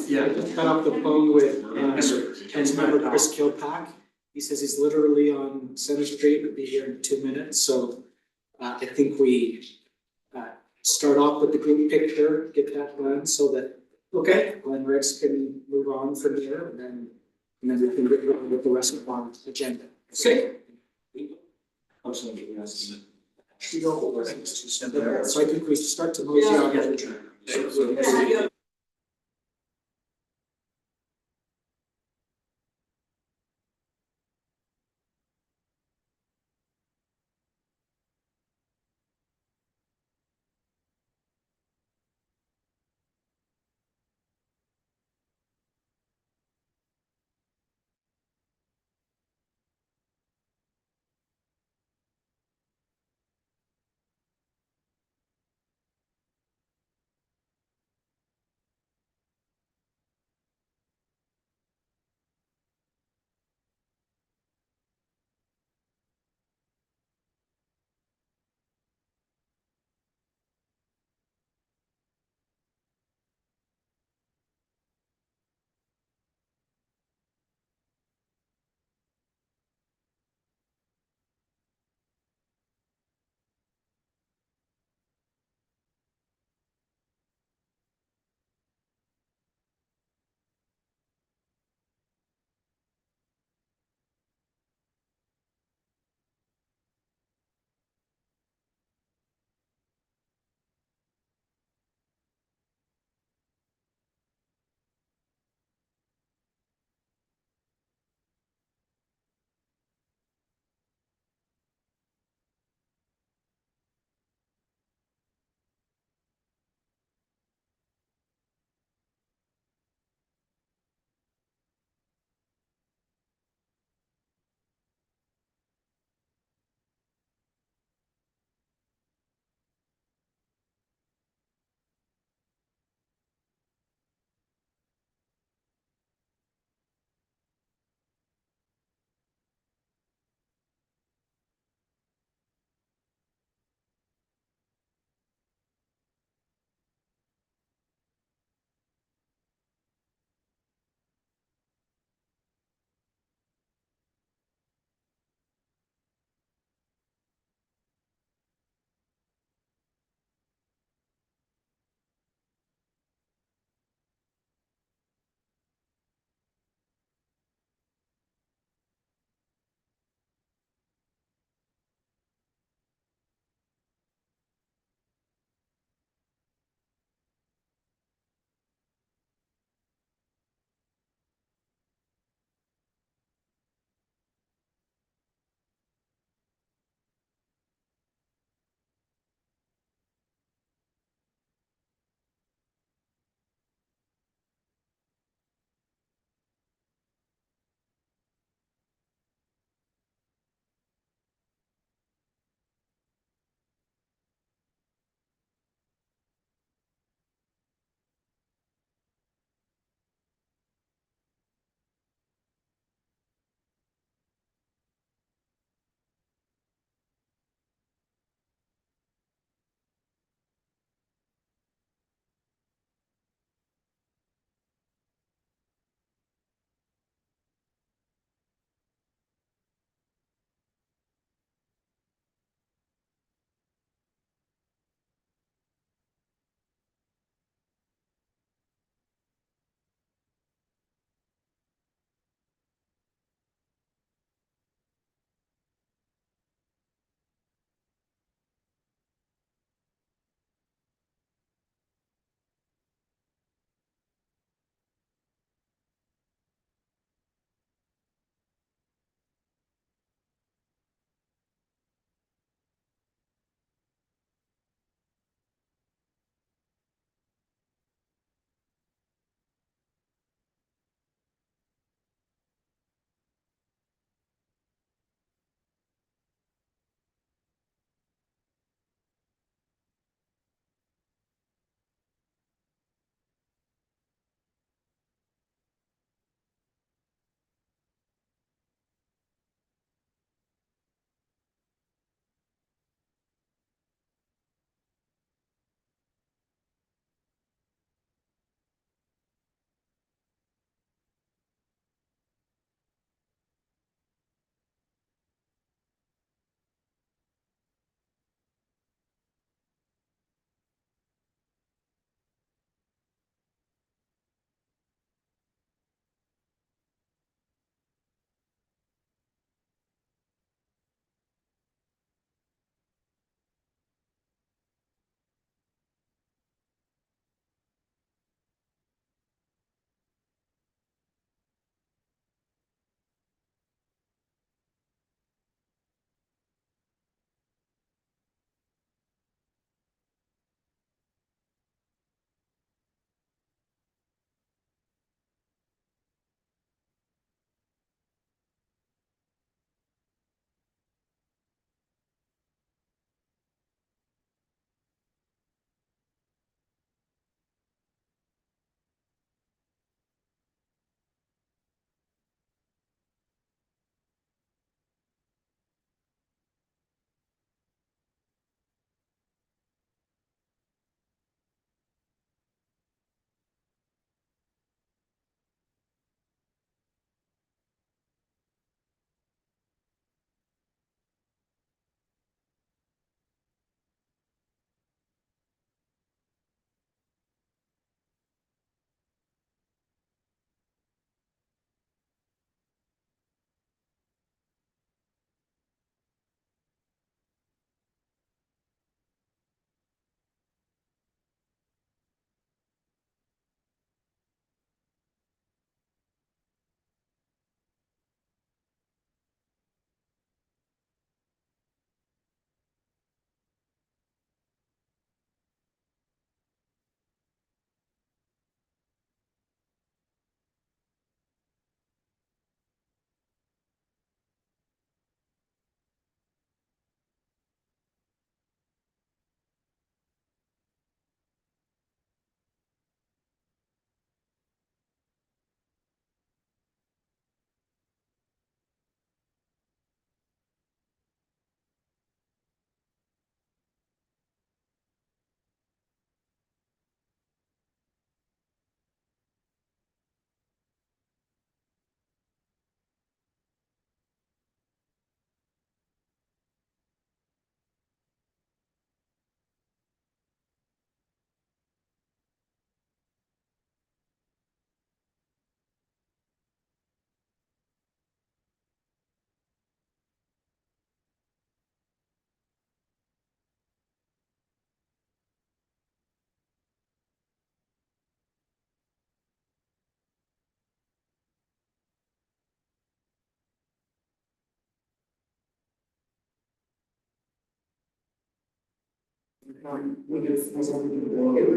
Yeah, I just got off the phone with Councilmember Chris Kilpack. He says he's literally on Center Street, would be here in 2 minutes, so I think we start off with the group picture, get that done so that Glenn Riggs can move on from here, and then we can get going with the rest of our agenda. Okay. So I think we start to move on.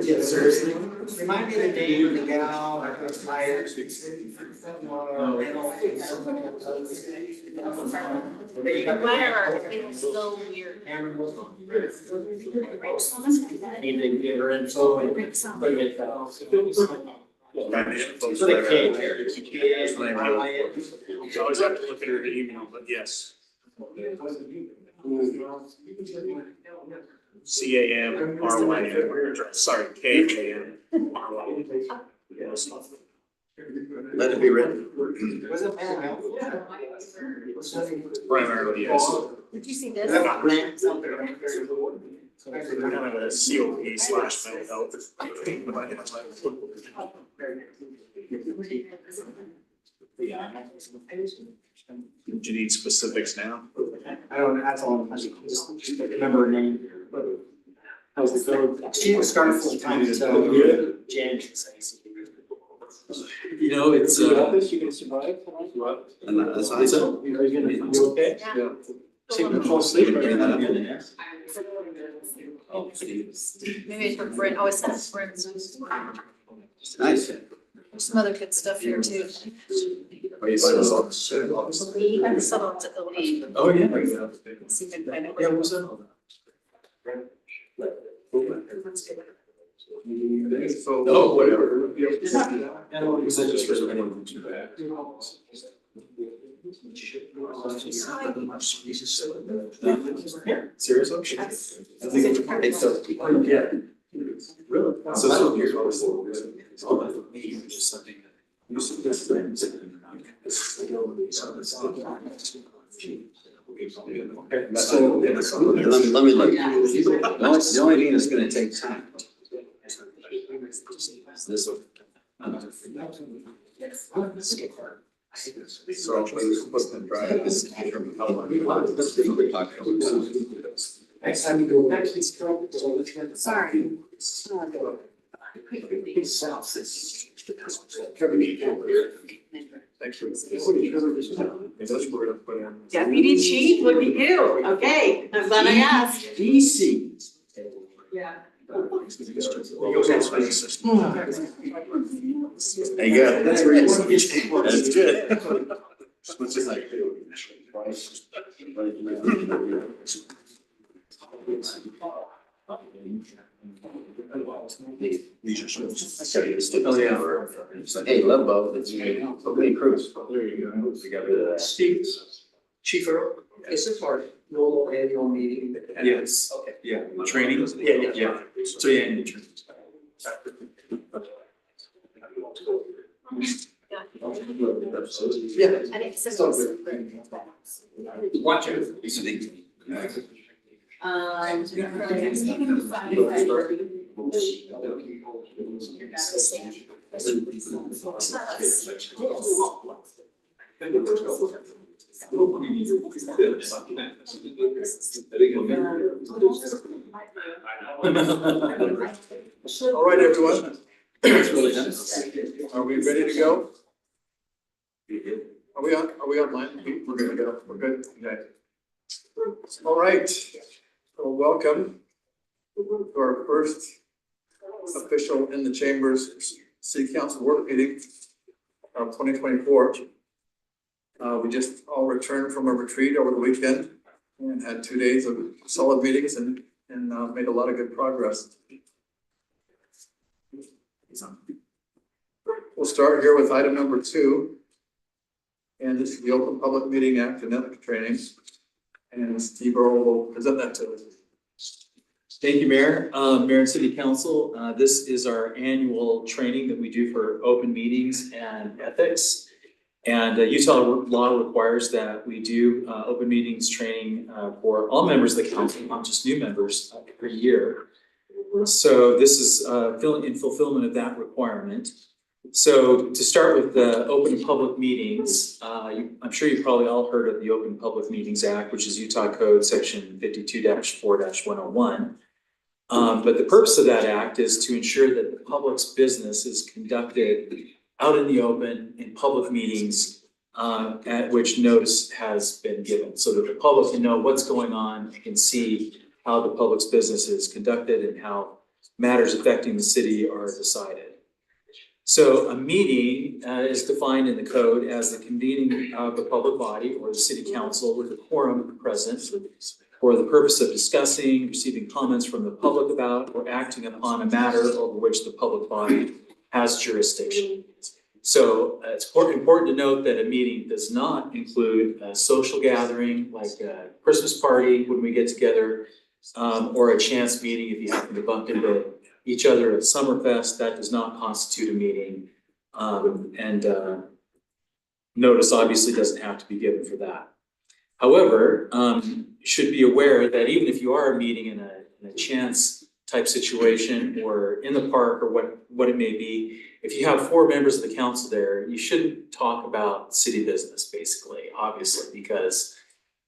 Yeah, seriously. Remind me of the name, the gal, I was tired. Whatever, it's so weird. Need to get her info and put it. I always have to look at her email, but yes. CAMRYM, sorry, KAM. Let it be written. Was it bad? Primarily, yes. Did you see this? Kind of a COP/mental health. Do you need specifics now? I don't, that's all, I just remember her name. How's the code? She was starting full time until Jan. You know, it's, You gonna survive? And that's Are you gonna, you okay? Yeah. So you're gonna fall asleep? Maybe I took Brent, always send Brent nice. some other good stuff here too. Where you find us all? I'm settled to the lead. oh, yeah. See if I can find it. Yeah, what was that? Oh, whatever. Was that just for anything too bad? Serious? Yeah. Really? So that's what you're supposed to. Oh, that's what me, just something that. You see this thing. Okay. So, let me look. The only thing that's gonna take time. This one. So what's the drive? Next time you go back, please go. Sorry. Thank you. Deputy Chief, look at you. Okay, I'm glad I asked. DC. Yeah. There you go. That's great. That's good. Which is like. Hey, love both. It's okay, Cruz. There you go. We got rid of that. Steve, Chief Earl, is this our normal annual meeting? Yes. Okay. Yeah, training? Yeah. So, yeah, you need training. Yeah. I didn't send So this. Watch it. All right, everyone. Are we ready to go? Are we online? We're gonna go. We're good. Okay. All right. Well, welcome to our first official in the Chambers City Council work meeting of 2024. We just all returned from a retreat over the weekend and had 2 days of solid meetings and made a lot of good progress. We'll start here with item number 2. And this is the Open Public Meeting Act and ethics training. And Steve Earl will present that to us. Thank you, Mayor. Mayor and City Council, this is our annual training that we do for open meetings and ethics. And Utah law requires that we do open meetings training for all members of the council, not just new members, every year. So this is in fulfillment of that requirement. So to start with the open public meetings, I'm sure you've probably all heard of the Open Public Meetings Act, which is Utah Code Section 52-4-101. But the purpose of that act is to ensure that the public's business is conducted out in the open in public meetings at which notice has been given, so that the public can know what's going on, can see how the public's business is conducted and how matters affecting the city are decided. So a meeting is defined in the code as the convening of a public body or the city council with a quorum present for the purpose of discussing, receiving comments from the public about, or acting upon a matter over which the public body has jurisdiction. So it's important to note that a meeting does not include a social gathering like a Christmas party when we get together, or a chance meeting if you happen to bump into each other at Summerfest. That does not constitute a meeting. Notice obviously doesn't have to be given for that. However, you should be aware that even if you are meeting in a chance type situation or in the park or what it may be, if you have 4 members of the council there, you shouldn't talk about city business, basically, obviously, because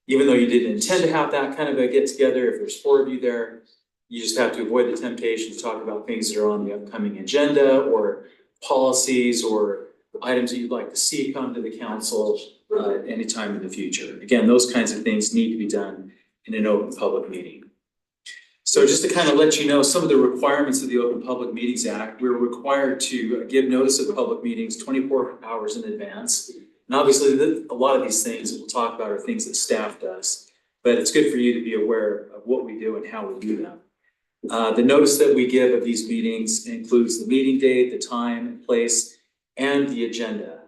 even though you didn't intend to have that kind of a get together, if there's 4 of you there, you just have to avoid the temptation to talk about things that are on the upcoming agenda or policies or items that you'd like to see come to the council anytime in the future. Again, those kinds of things need to be done in an open public meeting. So just to kind of let you know some of the requirements of the Open Public Meetings Act, we're required to give notice of public meetings 24 hours in advance. And obviously, a lot of these things that we'll talk about are things that staff does, but it's good for you to be aware of what we do and how we do them. The notice that we give of these meetings includes the meeting date, the time, place, and the agenda.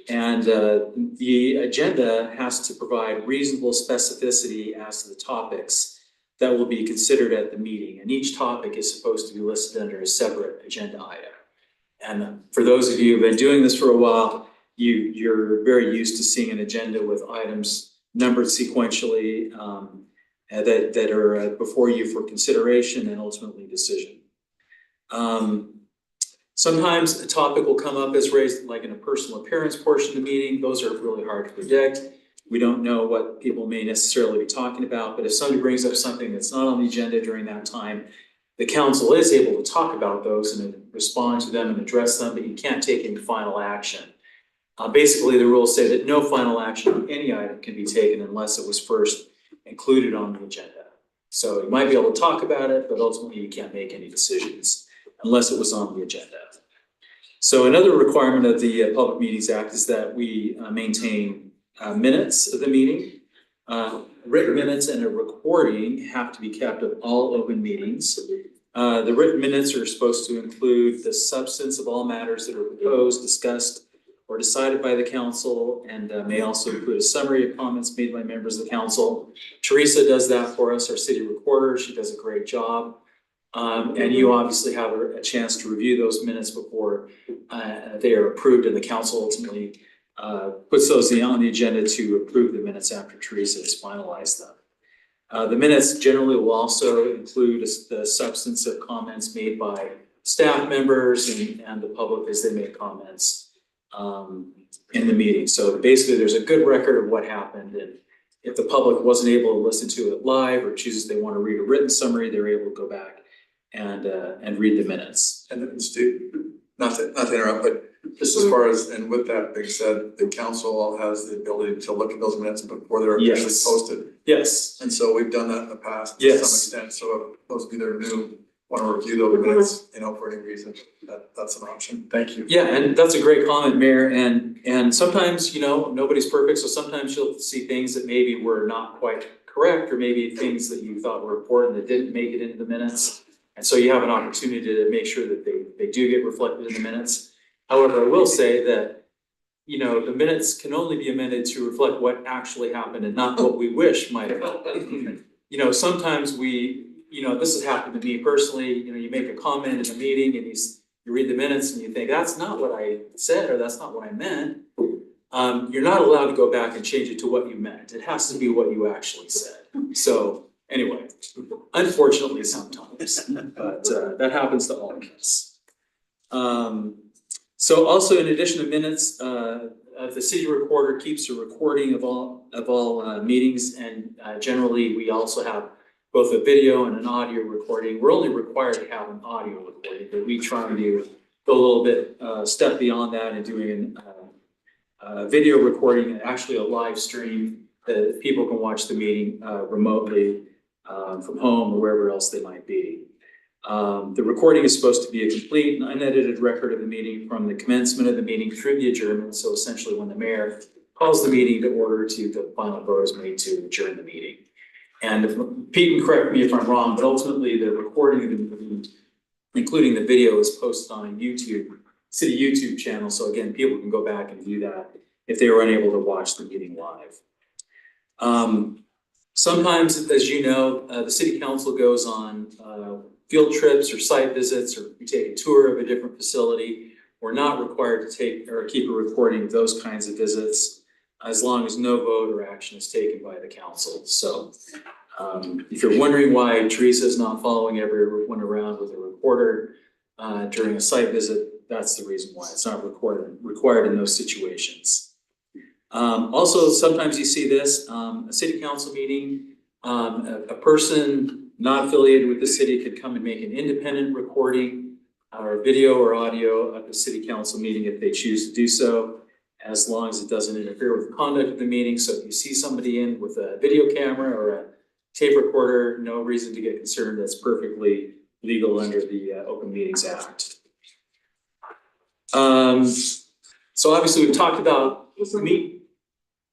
And the agenda has to provide reasonable specificity as to the topics that will be considered at the meeting. And each topic is supposed to be listed under a separate agenda item. And for those of you who've been doing this for a while, you're very used to seeing an agenda with items numbered sequentially that are before you for consideration and ultimately decision. Sometimes a topic will come up as raised like in a personal appearance portion of the meeting. Those are really hard to predict. We don't know what people may necessarily be talking about, but if somebody brings up something that's not on the agenda during that time, the council is able to talk about those and respond to them and address them, but you can't take any final action. Basically, the rules say that no final action on any item can be taken unless it was first included on the agenda. So you might be able to talk about it, but ultimately you can't make any decisions unless it was on the agenda. So another requirement of the Public Meetings Act is that we maintain minutes of the meeting. Written minutes and a recording have to be kept of all open meetings. The written minutes are supposed to include the substance of all matters that are proposed, discussed, or decided by the council, and may also include a summary of comments made by members of the council. Teresa does that for us, our city recorder. She does a great job. And you obviously have a chance to review those minutes before they are approved, and the council ultimately puts those on the agenda to approve the minutes after Teresa has finalized them. The minutes generally will also include the substance of comments made by staff members and the public as they make comments in the meeting. So basically, there's a good record of what happened, and if the public wasn't able to listen to it live or chooses they want to read a written summary, they're able to go back and read the minutes. And Steve, not to interrupt, but just as far as, and with that being said, the council has the ability to look at those minutes before they're officially Yes. posted. Yes. And so we've done that in the past to Yes. some extent. So if those of you that are new want to review those minutes, for any reason, that's an option. Thank you. Yeah, and that's a great comment, Mayor. And sometimes, nobody's perfect. So sometimes you'll see things that maybe were not quite correct, or maybe things that you thought were important that didn't make it into the minutes. And so you have an opportunity to make sure that they do get reflected in the minutes. However, I will say that, the minutes can only be amended to reflect what actually happened and not what we wish might have happened. Sometimes this has happened to me personally, you make a comment in a meeting and you read the minutes and you think, that's not what I said, or that's not what I meant. You're not allowed to go back and change it to what you meant. It has to be what you actually said. So anyway, unfortunately sometimes, but that happens to all of us. So also in addition to minutes, the city recorder keeps a recording of all meetings, and generally we also have both a video and an audio recording. We're only required to have an audio recording, but we try to go a little bit step beyond that and doing a video recording and actually a live stream that people can watch the meeting remotely from home or wherever else they might be. The recording is supposed to be a complete and unedited record of the meeting from the commencement of the meeting through the adjournment. So essentially when the mayor calls the meeting to order to the final vote is made to adjourn the meeting. And Pete can correct me if I'm wrong, but ultimately the recording of the meeting, including the video, is posted on YouTube, city YouTube channel. So again, people can go back and view that if they were unable to watch the meeting live. Sometimes, as you know, the city council goes on field trips or site visits, or we take a tour of a different facility. We're not required to take or keep a recording of those kinds of visits as long as no vote or action is taken by the council. So if you're wondering why Teresa is not following everyone around with a recorder during a site visit, that's the reason why. It's not required in those situations. Also, sometimes you see this, a city council meeting, a person not affiliated with the city could come and make an independent recording or video or audio of the city council meeting if they choose to do so, as long as it doesn't interfere with the conduct of the meeting. So if you see somebody in with a video camera or a tape recorder, no reason to get concerned. That's perfectly legal under the Open Meetings Act. So obviously we've talked about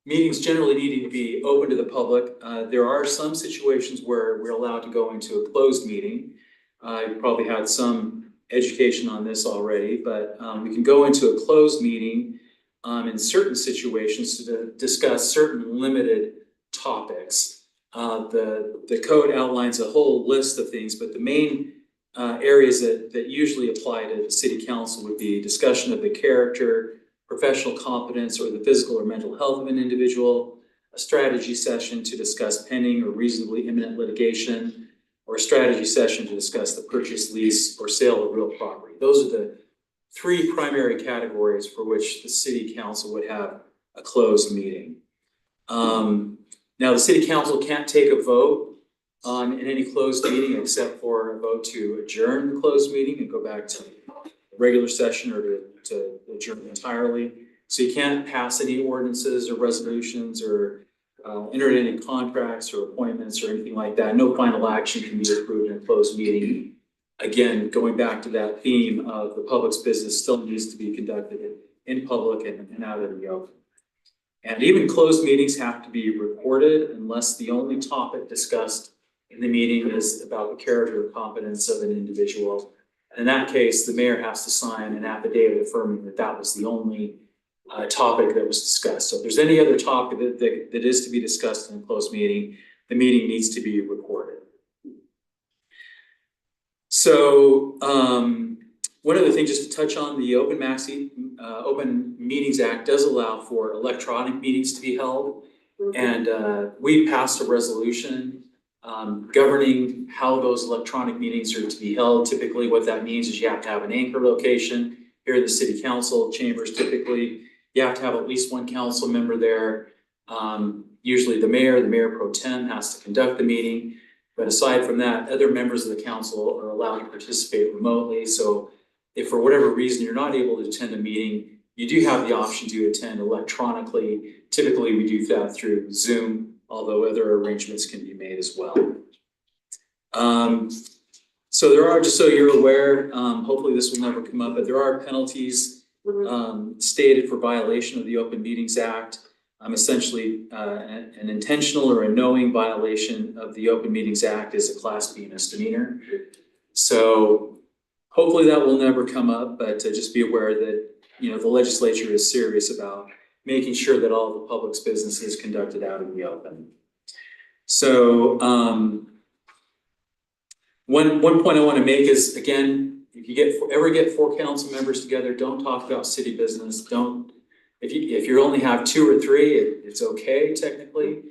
meetings generally needing to be open to the public. There are some situations where we're allowed to go into a closed meeting. You've probably had some education on this already, but we can go into a closed meeting in certain situations to discuss certain limited topics. The code outlines a whole list of things, but the main areas that usually apply to the city council would be discussion of the character, professional competence, or the physical or mental health of an individual, a strategy session to discuss pending or reasonably imminent litigation, or a strategy session to discuss the purchase, lease, or sale of real property. Those are the three primary categories for which the city council would have a closed meeting. Now, the city council can't take a vote in any closed meeting except for a vote to adjourn the closed meeting and go back to regular session or to adjourn entirely. So you can't pass any ordinances or resolutions or enter any contracts or appointments or anything like that. No final action can be approved in a closed meeting. Again, going back to that theme of the public's business still needs to be conducted in public and out in the open. And even closed meetings have to be recorded unless the only topic discussed in the meeting is about the character or competence of an individual. In that case, the mayor has to sign an affidavit affirming that that was the only topic that was discussed. So if there's any other topic that is to be discussed in a closed meeting, the meeting needs to be recorded. So one other thing, just to touch on, the Open Meetings Act does allow for electronic meetings to be held. And we passed a resolution governing how those electronic meetings are to be held. Typically, what that means is you have to have an anchor location. Here in the city council chambers, typically, you have to have at least one council member there. Usually the mayor pro tem has to conduct the meeting. But aside from that, other members of the council are allowed to participate remotely. So if for whatever reason you're not able to attend a meeting, you do have the option to attend electronically. Typically, we do that through Zoom, although other arrangements can be made as well. So there are, just so you're aware, hopefully this will never come up, but there are penalties stated for violation of the Open Meetings Act. Essentially, an intentional or a knowing violation of the Open Meetings Act is a Class B misdemeanor. So hopefully that will never come up, but just be aware that, you know, the legislature is serious about making sure that all the public's business is conducted out in the open. So one point I want to make is, again, if you ever get 4 council members together, don't talk about city business. If you only have 2 or 3, it's okay technically.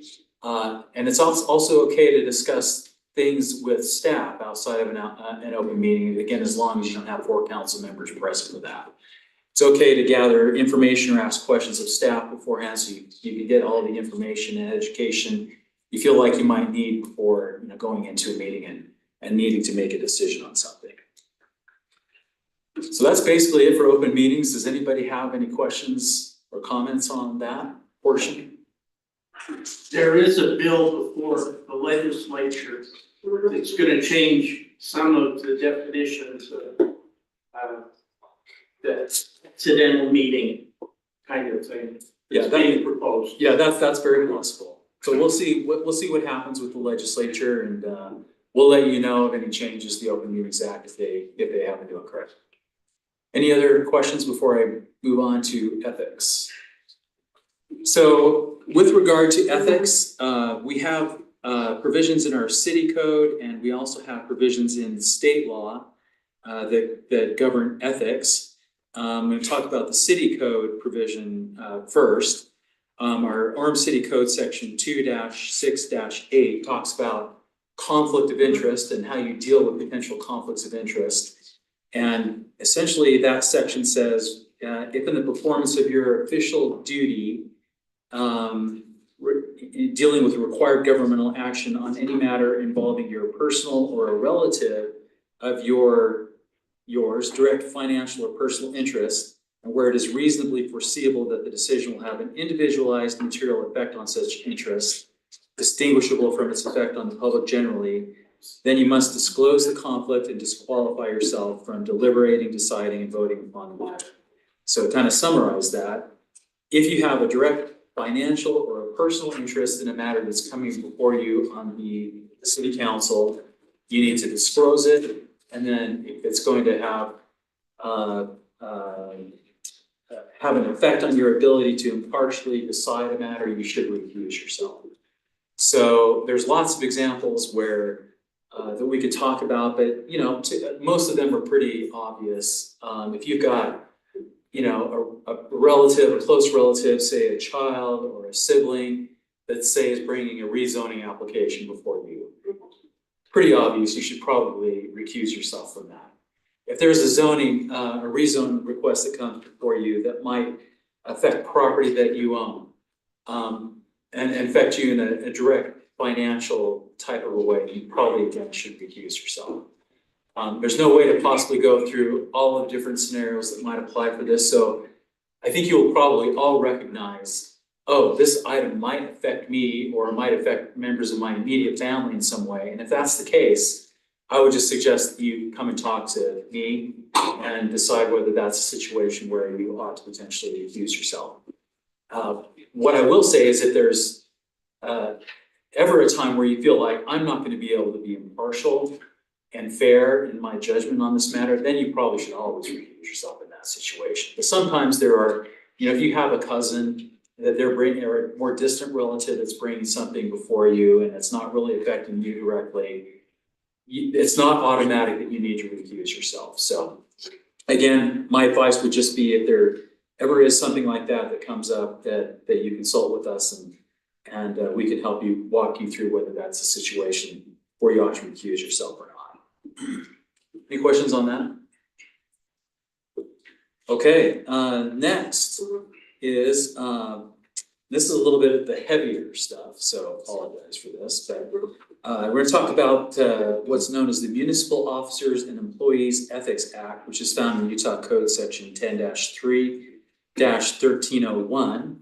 And it's also okay to discuss things with staff outside of an open meeting, again, as long as you don't have 4 council members present for that. It's okay to gather information or ask questions of staff beforehand so you can get all the information and education you feel like you might need before, you know, going into a meeting and needing to make a decision on something. So that's basically it for open meetings. Does anybody have any questions or comments on that portion? There is a bill before the legislature, it's gonna change some of the definitions of, the incidental meeting kind of thing. Yeah, That's that- being proposed. Yeah, that's very possible. So we'll see what happens with the legislature, and we'll let you know of any changes to the Open Meetings Act if they happen to occur. Any other questions before I move on to ethics? So with regard to ethics, we have provisions in our city code, and we also have provisions in state law that govern ethics. I'm going to talk about the city code provision first. Our Orem City Code section 2-6-8 talks about conflict of interest and how you deal with potential conflicts of interest. And essentially that section says, if in the performance of your official duty, dealing with required governmental action on any matter involving your personal or a relative of yours, direct financial or personal interest, and where it is reasonably foreseeable that the decision will have an individualized material effect on such interest, distinguishable from its effect on the public generally, then you must disclose the conflict and disqualify yourself from deliberating, deciding, and voting upon the matter. So to kind of summarize that, if you have a direct financial or a personal interest in a matter that's coming before you on the city council, you need to disclose it. And then if it's going to have an effect on your ability to impartially decide a matter, you should recuse yourself. So there's lots of examples where that we could talk about, but most of them are pretty obvious. If you've got a relative, a close relative, say a child or a sibling that say is bringing a rezoning application before you, pretty obvious, you should probably recuse yourself from that. If there's a rezone request that comes before you that might affect property that you own, and affect you in a direct financial type of a way, you probably again should recuse yourself. There's no way to possibly go through all the different scenarios that might apply for this, so I think you'll probably all recognize, oh, this item might affect me or might affect members of my immediate family in some way, and if that's the case, I would just suggest that you come and talk to me and decide whether that's a situation where you ought to potentially recuse yourself. What I will say is if there's ever a time where you feel like I'm not going to be able to be impartial and fair in my judgment on this matter, then you probably should always recuse yourself in that situation. But sometimes there are, if you have a cousin that they're bringing, or a more distant relative that's bringing something before you and it's not really affecting you directly, it's not automatic that you need to recuse yourself. So again, my advice would just be if there ever is something like that comes up, that you consult with us and we can help you, walk you through whether that's a situation where you ought to recuse yourself or not. Any questions on that? Okay, next is, this is a little bit of the heavier stuff, so apologize for this, but we're going to talk about what's known as the Municipal Officers and Employees Ethics Act, which is found in Utah Code Section 10-3-1301.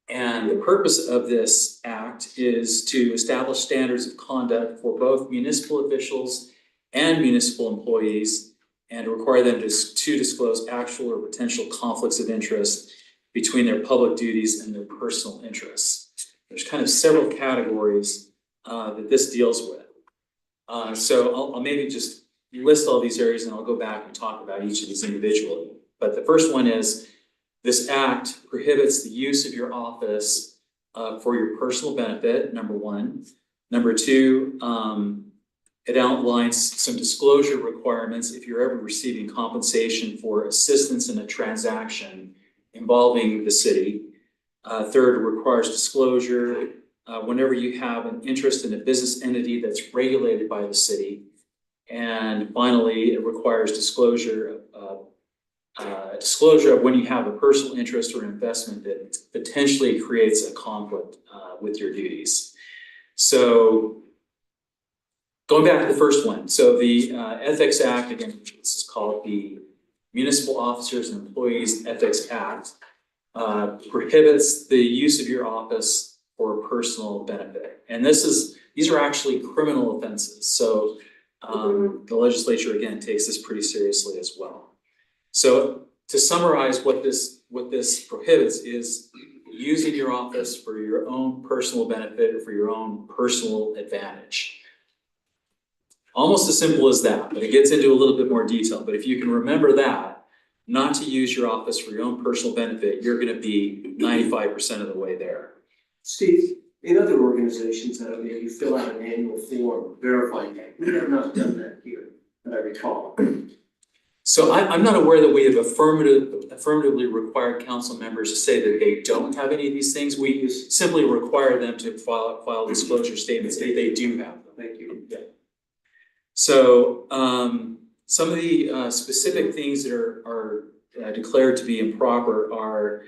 And the purpose of this act is to establish standards of conduct for both municipal officials and municipal employees, and to require them to disclose actual or potential conflicts of interest between their public duties and their personal interests. There's kind of several categories that this deals with. So I'll maybe just list all these areas and I'll go back and talk about each of these individually. But the first one is, this act prohibits the use of your office for your personal benefit, number one. Number two, it outlines some disclosure requirements if you're ever receiving compensation for assistance in a transaction involving the city. Third, it requires disclosure whenever you have an interest in a business entity that's regulated by the city. And finally, it requires disclosure of when you have a personal interest or investment that potentially creates a conflict with your duties. So going back to the first one, so the Ethics Act, again, this is called the Municipal Officers and Employees Ethics Act, prohibits the use of your office for personal benefit. And this these are actually criminal offenses. So the legislature, again, takes this pretty seriously as well. So to summarize what this prohibits is using your office for your own personal benefit or for your own personal advantage. Almost as simple as that, but it gets into a little bit more detail. But if you can remember that, not to use your office for your own personal benefit, you're gonna be 95% of the way there. Steve, in other organizations that you fill out an annual form verifying that, we have not done that here, that I recall. So I'm not aware that we have affirmatively required council members to say that they don't have any of these things. We simply require them to file disclosure statements if they do have them. Thank you. Yeah. So some of the specific things that are declared to be improper are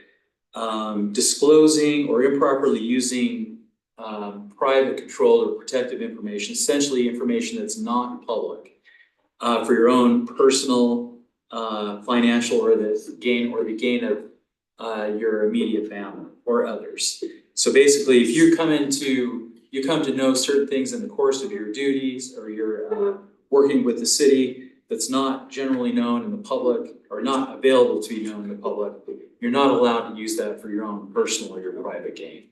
disclosing or improperly using private, controlled, or protective information, essentially information that's not public, for your own personal, financial, or the gain of your immediate family or others. So basically, if you come to know certain things in the course of your duties or your working with the city that's not generally known in the public or not available to be known in the public, you're not allowed to use that for your own personal or your private gain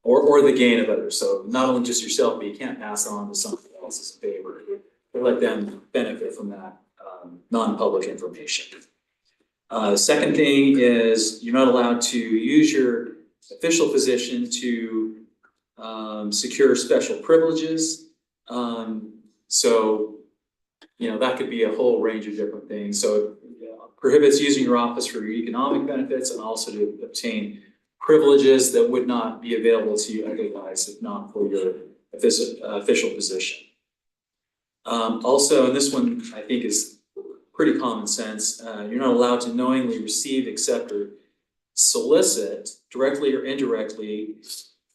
or the gain of others. So not only just yourself, but you can't pass on to somebody else's favor or let them benefit from that non-public information. Second thing is you're not allowed to use your official position to secure special privileges. So, you know, that could be a whole range of different things. So it prohibits using your office for your economic benefits and also to obtain privileges that would not be available to you otherwise if not for your official position. Also, and this one I think is pretty common sense, you're not allowed to knowingly receive, accept, or solicit directly or indirectly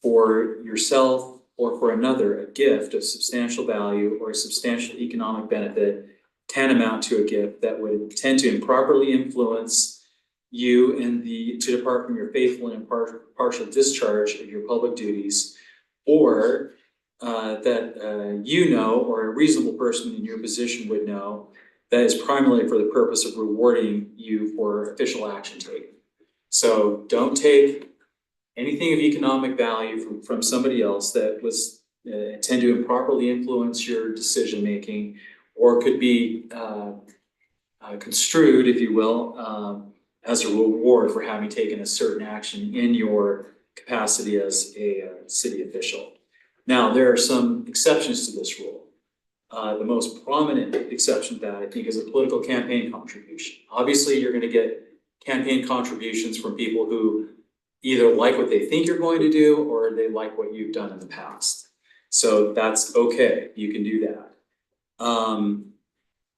for yourself or for another a gift of substantial value or a substantial economic benefit tantamount to a gift that would tend to improperly influence you to depart from your faithful and impartial discharge of your public duties, or that you know or a reasonable person in your position would know that is primarily for the purpose of rewarding you for official action taken. So don't take anything of economic value from somebody else that was intend to improperly influence your decision making, or could be construed, if you will, as a reward for having taken a certain action in your capacity as a city official. Now, there are some exceptions to this rule. The most prominent exception to that, I think, is a political campaign contribution. Obviously, you're going to get campaign contributions from people who either like what they think you're going to do or they like what you've done in the past. So that's okay, you can do that.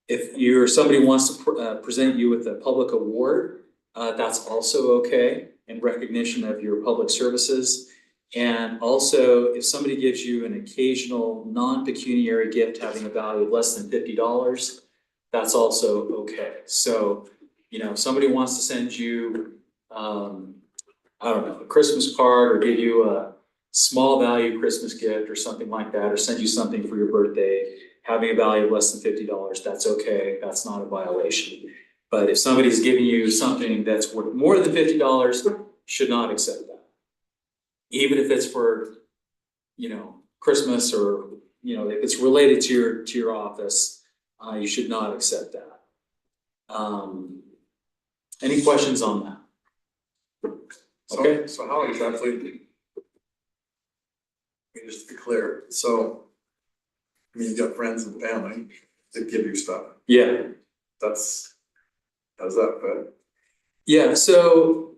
If somebody wants to present you with a public award, that's also okay in recognition of your public services. And also, if somebody gives you an occasional non-pecuniary gift having a value of less than $50, that's also okay. So, you know, if somebody wants to send you, I don't know, a Christmas card or give you a small value Christmas gift or something like that, or send you something for your birthday having a value of less than $50, that's okay, that's not a violation. But if somebody's giving you something that's worth more than $50, should not accept that. Even if it's for, you know, Christmas or, you know, if it's related to your office, you should not accept that. Any questions on that? Okay. So how exactly? Just to be clear, so I mean, you've got friends and family that give you stuff. Yeah. How's that fit? Yeah, so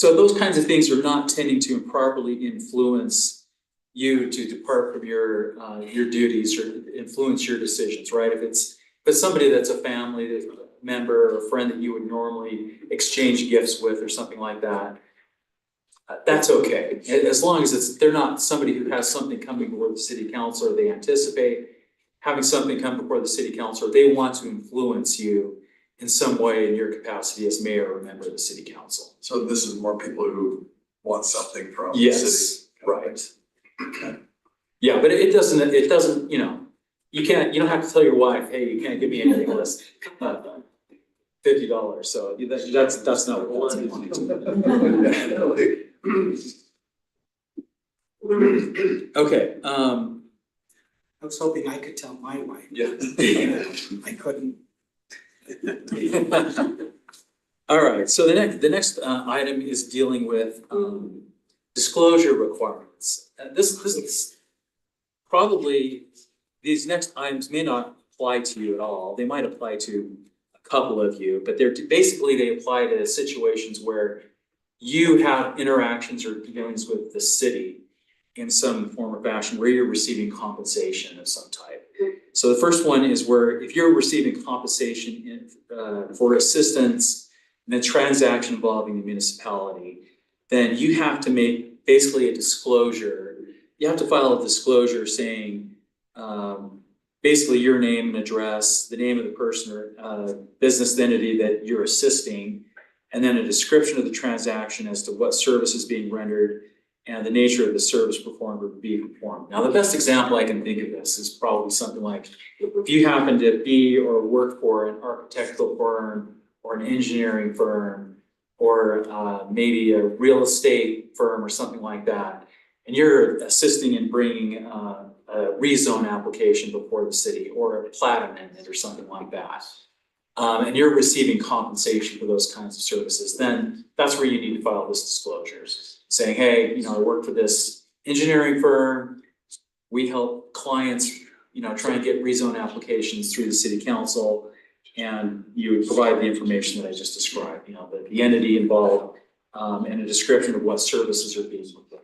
those kinds of things are not tending to improperly influence you to depart from your duties or influence your decisions, right? If it's somebody that's a family member or a friend that you would normally exchange gifts with or something like that, that's okay. As long as they're not somebody who has something coming before the city council, or they anticipate having something come before the city council, or they want to influence you in some way in your capacity as mayor or member of the city council. So this is more people who want something from the city. Yes, right. Okay. Yeah, but it doesn't, you know, you don't have to tell your wife, hey, you can't give me anything less than $50, so that's not what that's going to. Okay, I was hoping I could tell my wife. yeah. I couldn't. All right, so the next item is dealing with disclosure requirements. This is probably, these next items may not apply to you at all. They might apply to a couple of you, but basically they apply to situations where you have interactions or dealings with the city in some form or fashion where you're receiving compensation of some type. So the first one is where if you're receiving compensation for assistance in a transaction involving the municipality, then you have to make basically a disclosure. You have to file a disclosure saying basically your name and address, the name of the person or business entity that you're assisting, and then a description of the transaction as to what service is being rendered and the nature of the service performed or being performed. Now, the best example I can think of this is probably something like if you happen to be or work for an architectural firm or an engineering firm or maybe a real estate firm or something like that, and you're assisting in bringing a rezone application before the city or a plat amendment or something like that, and you're receiving compensation for those kinds of services, then that's where you need to file this disclosures. Saying, hey, you know, I work for this engineering firm. We help clients, you know, try and get rezone applications through the city council. And you would provide the information that I just described, you know, the entity involved, and a description of what services are being performed.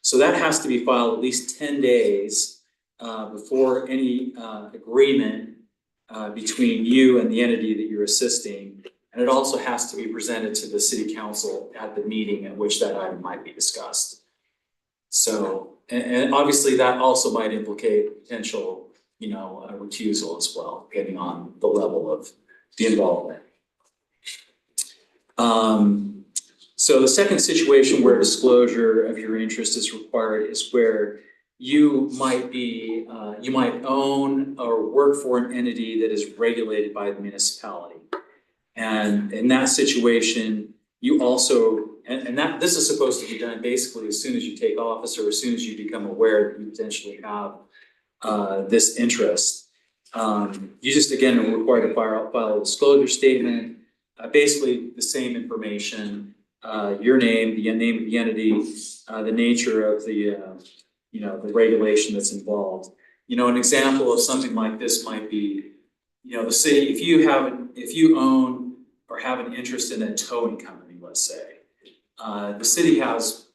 So that has to be filed at least 10 days before any agreement between you and the entity that you're assisting. And it also has to be presented to the city council at the meeting at which that item might be discussed. So, and obviously that also might implicate potential, you know, recusal as well, depending on the level of the involvement. So the second situation where disclosure of your interest is required is where you might be, you might own or work for an entity that is regulated by the municipality. And in that situation, you also, and that this is supposed to be done basically as soon as you take office or as soon as you become aware that you potentially have this interest. You just, again, are required to file a disclosure statement, basically the same information, your name, the name of the entity, the nature of the, you know, the regulation that's involved. You know, an example of something like this might be, you know, the city, if you own or have an interest in a towing company, let's say, the city has,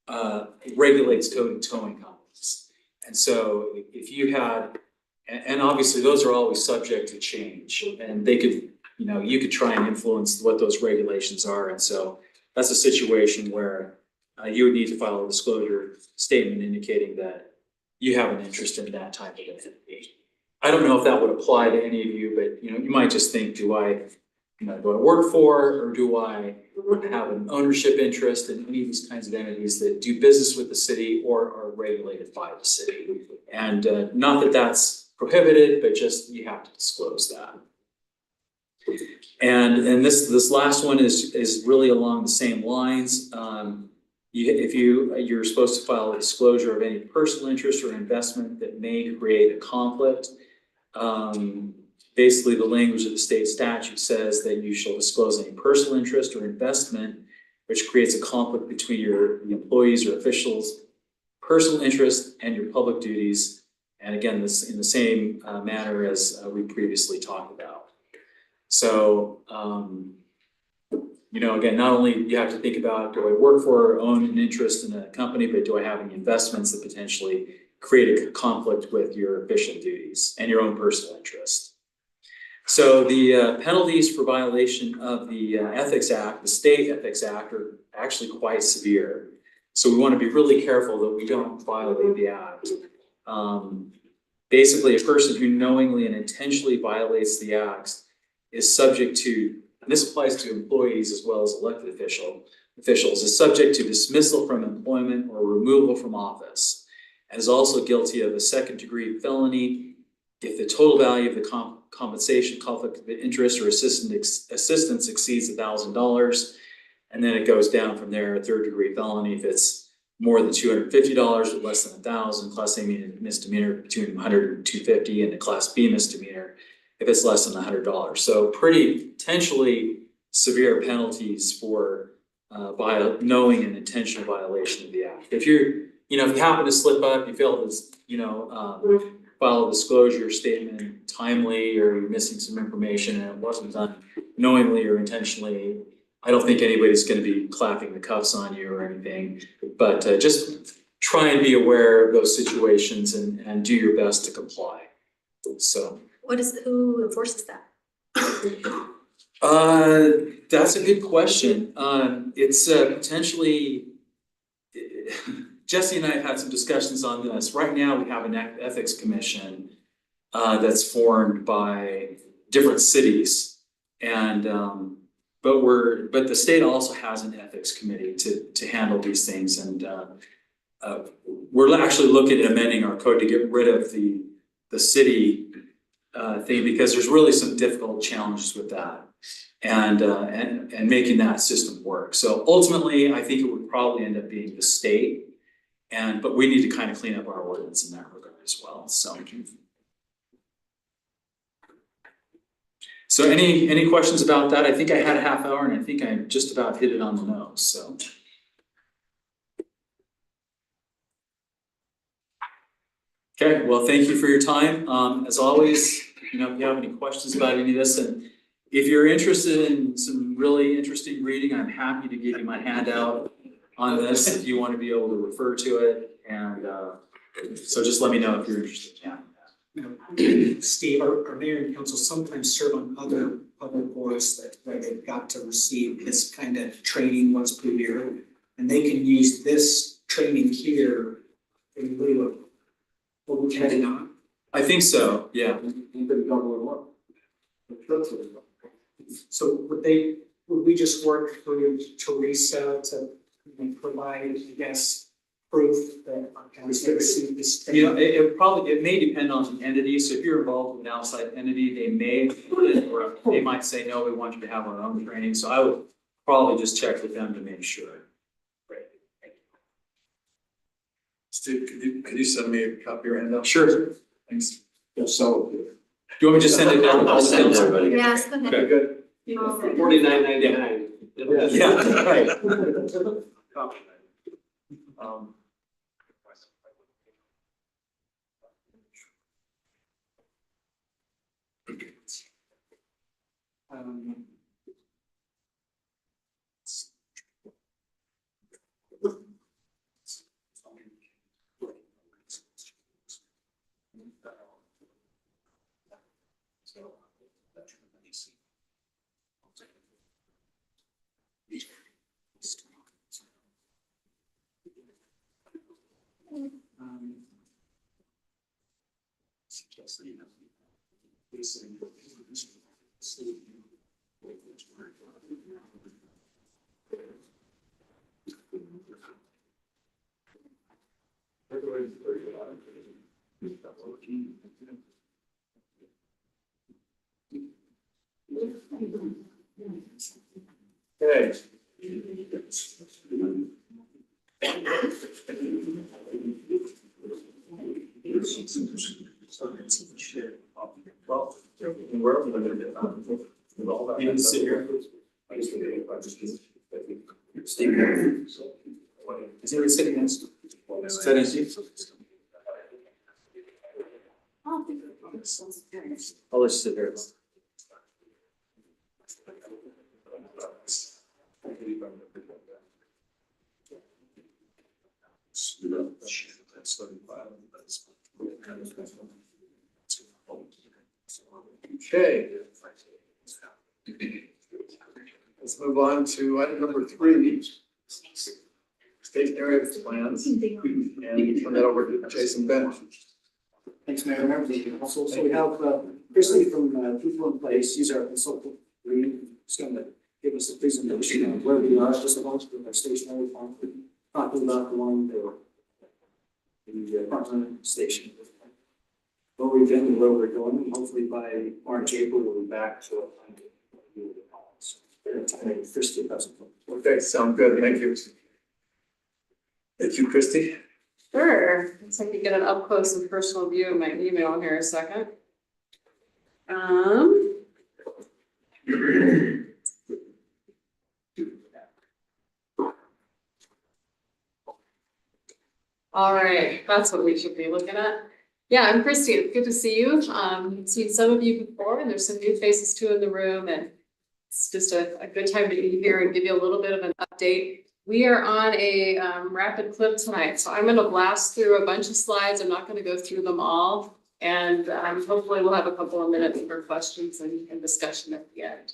it regulates towing companies. And so if you had, and obviously those are always subject to change, and they could, you know, you could try and influence what those regulations are. And so that's a situation where you would need to file a disclosure statement indicating that you have an interest in that type of entity. I don't know if that would apply to any of you, but you know, you might just think, do I work for, or do I have an ownership interest in any of these kinds of entities that do business with the city or are regulated by the city? And not that that's prohibited, but just you have to disclose that. And this last one is really along the same lines. You're supposed to file a disclosure of any personal interest or investment that may create a conflict. Basically, the language of the state statute says that you shall disclose any personal interest or investment which creates a conflict between the employees or officials' personal interest and your public duties. And again, this in the same manner as we previously talked about. So, you know, again, not only you have to think about, do I work for or own an interest in a company, but do I have any investments that potentially create a conflict with your official duties and your own personal interest? So the penalties for violation of the Ethics Act, the State Ethics Act, are actually quite severe. So we want to be really careful that we don't violate the act. Basically, a person who knowingly and intentionally violates the acts is subject to, and this applies to employees as well as elected officials, is subject to dismissal from employment or removal from office. and is also guilty of a second-degree felony if the total value of the compensation, conflict of interest, or assistance exceeds $1,000. And then it goes down from there, a third-degree felony if it's more than $250 or less than 1,000, Class A misdemeanor between 100 and 250, and a Class B misdemeanor if it's less than $100. So pretty potentially severe penalties for knowing and intentional violation of the act. If if you happen to slip up, you fail to, file a disclosure statement timely, or you're missing some information and it wasn't done knowingly or intentionally, I don't think anybody's gonna be clapping the cuffs on you or anything. But just try and be aware of those situations and do your best to comply. So. Who enforces that? That's a good question. It's potentially, Jesse and I have had some discussions on this. Right now, we have an ethics commission that's formed by different cities. And but the state also has an ethics committee to handle these things. And we're actually looking at amending our code to get rid of the city thing, because there's really some difficult challenges with that and making that system work. So ultimately, I think it would probably end up being the state, but we need to kind of clean up our ordinance in that regard as well. So any questions about that? I think I had a half hour and I think I just about hit it on the nose, so. Okay, well, thank you for your time. As always, if you have any questions about any of this, and if you're interested in some really interesting reading, I'm happy to give you my handout on this if you want to be able to refer to it. And so just let me know if you're interested in that. Steve, our mayor and council sometimes serve on other public boards where they've got to receive this kind of training once per year. And they can use this training here in lieu of what we're heading on. I think so, yeah. So would we just work through Teresa to provide, I guess, proof that our county's gonna receive this training? It may depend on the entity. So if you're involved with an outside entity, they may, or they might say, no, we want you to have our own training. So I would probably just check with them to make sure. Great. Steve, could you send me a copy of your handout? Sure. Thanks. So. Do you want me to just send it down? I'll send it to everybody. Yes, go ahead. Okay, Good. $49.99. Yeah, right. Okay. Well, wherever they're gonna get with all that. You can sit here. Steve. Is anybody sitting next? Is that empty? I'll let you sit there. Okay. Let's move on to item number 3. State area plans, and turn that over to Jason Bennett. Thanks, Mayor, members of the council. So we have Christy from People in Place. He's our consultant. He's going to give us a presentation on where we are, just a bunch of our stationary farm, talking about the one the station. Well, we've been where we're going, and hopefully by March, April, we'll be back to. Christie doesn't. Okay, sound good, thank you. Thank you, Christie. Sure, let's like to get an up close and personal view of my email here a second. All right, that's what we should be looking at. Yeah, I'm Christy. It's good to see you. I've seen some of you before, and there's some new faces too in the room, and it's just a good time to be here and give you a little bit of an update. We are on a rapid clip tonight, so I'm going to blast through a bunch of slides. I'm not going to go through them all, and hopefully we'll have a couple of minutes for questions and discussion at the end.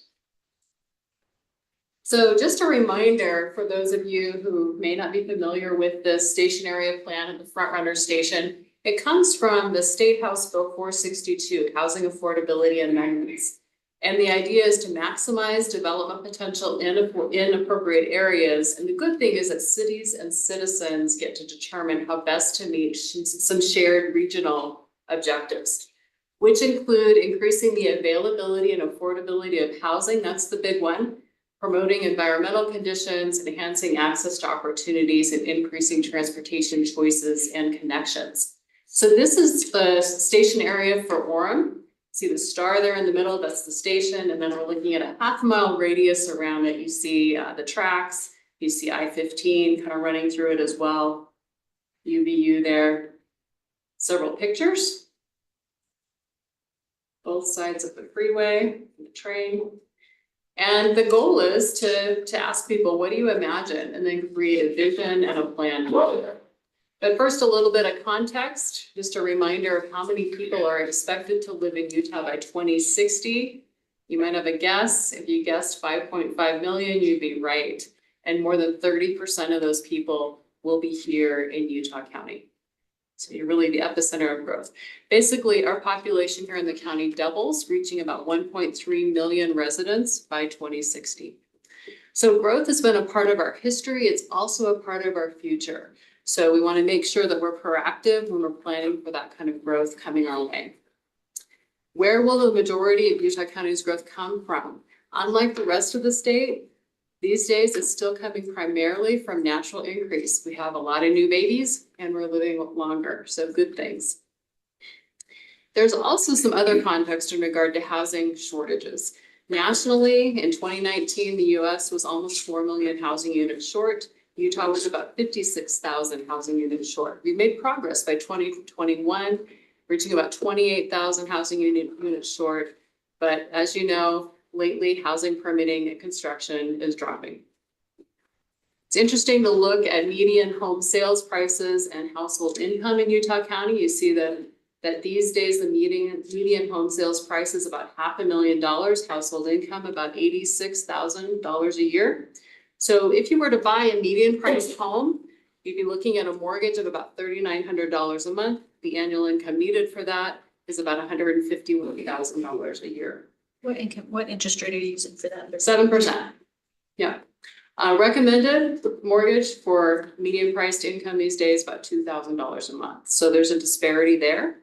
So just a reminder for those of you who may not be familiar with the station area plan at the Front Runner Station, it comes from the State House Bill 462, Housing Affordability Amendments. And the idea is to maximize development potential in appropriate areas. And the good thing is that cities and citizens get to determine how best to meet some shared regional objectives, which include increasing the availability and affordability of housing. That's the big one. Promoting environmental conditions, enhancing access to opportunities, and increasing transportation choices and connections. So this is the station area for Orem. See the star there in the middle, that's the station. And then we're looking at a half-mile radius around it. You see the tracks, you see I-15 kind of running through it as well. UVU there, several pictures. Both sides of the freeway, the train. And the goal is to ask people, what do you imagine? And then create a vision and a plan. But first, a little bit of context, just a reminder of how many people are expected to live in Utah by 2060. You might have a guess. If you guessed 5.5 million, you'd be right. And more than 30% of those people will be here in Utah County. So you're really the epicenter of growth. Basically, our population here in the county doubles, reaching about 1.3 million residents by 2060. So growth has been a part of our history. It's also a part of our future. So we want to make sure that we're proactive when we're planning for that kind of growth coming our way. Where will the majority of Utah County's growth come from? Unlike the rest of the state, these days it's still coming primarily from natural increase. We have a lot of new babies and we're living longer, so good things. There's also some other context in regard to housing shortages. Nationally, in 2019, the US was almost 4 million housing units short. Utah was about 56,000 housing units short. We made progress by 2021, reaching about 28,000 housing units short. But as you know, lately housing permitting and construction is dropping. It's interesting to look at median home sales prices and household income in Utah County. You see that these days the median home sales price is about $500,000, household income about $86,000 a year. So if you were to buy a median priced home, you'd be looking at a mortgage of about $3,900 a month. The annual income needed for that is about $151,000 a year. What income, what interest rate are you using for that? 7%. Yeah. Recommended mortgage for median priced income these days, about $2,000 a month. So there's a disparity there.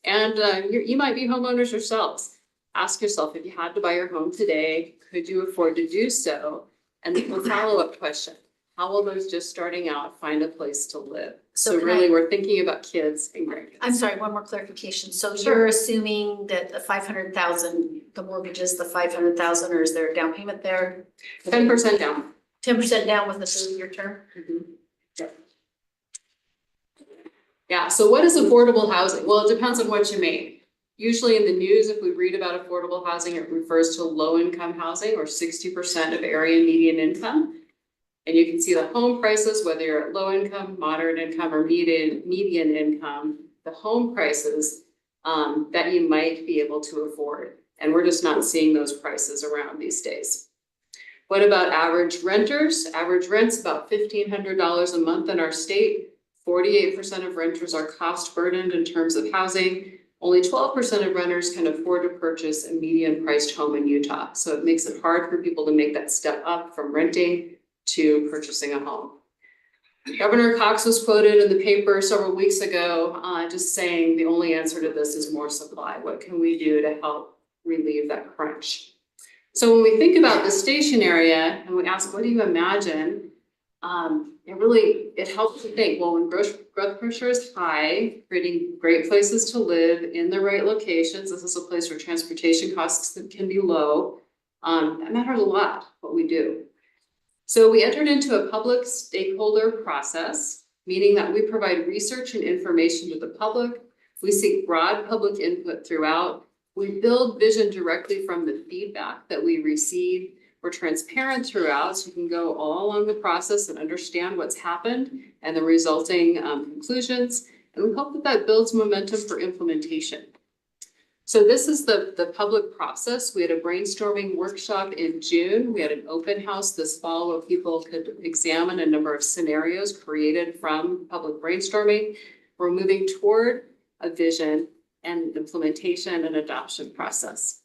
And you might be homeowners yourselves. Ask yourself, if you had to buy your home today, could you afford to do so? And the follow-up question, how will those just starting out find a place to live? So really, we're thinking about kids and grandkids. I'm sorry, one more clarification. So Sure. you're assuming that the 500,000, the mortgage is the 500,000, or is there a down payment there? 10% down. 10% down with a 30-year term? Yeah, so what is affordable housing? Well, it depends on what you make. Usually in the news, if we read about affordable housing, it refers to low-income housing or 60% of area median income. And you can see the home prices, whether you're at low income, moderate income, or median income, the home prices that you might be able to afford. And we're just not seeing those prices around these days. What about average renters? Average rent's about $1,500 a month in our state. 48% of renters are cost burdened in terms of housing. Only 12% of renters can afford to purchase a median priced home in Utah. So it makes it hard for people to make that step up from renting to purchasing a home. Governor Cox was quoted in the paper several weeks ago, just saying the only answer to this is more supply. What can we do to help relieve that crunch? So when we think about the station area and we ask, what do you imagine? It helps to think, well, when growth pressure is high, creating great places to live in the right locations, this is a place where transportation costs can be low. That matters a lot, what we do. So we entered into a public stakeholder process, meaning that we provide research and information to the public. We seek broad public input throughout. We build vision directly from the feedback that we receive. We're transparent throughout, so you can go all along the process and understand what's happened and the resulting conclusions. And we hope that that builds momentum for implementation. So this is the public process. We had a brainstorming workshop in June. We had an open house this fall where people could examine a number of scenarios created from public brainstorming. We're moving toward a vision and implementation and adoption process.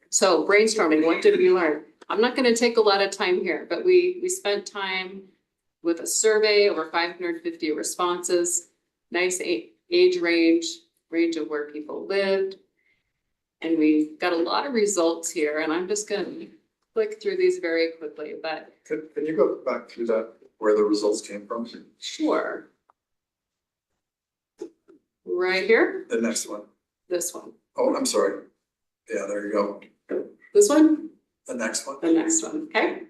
So brainstorming, what did we learn? I'm not going to take a lot of time here, but we spent time with a survey, over 550 responses, nice age range of where people lived. And we got a lot of results here, and I'm just going to click through these very quickly, but. Can you go back through that, where the results came from? Sure. Right here, The next one. this one, Oh, I'm sorry. Yeah, there you go. this one, The next one. the next one, okay?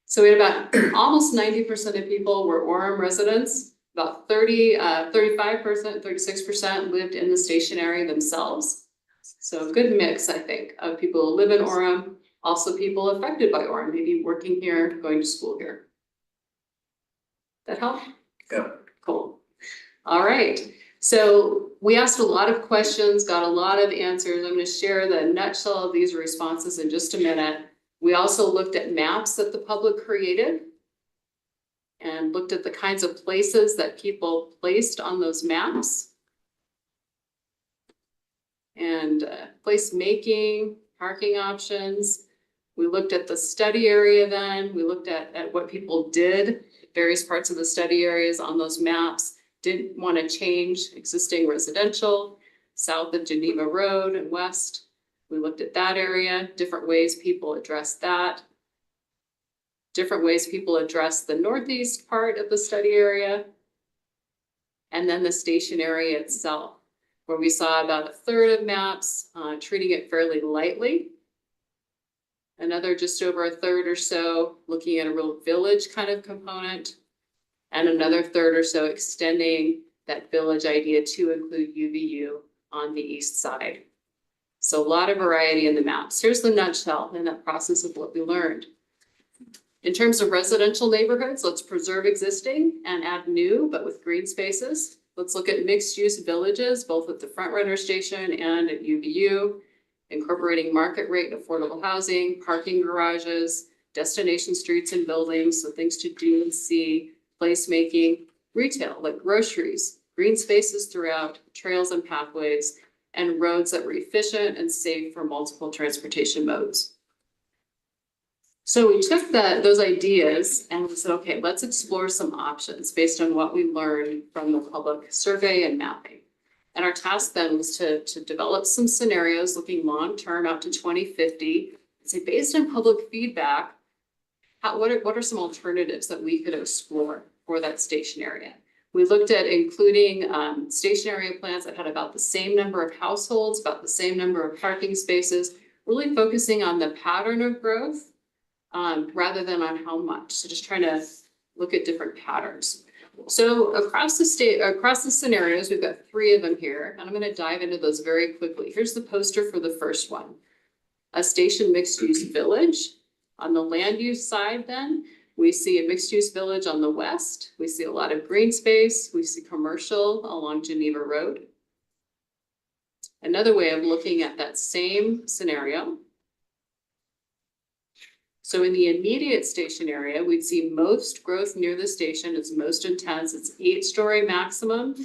So we had about almost 90% of people were Orem residents, about 35%, 36% lived in the station area themselves. So a good mix, I think, of people who live in Orem, also people affected by Orem, maybe working here, going to school here. That help? Yeah. Cool. All right. So we asked a lot of questions, got a lot of answers. I'm going to share the nutshell of these responses in just a minute. We also looked at maps that the public created and looked at the kinds of places that people placed on those maps. And place making, parking options. We looked at the study area then. We looked at what people did, various parts of the study areas on those maps. Didn't want to change existing residential, south of Geneva Road and west. We looked at that area, different ways people address that. Different ways people address the northeast part of the study area. And then the station area itself, where we saw about a third of maps treating it fairly lightly. Another just over a third or so looking at a real village kind of component. And another third or so extending that village idea to include UVU on the east side. So a lot of variety in the maps. Here's the nutshell in that process of what we learned. In terms of residential neighborhoods, let's preserve existing and add new, but with green spaces. Let's look at mixed use villages, both at the Front Runner Station and at UVU, incorporating market rate affordable housing, parking garages, destination streets and buildings, so things to do and see, placemaking, retail like groceries, green spaces throughout, trails and pathways, and roads that were efficient and safe for multiple transportation modes. So we took those ideas and we said, okay, let's explore some options based on what we learned from the public survey and mapping. And our task then was to develop some scenarios looking long-term out to 2050, and say, based on public feedback, what are some alternatives that we could explore for that station area? We looked at including station area plans that had about the same number of households, about the same number of parking spaces, really focusing on the pattern of growth rather than on how much. So just trying to look at different patterns. So across the scenarios, we've got 3 of them here, and I'm going to dive into those very quickly. Here's the poster for the first one, a station mixed use village. On the land use side then, we see a mixed use village on the west. We see a lot of green space. We see commercial along Geneva Road. Another way of looking at that same scenario. So in the immediate station area, we'd see most growth near the station. It's most intense. It's 8-story maximum,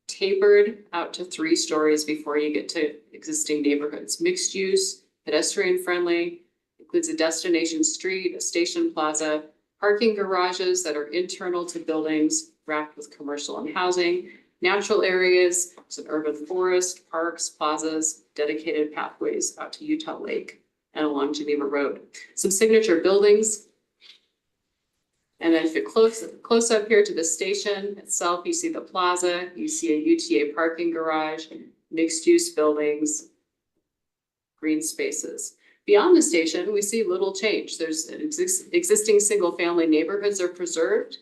tapered out to 3 stories before you get to existing neighborhoods. Mixed use, pedestrian friendly, includes a destination street, a station plaza, parking garages that are internal to buildings wrapped with commercial and housing, natural areas, some urban forest, parks, plazas, dedicated pathways out to Utah Lake and along Geneva Road. Some signature buildings. And then if you close up here to the station itself, you see the plaza, you see a UTA parking garage, mixed use buildings, green spaces. Beyond the station, we see little change. There's existing single family neighborhoods are preserved.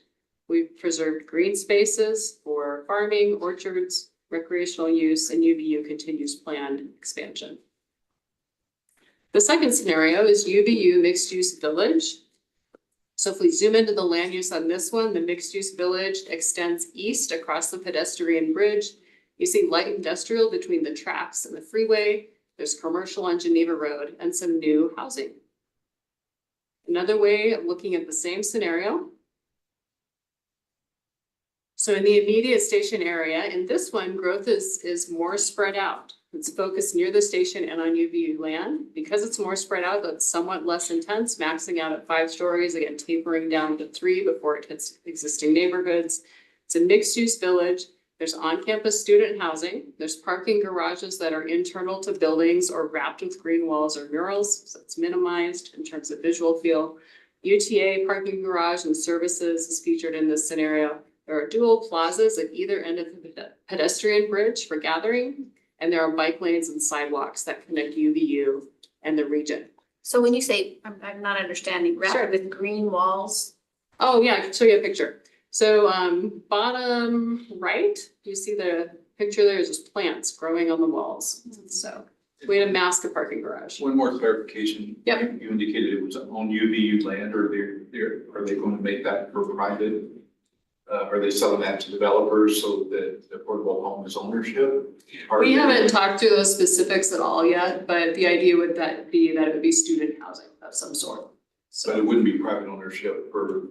We've preserved green spaces for farming, orchards, recreational use, and UVU continues planned expansion. The second scenario is UVU mixed use village. So if we zoom into the land use on this one, the mixed use village extends east across the pedestrian bridge. You see light industrial between the tracks and the freeway. There's commercial on Geneva Road and some new housing. Another way of looking at the same scenario. So in the immediate station area, in this one, growth is more spread out. It's focused near the station and on UVU land. Because it's more spread out, that's somewhat less intense, maxing out at 5 stories, again, tapering down to 3 before it hits existing neighborhoods. It's a mixed-use village. There's on-campus student housing. There's parking garages that are internal to buildings or wrapped with green walls or murals, so it's minimized in terms of visual feel. UTA parking garage and services is featured in this scenario. There are dual plazas at either end of the pedestrian bridge for gathering, and there are bike lanes and sidewalks that connect UVU and the region. So when you say, I'm not understanding, Sure. wrapped with green walls, Oh yeah, I can show you a picture. So bottom right, you see the picture there is just plants growing on the walls. So we had a mask a parking garage. One more clarification. Yep. You indicated it was on UVU land, or are they going to make that for private? Are they selling that to developers so that affordable home is ownership? We haven't talked to those specifics at all yet, but the idea would be that it would be student housing of some sort. But So it wouldn't be private ownership for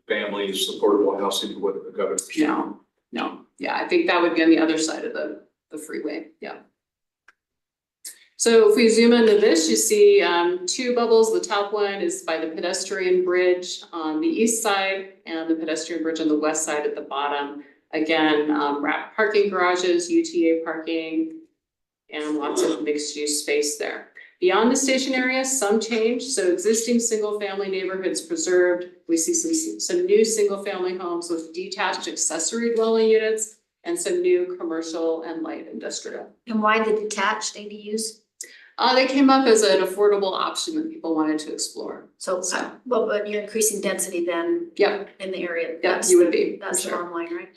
families, affordable housing, what the government. no, yeah, I think that would be on the other side of the freeway, yeah. So if we zoom into this, you see 2 bubbles. The top one is by the pedestrian bridge on the east side and the pedestrian bridge on the west side at the bottom. Again, wrapped parking garages, UTA parking, and lots of mixed use space there. Beyond the station area, some change. So existing single family neighborhoods preserved. We see some new single family homes with detached accessory dwelling units and some new commercial and light industrial. and why the detached ADUs? They came up as an affordable option that people wanted to explore. So, well, but you're increasing density then Yep, in the area. yep, you would be, for That's the sure. bottom line, right?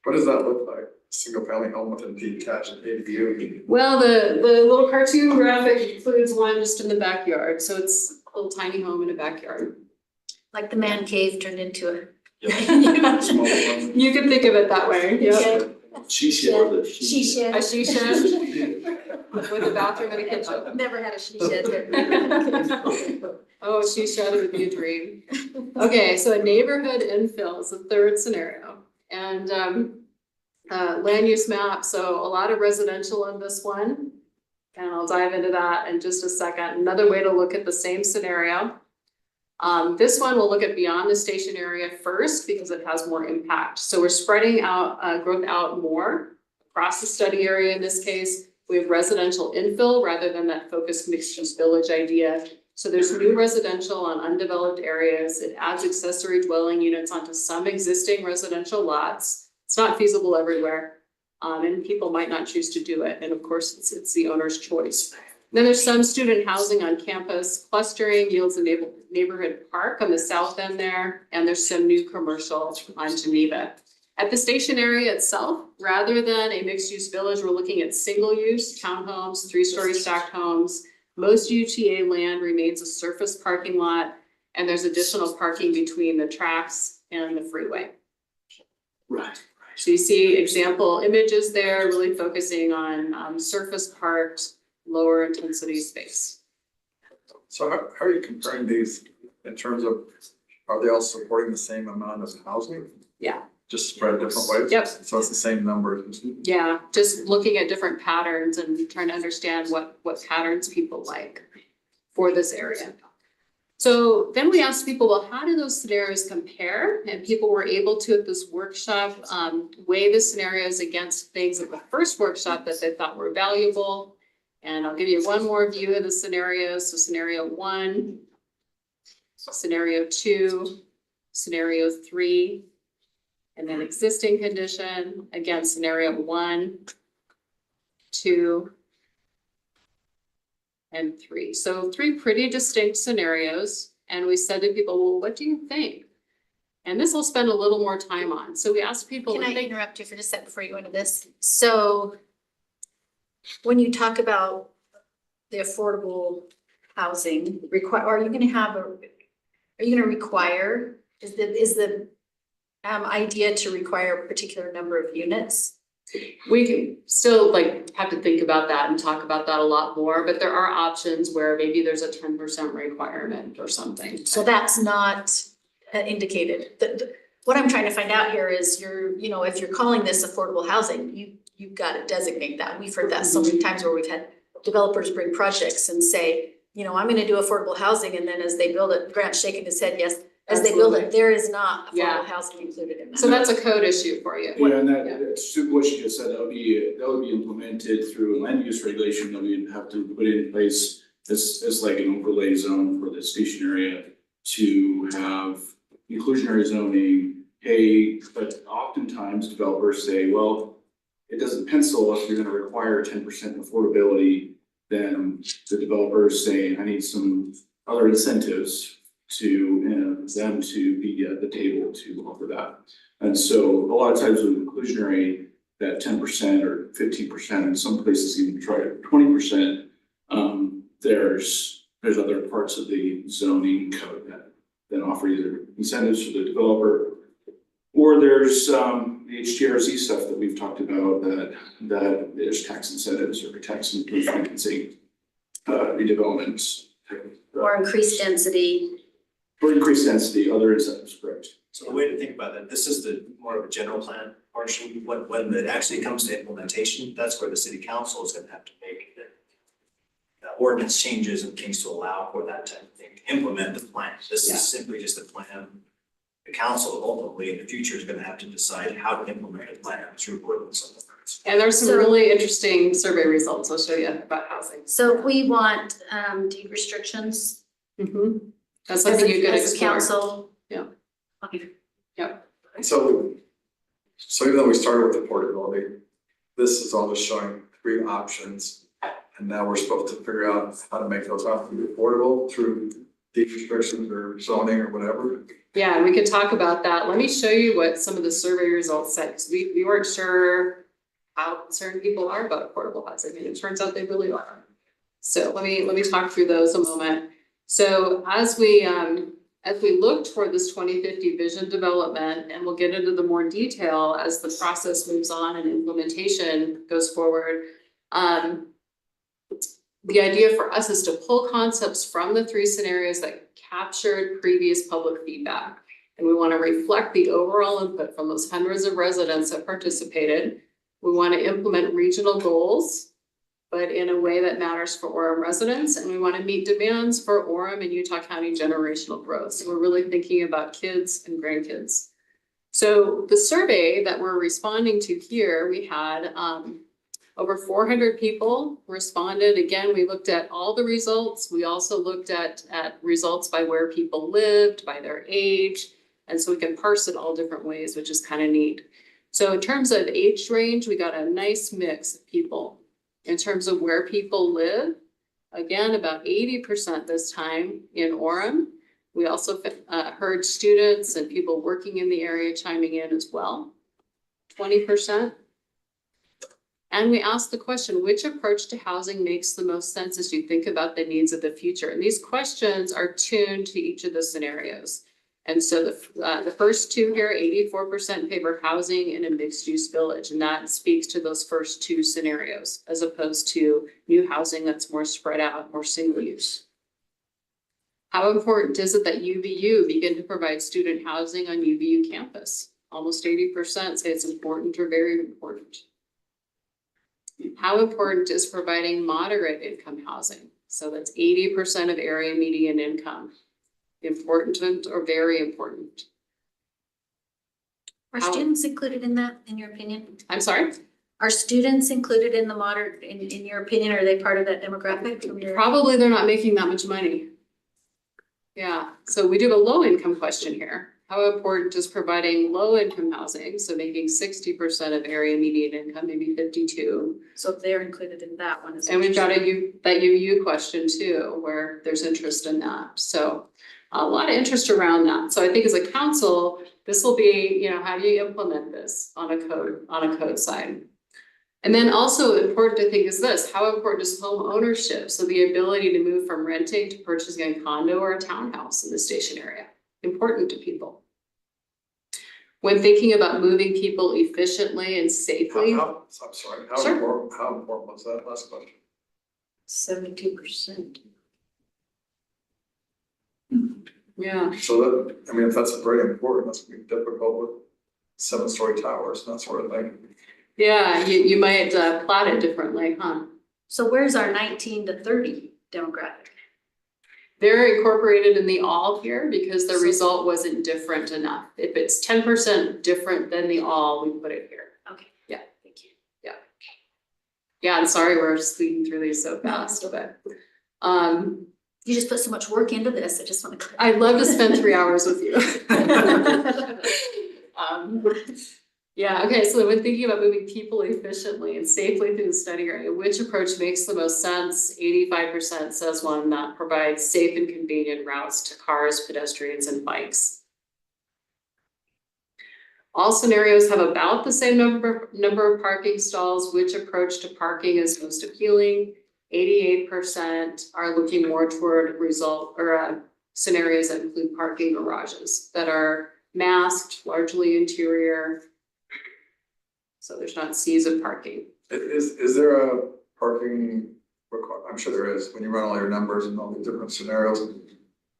What does that look like? Single family home with a detached ADU? Well, the little cartoon graphic includes one just in the backyard, so it's a little tiny home in a backyard. Like the man cave turned into a. Small one. You could think of it that way, yeah. She She A shed. she shed with a bathroom and a kitchen. Never had a she shed. Oh, she shed, it would be a dream. Okay, so a neighborhood infill is the third scenario. And land use map, so a lot of residential in this one. And I'll dive into that in just a second. Another way to look at the same scenario. This one we'll look at beyond the station area first because it has more impact. So we're spreading out growth out more across the study area. In this case, we have residential infill rather than that focused mixed use village idea. So there's new residential on undeveloped areas. It adds accessory dwelling units onto some existing residential lots. It's not feasible everywhere, and people might not choose to do it. And of course, it's the owner's choice. Then there's some student housing on campus. Clustering yields a neighborhood park on the south end there, and there's some new commercial on Geneva. At the station area itself, rather than a mixed-use village, we're looking at single-use townhomes, 3-story stacked homes. Most UTA land remains a surface parking lot, and there's additional parking between the tracks and the freeway. Right. So you see example images there, really focusing on surface parked, lower intensity space. So how are you comparing these in terms of, are they all supporting the same amount of housing? Yeah. Just spread different ways? Yep. So it's the same numbers? Yeah, just looking at different patterns and trying to understand what patterns people like for this area. So then we asked people, well, how do those scenarios compare? And people were able to, at this workshop, weigh the scenarios against things at the first workshop that they thought were valuable. And I'll give you one more view of the scenarios. So scenario 1, scenario 2, scenario 3, and then existing condition, again, scenario 1, 2, and 3. So 3 pretty distinct scenarios. And we said to people, well, what do you think? And this we'll spend a little more time on. So we asked people. Can what I they- interrupt you for just a second before you go into this? So when you talk about the affordable housing are you gonna have are you gonna require, is the idea to require a particular number of units? We can still have to think about that and talk about that a lot more, but there are options where maybe there's a 10% requirement or something. So that's not indicated. What I'm trying to find out here is if you're calling this affordable housing, you've got to designate that. We've heard that so many times where we've had developers bring projects and say, I'm gonna do affordable housing, and then as they build it, Grant's shaking his head, yes, as they build it, there is not Yeah. affordable housing included in that. So that's a code issue for you. Yeah, and that's what she just said, that would be implemented through a land use regulation that we'd have to put in place as like an overlay zone for the station area to have inclusionary zoning. Hey, but oftentimes developers say, well, it doesn't pencil if you're gonna require 10% affordability, then the developers say, I need some other incentives to them to be at the table to offer that. And so a lot of times with inclusionary, that 10% or 15%, in some places even try 20%, there's other parts of the zoning code that offer either incentives for the developer, or there's the HDRZ stuff that we've talked about that there's tax incentives or tax frequency redevelopments. Or increased density. For increased density, other incentives, correct. So the way to think about that, this is the more of a general plan portion. When it actually comes to implementation, that's where the city council is gonna have to make the ordinance changes and things to allow for that type of thing, to implement the plan. This is simply just a plan. The council ultimately in the future is gonna have to decide how to implement the plan through ordinance. And there's some So- really interesting survey results I'll show you about housing. So if we want deed restrictions That's as something you could a explore. council. Yeah. Okay. So even though we started with affordability, this is all just showing 3 options. And now we're supposed to figure out how to make those options affordable through deed restrictions or zoning or whatever. Yeah, we could talk about that. Let me show you what some of the survey results said, because we weren't sure how concerned people are about affordable housing, and it turns out they really are. So let me talk through those a moment. So as we look toward this 2050 vision development, and we'll get into the more detail as the process moves on and implementation goes forward. The idea for us is to pull concepts from the 3 scenarios that captured previous public feedback. And we want to reflect the overall input from those hundreds of residents that participated. We want to implement regional goals, but in a way that matters for Orem residents. And we want to meet demands for Orem and Utah County generational growth. So we're really thinking about kids and grandkids. So the survey that we're responding to here, we had over 400 people responded. Again, we looked at all the results. We also looked at results by where people lived, by their age. And so we can parse it all different ways, which is kind of neat. So in terms of age range, we got a nice mix of people. In terms of where people live, again, about 80% this time in Orem. We also heard students and people working in the area chiming in as well, 20%. And we asked the question, which approach to housing makes the most sense as you think about the needs of the future? And these questions are tuned to each of the scenarios. And so the first 2 here, 84% favor housing in a mixed use village. And that speaks to those first 2 scenarios, as opposed to new housing that's more spread out, more single use. How important is it that UVU begin to provide student housing on UVU campus? Almost 80% say it's important or very important. How important is providing moderate income housing? So that's 80% of area median income. Important or very important? Are How- students included in that, in your opinion? I'm sorry? Are students included in the modern, in your opinion, are they part of that demographic from your? Probably they're not making that much money. Yeah, so we do have a low income question here. How important is providing low income housing, so making 60% of area median income, maybe 52? So if they're included in that one as. And we've got that UU question too, where there's interest in that. So a lot of interest around that. So I think as a council, this will be, you know, how do you implement this on a code side? And then also important to think is this, how important is home ownership? So the ability to move from renting to purchasing a condo or a townhouse in the station area, important to people. When thinking about moving people efficiently and safely. I'm sorry, Sure. how important was that last question? 72%. Yeah, So that, I mean, if that's very important, that's gonna be difficult with 7-story towers and that sort of thing. yeah, you might plot it differently, huh? So where's our 19 to 30 demographic? They're incorporated in the all here because the So- result wasn't different enough. If it's 10% different than the all, we put it here. Okay. Yeah. Thank you. Yeah, I'm sorry, we're speeding through these so fast, but You just put so much work into this, I just want to. I'd love to spend 3 hours with you. Yeah, okay, so when thinking about moving people efficiently and safely through the study area, which approach makes the most sense? 85% says one that provides safe and convenient routes to cars, pedestrians, and bikes. All scenarios have about the same number of parking stalls. Which approach to parking is most appealing? 88% are looking more toward scenarios that include parking garages that are masked, largely interior. So there's not seas of parking. Is there a parking I'm sure there is, when you run all your numbers and all the different scenarios,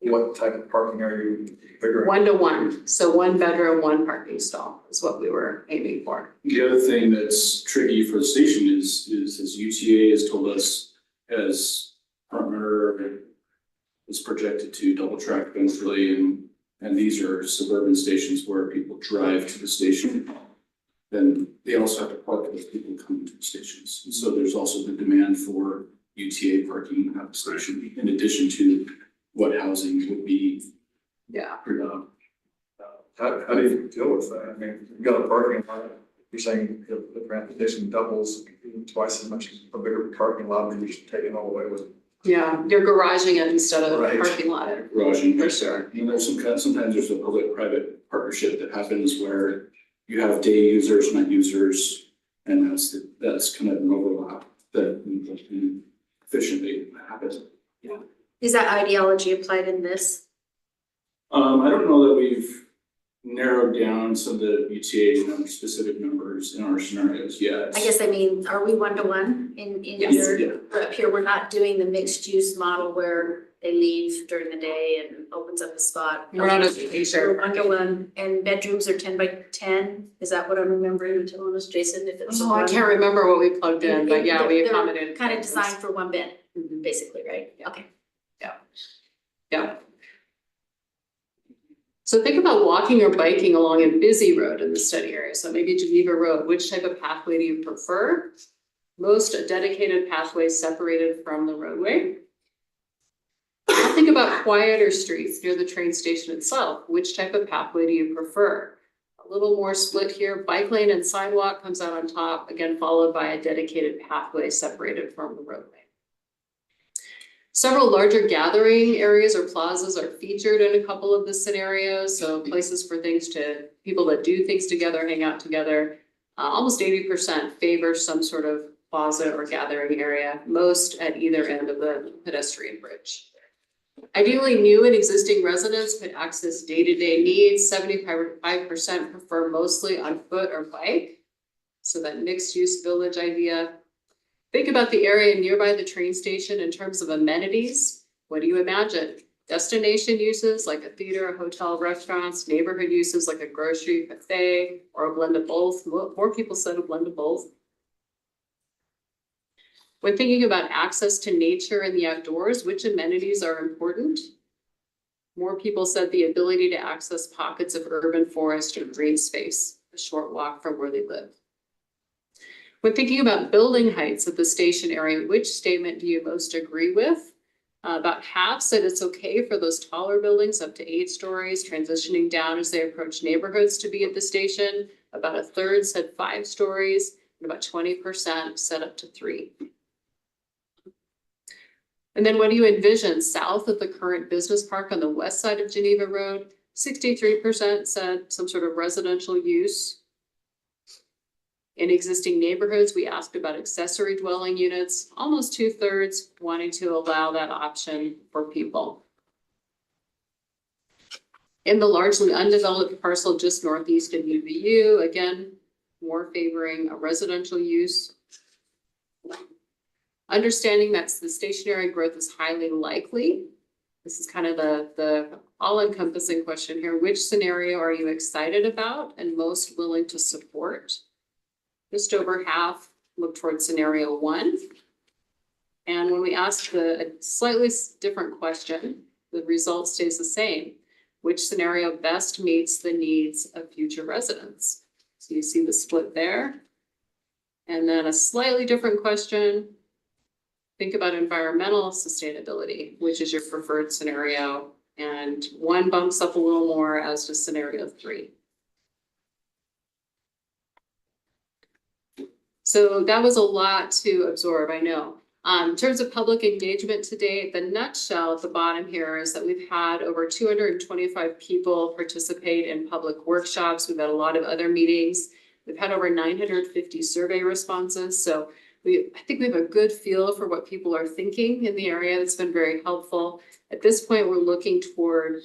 what type of parking are you figuring? 1-to-1, so 1 bedroom, 1 parking stall is what we were aiming for. The other thing that's tricky for the station is as UTA has told us, as Partner is projected to double track eventually, and these are suburban stations where people drive to the station. Then they also have to park as people come to the stations. And so there's also the demand for UTA parking at the station, in addition to what housing would be. Yeah. How do you deal with that? I mean, you've got a parking lot, you're saying if the transportation doubles twice as much as a bigger parking lot, then you should take it all the way with. Yeah, you're garaging it instead of a Right. parking lot. Garaging. For sure. And there's sometimes there's a public-private partnership that happens where you have day users, night users, and that's kind of an overlap that efficiently happens. Is that ideology applied in this? I don't know that we've narrowed down some of the UTA specific numbers in our scenarios yet. I guess, I mean, are we 1-to-1 in Yes. your, Yeah. up here, we're not doing the mixed use model where they leave during the day and opens up a spot. We're not a We're shared 1-to-1, and bedrooms are 10 by 10, is that what I'm remembering, to be honest, Jason, if it's. Oh, I can't remember what we plugged in, but yeah, we They're accommodated. kind of designed for one bed, Mhm. basically, right? Yeah. Okay. Yeah. So think about walking or biking along a busy road in the study area. So maybe Geneva Road, which type of pathway do you prefer? Most a dedicated pathway separated from the roadway. Now think about quieter streets near the train station itself. Which type of pathway do you prefer? A little more split here. Bike lane and sidewalk comes out on top, again, followed by a dedicated pathway separated from the roadway. Several larger gathering areas or plazas are featured in a couple of the scenarios. So places for people that do things together, hang out together. Almost 80% favor some sort of plaza or gathering area, most at either end of the pedestrian bridge. Ideally, new and existing residents could access day-to-day needs. 75% prefer mostly on foot or bike. So that mixed-use village idea. Think about the area nearby the train station in terms of amenities. What do you imagine? Destination uses like a theater, a hotel, restaurants, neighborhood uses like a grocery, cafe, or a blend of both. More people said a blend of both. When thinking about access to nature and the outdoors, which amenities are important? More people said the ability to access pockets of urban forest or green space, a short walk from where they live. When thinking about building heights at the station area, which statement do you most agree with? About half said it's okay for those taller buildings up to 8 stories, transitioning down as they approach neighborhoods to be at the station. About a third said 5 stories, and about 20% said up to 3. And then what do you envision south of the current business park on the west side of Geneva Road? 63% said some sort of residential use. In existing neighborhoods, we asked about accessory dwelling units, almost 2/3 wanting to allow that option for people. In the largely undeveloped parcel just northeast of UVU, again, more favoring a residential use. Understanding that the stationary growth is highly likely. This is kind of the all-encompassing question here. Which scenario are you excited about and most willing to support? Just over half look towards scenario 1. And when we ask a slightly different question, the result stays the same. Which scenario best meets the needs of future residents? So you see the split there. And then a slightly different question. Think about environmental sustainability, which is your preferred scenario. And 1 bumps up a little more as to scenario 3. So that was a lot to absorb, I know. In terms of public engagement today, the nutshell at the bottom here is that we've had over 225 people participate in public workshops. We've had a lot of other meetings. We've had over 950 survey responses. So I think we have a good feel for what people are thinking in the area. That's been very helpful. At this point, we're looking toward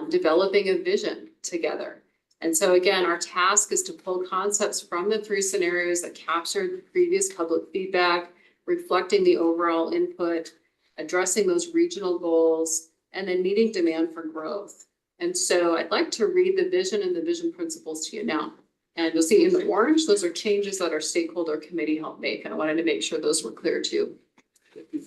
developing a vision together. And so again, our task is to pull concepts from the 3 scenarios that captured the previous public feedback, reflecting the overall input, addressing those regional goals, and then meeting demand for growth. And so I'd like to read the vision and the vision principles to you now. And you'll see in the orange, those are changes that our stakeholder committee helped make. And I wanted to make sure those were clear too.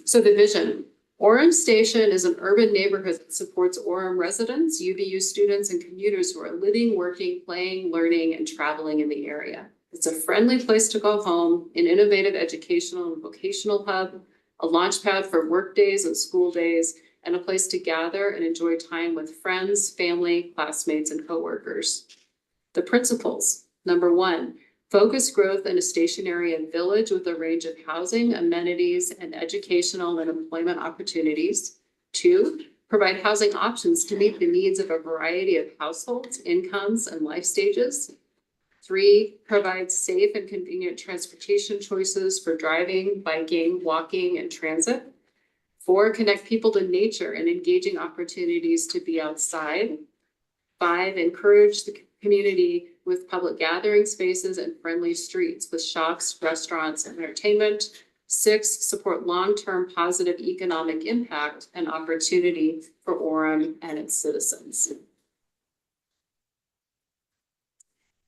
So the vision. Orem Station is an urban neighborhood that supports Orem residents, UVU students, and commuters who are living, working, playing, learning, and traveling in the area. It's a friendly place to go home, an innovative educational and vocational hub, a launch pad for work days and school days, and a place to gather and enjoy time with friends, family, classmates, and coworkers. The principles. Number 1, focus growth in a stationary village with a range of housing, amenities, and educational and employment opportunities. 2, provide housing options to meet the needs of a variety of households, incomes, and life stages. 3, provide safe and convenient transportation choices for driving, biking, walking, and transit. 4, connect people to nature and engaging opportunities to be outside. 5, encourage the community with public gathering spaces and friendly streets with shops, restaurants, and entertainment. 6, support long-term positive economic impact and opportunity for Orem and its citizens.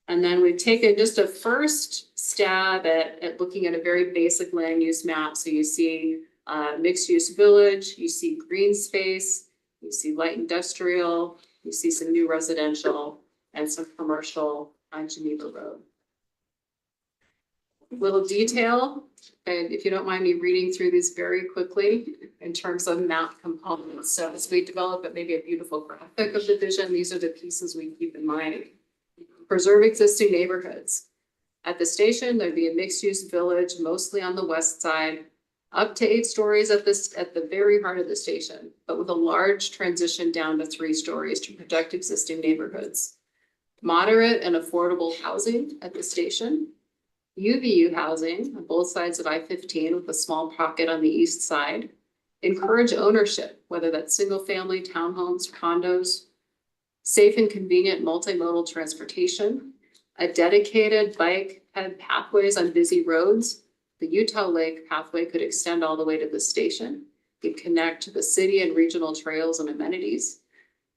And then we've taken just a first stab at looking at a very basic land use map. So you see mixed use village, you see green space, you see light industrial, you see some new residential, and some commercial on Geneva Road. Little detail, and if you don't mind me reading through these very quickly in terms of map components. So as we develop maybe a beautiful graphic of the vision, these are the pieces we keep in mind. Preserve existing neighborhoods. At the station, there'd be a mixed-use village, mostly on the west side, up to 8 stories at the very heart of the station, but with a large transition down to 3 stories to protect existing neighborhoods. Moderate and affordable housing at the station. UVU housing on both sides of I-15 with a small pocket on the east side. Encourage ownership, whether that's single family, townhomes, condos. Safe and convenient multimodal transportation. A dedicated bike pathways on busy roads. The Utah Lake pathway could extend all the way to the station. It connect to the city and regional trails and amenities.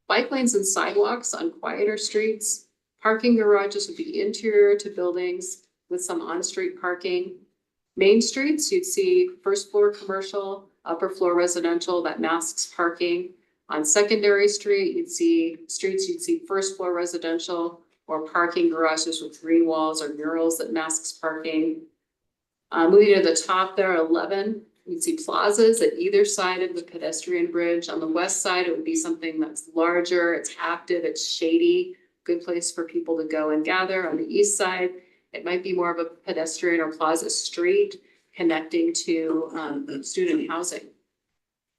Bike lanes and sidewalks on quieter streets. Parking garages would be interior to buildings with some on-street parking. Main streets, you'd see first floor commercial, upper floor residential that masks parking. On Secondary Street, you'd see first floor residential or parking garages with green walls or murals that masks parking. Moving to the top there, 11, you'd see plazas at either side of the pedestrian bridge. On the west side, it would be something that's larger, it's active, it's shady, good place for people to go and gather. On the east side, it might be more of a pedestrian or plaza street connecting to student housing.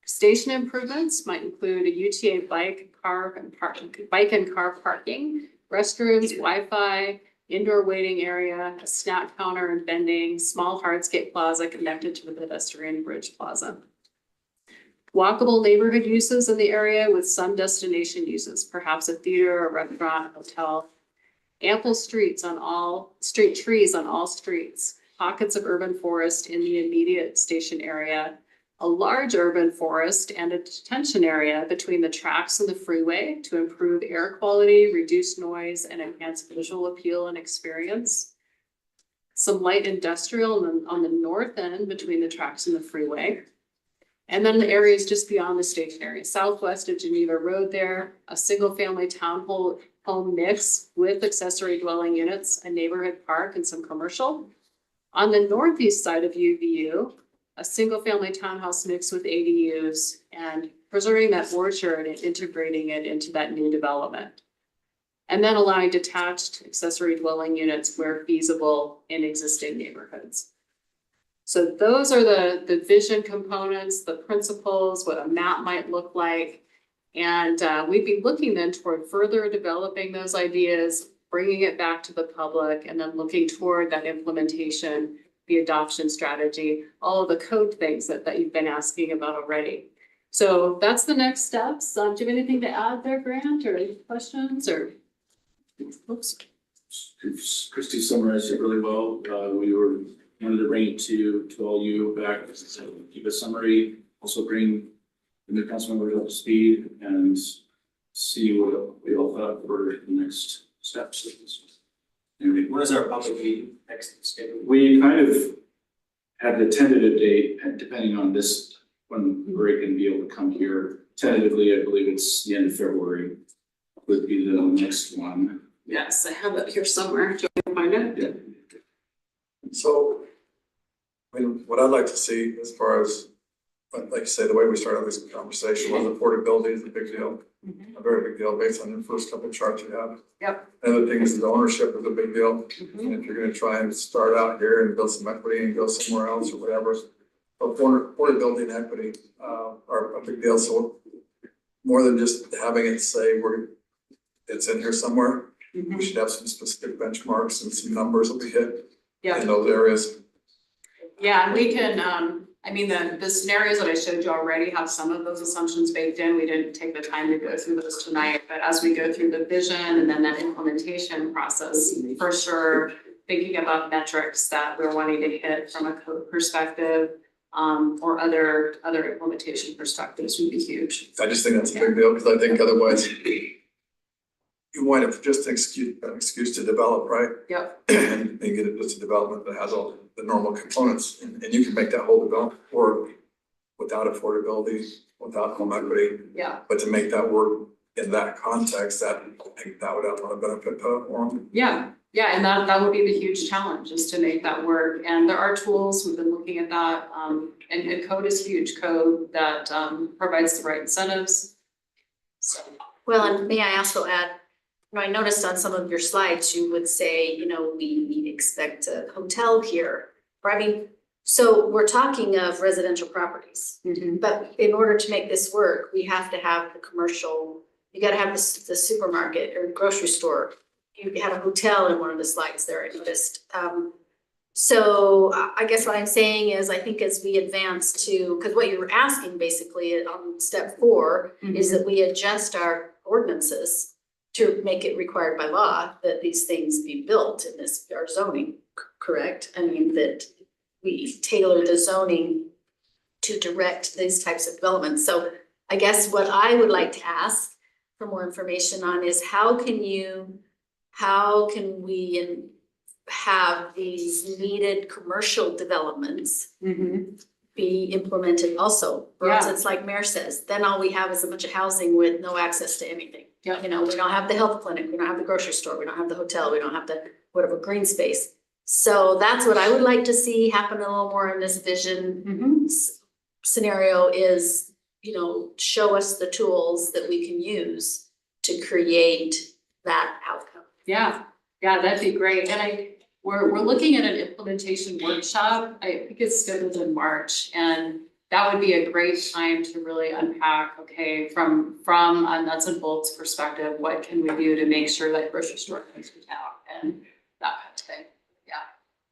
Station improvements might include a UTA bike and car parking, restrooms, Wi-Fi, indoor waiting area, a snack counter and vending, small hardscape plaza connected to the pedestrian bridge plaza. Walkable neighborhood uses in the area with some destination uses, perhaps a theater, a restaurant, hotel. Ample trees on all streets, pockets of urban forest in the immediate station area, a large urban forest and a detention area between the tracks and the freeway to improve air quality, reduce noise, and enhance visual appeal and experience. Some light industrial on the north end between the tracks and the freeway. And then the areas just beyond the station area, southwest of Geneva Road there, a single family townhome mix with accessory dwelling units, a neighborhood park and some commercial. On the northeast side of UVU, a single family townhouse mix with ADUs and preserving that orchard and integrating it into that new development. And then allowing detached accessory dwelling units where feasible in existing neighborhoods. So those are the vision components, the principles, what a map might look like. And we'd be looking then toward further developing those ideas, bringing it back to the public, and then looking toward that implementation, the adoption strategy, all of the code things that you've been asking about already. So that's the next steps. Do you have anything to add there, Grant, or any questions or? Oops. Christy summarized it really well. Wanted to bring it to all you back, keep a summary, also bring the new council members up to speed and see what we all thought were the next steps. Anyway, What is our public meeting next schedule? we kind of had the tentative date, and depending on this, when we're going to be able to come here. Tentatively, I believe it's the end of February would be the next one. Yes, I have it here somewhere. Do you want to find it? Yeah. So, I mean, what I'd like to see as far as, like you say, the way we started this conversation, was affordability is a big deal. A very big deal based on the first couple of charts you have. Yep. The other thing is the ownership is a big deal. And if you're gonna try and start out here and build some equity and go somewhere else or whatever, affordability and equity are a big deal. So more than just having it say it's in here somewhere, we should have some specific benchmarks and some numbers that we hit in those areas. Yeah, and we can, I mean, the scenarios that I showed you already have some of those assumptions baked in. We didn't take the time to go through those tonight, but as we go through the vision and then that implementation process, for sure, thinking about metrics that we're wanting to hit from a code perspective, or other implementation perspectives would be huge. I just think that's a big deal, because I think otherwise you wind up just an excuse to develop, right? Yep. And get it just a development that has all the normal components, and you can make that whole development work without affordability, without home equity. Yeah. But to make that work in that context, I think that would have a lot of benefit to Orem. Yeah, and that would be the huge challenge, is to make that work. And there are tools, we've been looking at that, and code is huge, code that provides the right incentives. So. Well, and may I also add, I noticed on some of your slides, you would say, we expect a hotel here, or I mean, so we're talking of residential properties. But in order to make this work, we have to have the commercial, you gotta have the supermarket or grocery store. You had a hotel in one of the slides there, I noticed. So I guess what I'm saying is, I think as we advance to, because what you were asking basically on step 4 is that we adjust our ordinances to make it required by law that these things be built in our zoning, correct? I mean, that we tailor the zoning to direct these types of developments. So I guess what I would like to ask for more information on is how can we have these needed commercial developments be implemented also. Or else Yeah. it's like Mayor says, then all we have is a bunch of housing with no access to anything. Yeah. You know, we don't have the health clinic, we don't have the grocery store, we don't have the hotel, we don't have the whatever green space. So that's what I would like to see happen a little more in this vision scenario is, you know, show us the tools that we can use to create that outcome. Yeah, that'd be great. And we're looking at an implementation workshop. I think it's scheduled in March, and that would be a great time to really unpack, okay, from a nuts and bolts perspective, what can we do to make sure that grocery store comes to town and that kind of thing.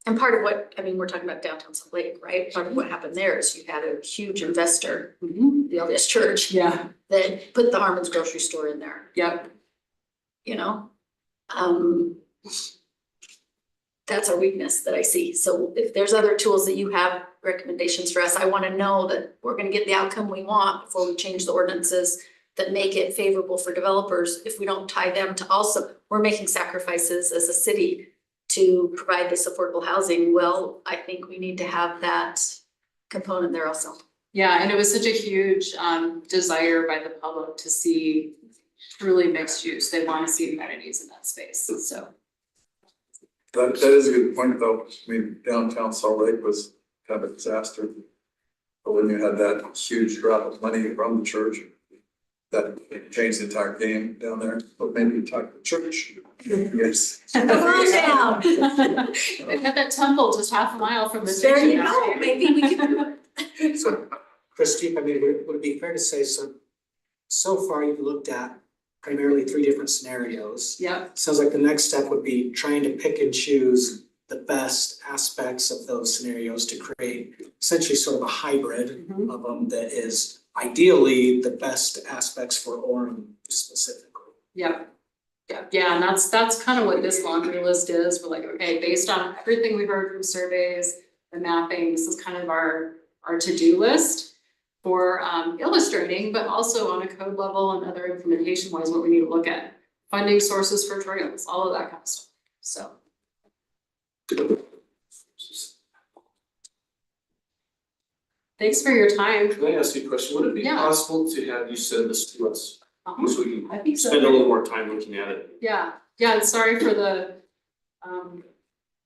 And part of what, I mean, we're talking about downtown Salt Lake, right? Part of what happened there is you had a huge investor, the LDS Church, Yeah. that put the Harmon's grocery store in there, Yep. you know? That's a weakness that I see. So if there's other tools that you have recommendations for us, I want to know that we're going to get the outcome we want before we change the ordinances that make it favorable for developers. If we don't tie them to also, we're making sacrifices as a city to provide this affordable housing. Well, I think we need to have that component there also. Yeah, and it was such a huge desire by the public to see truly mixed use. They want to see amenities in that space, so. That is a good point though. I mean, downtown Salt Lake was kind of a disaster. But when you had that huge drop of money from the church, that changed the entire game down there. But maybe you talk to the church. Yes. Come on down. They had that temple just half a mile from the There station. you go. Maybe we can do it. So, Christie, I mean, would it be fair to say, so far you've looked at primarily 3 different scenarios. Yep. Sounds like the next step would be trying to pick and choose the best aspects of those scenarios to create essentially sort of a hybrid of them that is ideally the best aspects for Orem specifically. Yep. Yeah, and that's kind of what this laundry list is. We're like, okay, based on everything we heard from surveys, the mapping, this is kind of our to-do list for illustrating, but also on a code level and other implementation wise, what we need to look at. Funding sources for trails, all of that kind of stuff, so. Thanks for your time. Can I ask you a question? Would it be Yeah. possible to have you send this to us? So we I can think so. spend a little more time looking at it? Yeah, and sorry for the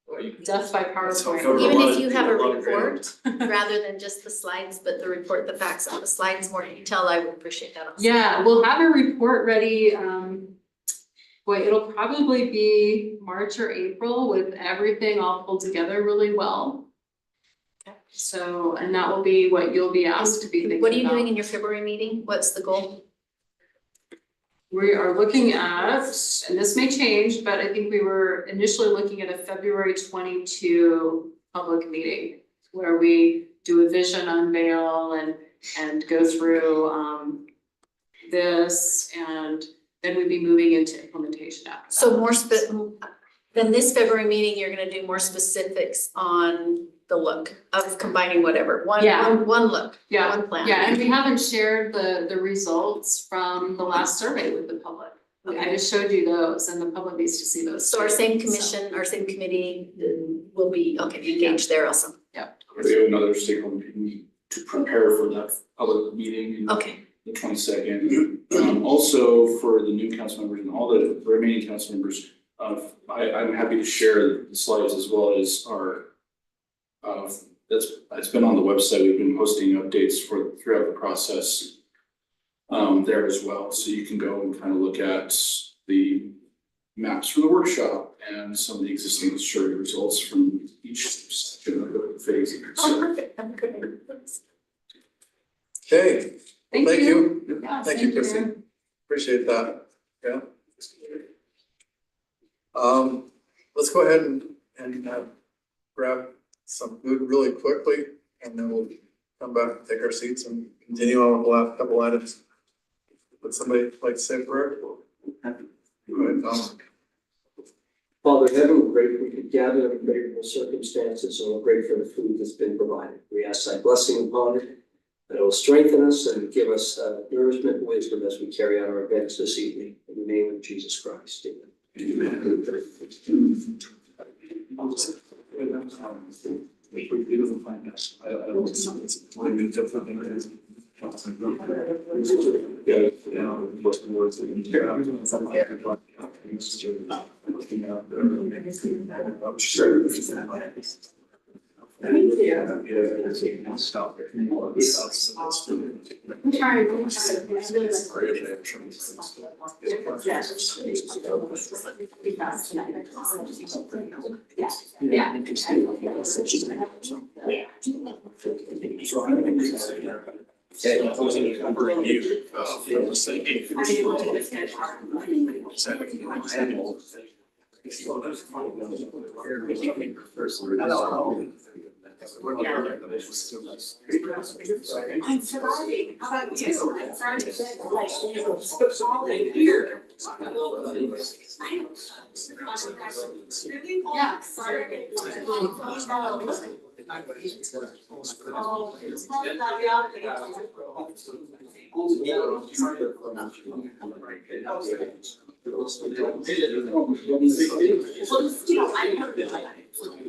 Well, you- death by That's how PowerPoint. cover- Even lot if of- you have a a lot of report, rather than just the slides, but the report, the facts on the slides, more detail, I would appreciate that also. Yeah, we'll have a report ready, it'll probably be March or April with everything all pulled together really well. Okay. So, and that will be what you'll be asked to be thinking What are you doing about. in your February meeting? What's the goal? We are looking at, and this may change, but I think we were initially looking at a February 22 public meeting where we do a vision unveil and go through this, and then we'd be moving into implementation after that. So then this February meeting, you're gonna do more specifics on the look of combining whatever, Yeah. one look, Yeah, one plan. yeah, and we haven't shared the results from the last survey with the public. I just showed you those, and the public needs to see those. So our too, same commission, our same committee will be, engaged there also. We have another stakeholder meeting to prepare for that public meeting in Okay, the 22nd. Also for the new council members and all the remaining council members, I'm happy to share the slides as well as our it's been on the website. We've been posting updates throughout the process there as well. So you can go and kind of look at the maps from the workshop and some of the existing survey results from each section of the phase. oh, perfect, I'm good. Okay, Thank thank you. you. Yeah, Thank you, Chrissy. Aaron. Appreciate that. Yeah. Let's go ahead and grab some food really quickly, and then we'll come back and take our seats and continue on with the last couple items. Would somebody like to say a prayer? Go ahead, Tom. Father in heaven, we're grateful to gather in favorable circumstances, and we're grateful for the food that's been provided. We ask thy blessing upon it, that it will strengthen us and give us nourishment and wisdom as we carry out our events this evening. In the name of Jesus Christ, amen. Amen. It doesn't find that. I don't know. It's maybe different. Yeah, what's the words that you stop it. I'm sorry, how about you? I'm sorry to say, like, solid here. Yeah, sorry.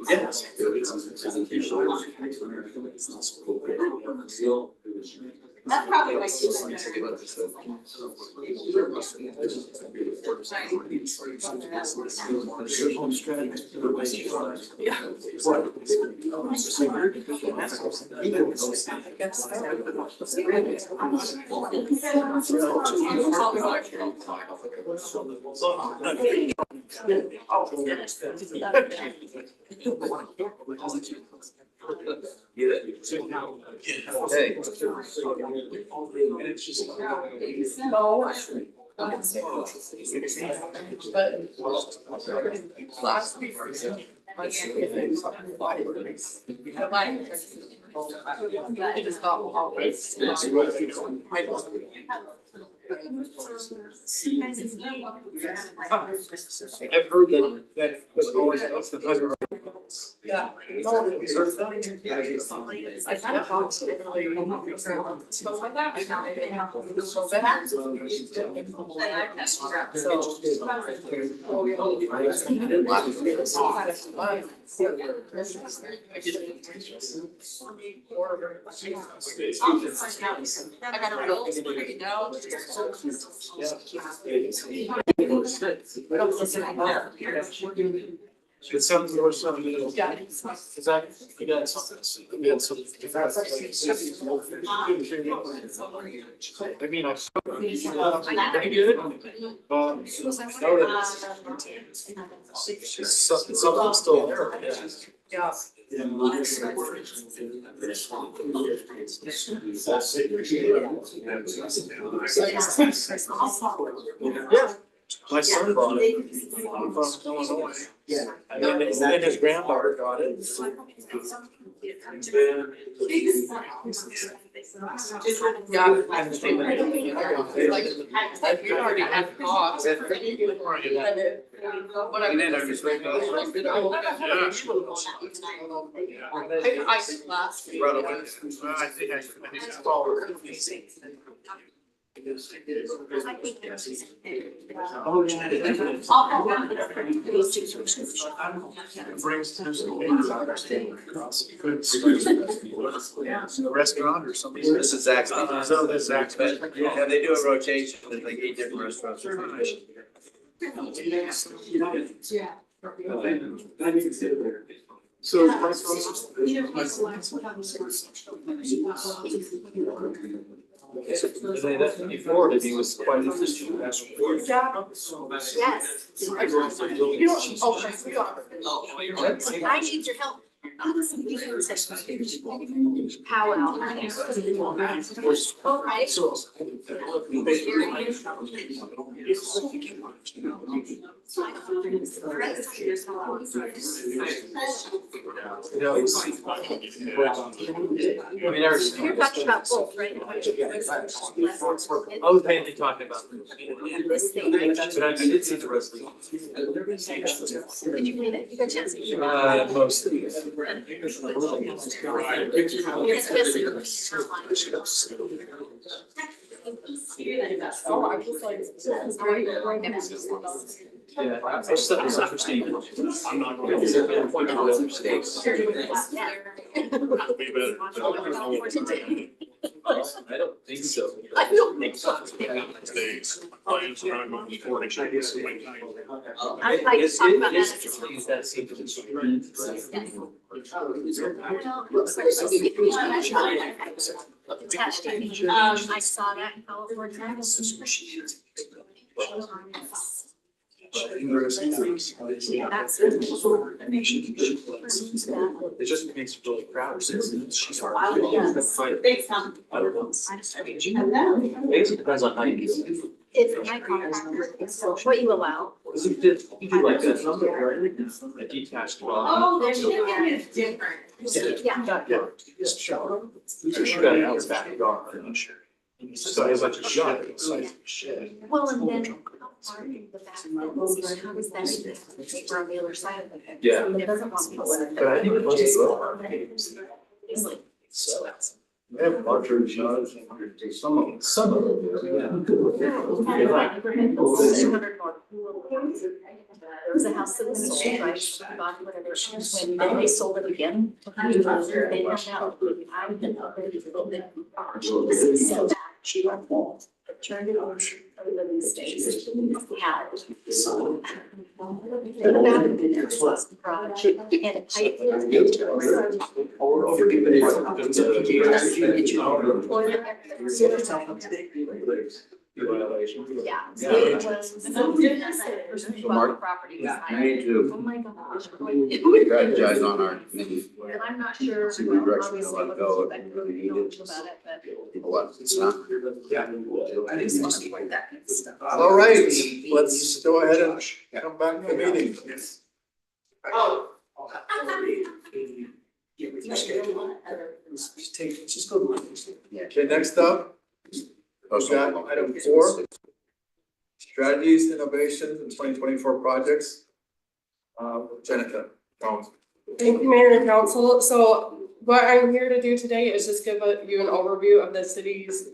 Yes. That's probably why she's. Hey. Last week. I just thought, always. I've heard that was always, that's the pleasure. Yeah. I kind of thought so really. But with that, I found it so bad. I got a bill straightened out. It sounds more something. Yeah. Is that, you got something, you got some. I mean, I. Pretty good. Something's still there. Yeah. Yeah, my son bought it from Illinois. And his granddaughter got it. Yeah. Like, if you already have costs. And then I'm just like. I did last week. I think I followed. Restaurant or something. This is Zach's. So that's Zach's. Yeah, they do a rotation, there's like 8 different restaurants. So. Before that he was quite interesting. Yes. I need your help. Powwow. All right. You're talking about both, right? I was mainly talking about. This thing. But I did see the resolution. Did you read it? You got a chance? Mostly. It's just. Oh, I was like. Yeah, I just thought it was interesting. I'm not going to say that point to other states. I don't think so. I don't think so. I'd like to talk about that. I saw that in California. It just makes you really proud. She's hard. Thanks, Tom. I don't know. I guess it depends on how you do it. It's my contractor, it's what you allow. You do like a detached dwelling. Oh, the chicken is different. Yeah. Yeah. You got an out's backyard. So it's like a shop inside the shed. Well, and then how far in the back, how does that impact the paper on the other side of it? Yeah. It doesn't want me to let it. But I think it must It's like, So. We have larger shots, some of them. Some of them, yeah. 200 more. There was a house that was sold, right, bought whatever, when then they sold it again. They found out, I've been already built it. So that she went home, turned it over, living stays, had. So. Yeah. So it was. Property was like, oh my gosh. Strategize on our committee. And I'm not sure. See what direction we obviously, wanna what go, the if we need it. about it, but. What, it's not. I just want to point that kind of stuff. All right, let's go ahead and come back to the meeting. Oh. Just go to Okay, next up, we've got item 4. Strategies, innovations, and 2024 projects. Jenica Jones. Thank you, Mayor and Council. So what I'm here to do today is just give you an overview of the city's,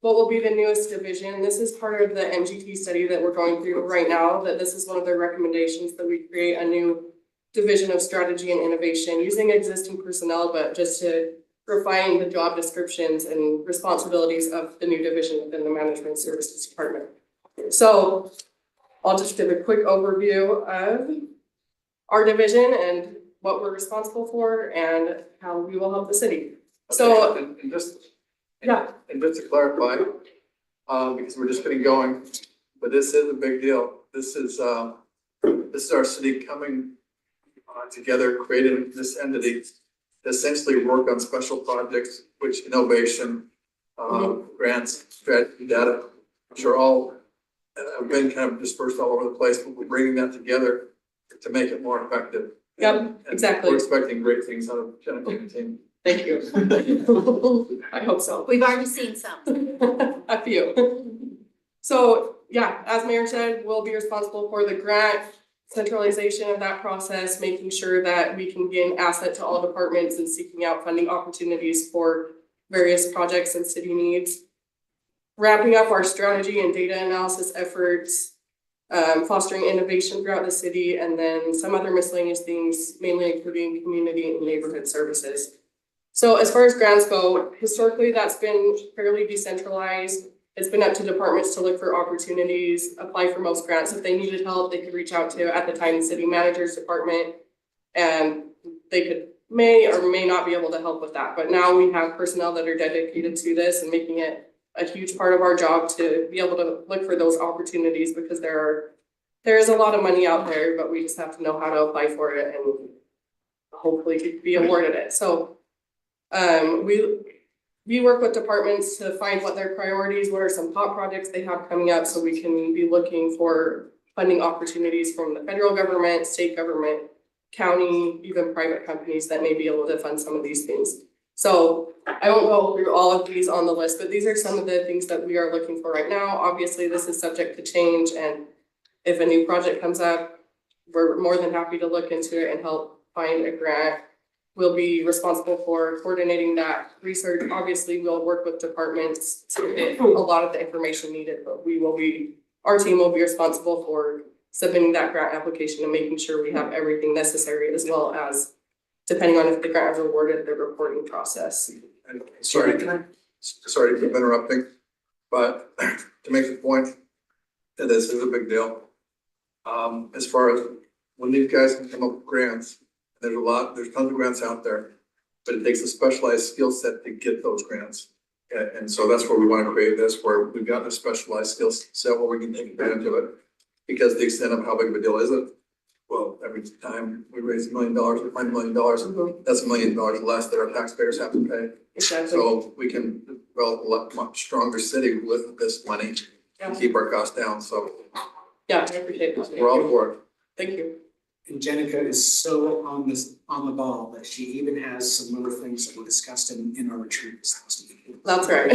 what will be the newest division. This is part of the MGT study that we're going through right now, that this is one of their recommendations, that we create a new division of strategy and innovation using existing personnel, but just to refine the job descriptions and responsibilities of the new division within the Management Services Department. So I'll just give a quick overview of our division and what we're responsible for and how we will help the city. So, And just, yeah, and just to clarify, because we're just getting going, but this is a big deal. This is our city coming together, creating this entity to essentially work on special projects, which innovation, grants, strategy, data, which are all have been kind of dispersed all over the place, but we're bringing that together to make it more effective. Yep, And exactly. we're expecting great things out of Jenica and the team. Thank you. I hope so. We've already seen some. A few. So, yeah, as Mayor said, we'll be responsible for the grant centralization of that process, making sure that we can gain asset to all departments and seeking out funding opportunities for various projects and city needs. Ramping up our strategy and data analysis efforts, fostering innovation throughout the city, and then some other miscellaneous things, mainly including community and neighborhood services. So as far as grants go, historically, that's been fairly decentralized. It's been up to departments to look for opportunities, apply for most grants. If they needed help, they could reach out to, at the time, the city manager's department, and they may or may not be able to help with that. But now we have personnel that are dedicated to this and making it a huge part of our job to be able to look for those opportunities, because there is a lot of money out there, but we just have to know how to apply for it and hopefully be awarded it. So we work with departments to find what their priorities, what are some top projects they have coming up, so we can be looking for funding opportunities from the federal government, state government, county, even private companies that may be able to fund some of these things. So I won't go through all of these on the list, but these are some of the things that we are looking for right now. Obviously, this is subject to change, and if a new project comes up, we're more than happy to look into it and help find a grant. We'll be responsible for coordinating that research. Obviously, we'll work with departments to get a lot of the information needed, but our team will be responsible for submitting that grant application and making sure we have everything necessary, as well as depending on if the grant is awarded, the reporting process. And sorry to keep interrupting, but to make the point that this is a big deal. As far as when these guys can come up with grants, there's tons of grants out there, but it takes a specialized skill set to get those grants. And so that's where we want to create this, where we've got a specialized skill set where we can take advantage of it. Because the extent of how big of a deal is it? Well, every time we raise $1 million or $5 million, that's $1 million less that our taxpayers have to pay. Exactly. So we can develop a much stronger city with this money and keep our costs down, so Yeah, I appreciate that. we're all for it. Thank you. And Jenica is so on the ball that she even has some other things that were discussed in our retreat this last week. That's right.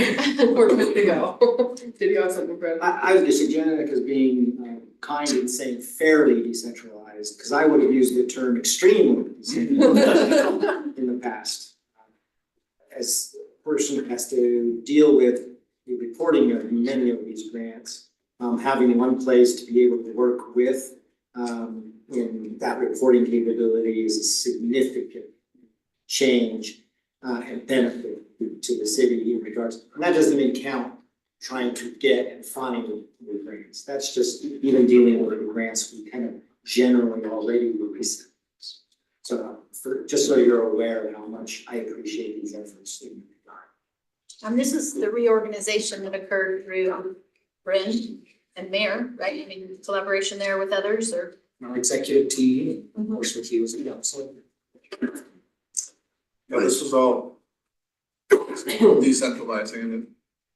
We're good to go. Did you have something, Brett? I was just Jenica as being kind in saying fairly decentralized, because I would have used the term extremely decentralized in the past. As a person who has to deal with the reporting of many of these grants, having one place to be able to work with in that reporting capability is a significant change and benefit to the city in regards, and that doesn't even count trying to get and find new grants. That's just even dealing with the grants we kind of generally already release. So just so you're aware of how much I appreciate these efforts in that regard. This is the reorganization that occurred through Bryn and Mayor, right? I mean, collaboration there with others, or? Our executive team, of course, with you as well, so. Yeah, this was all decentralizing, and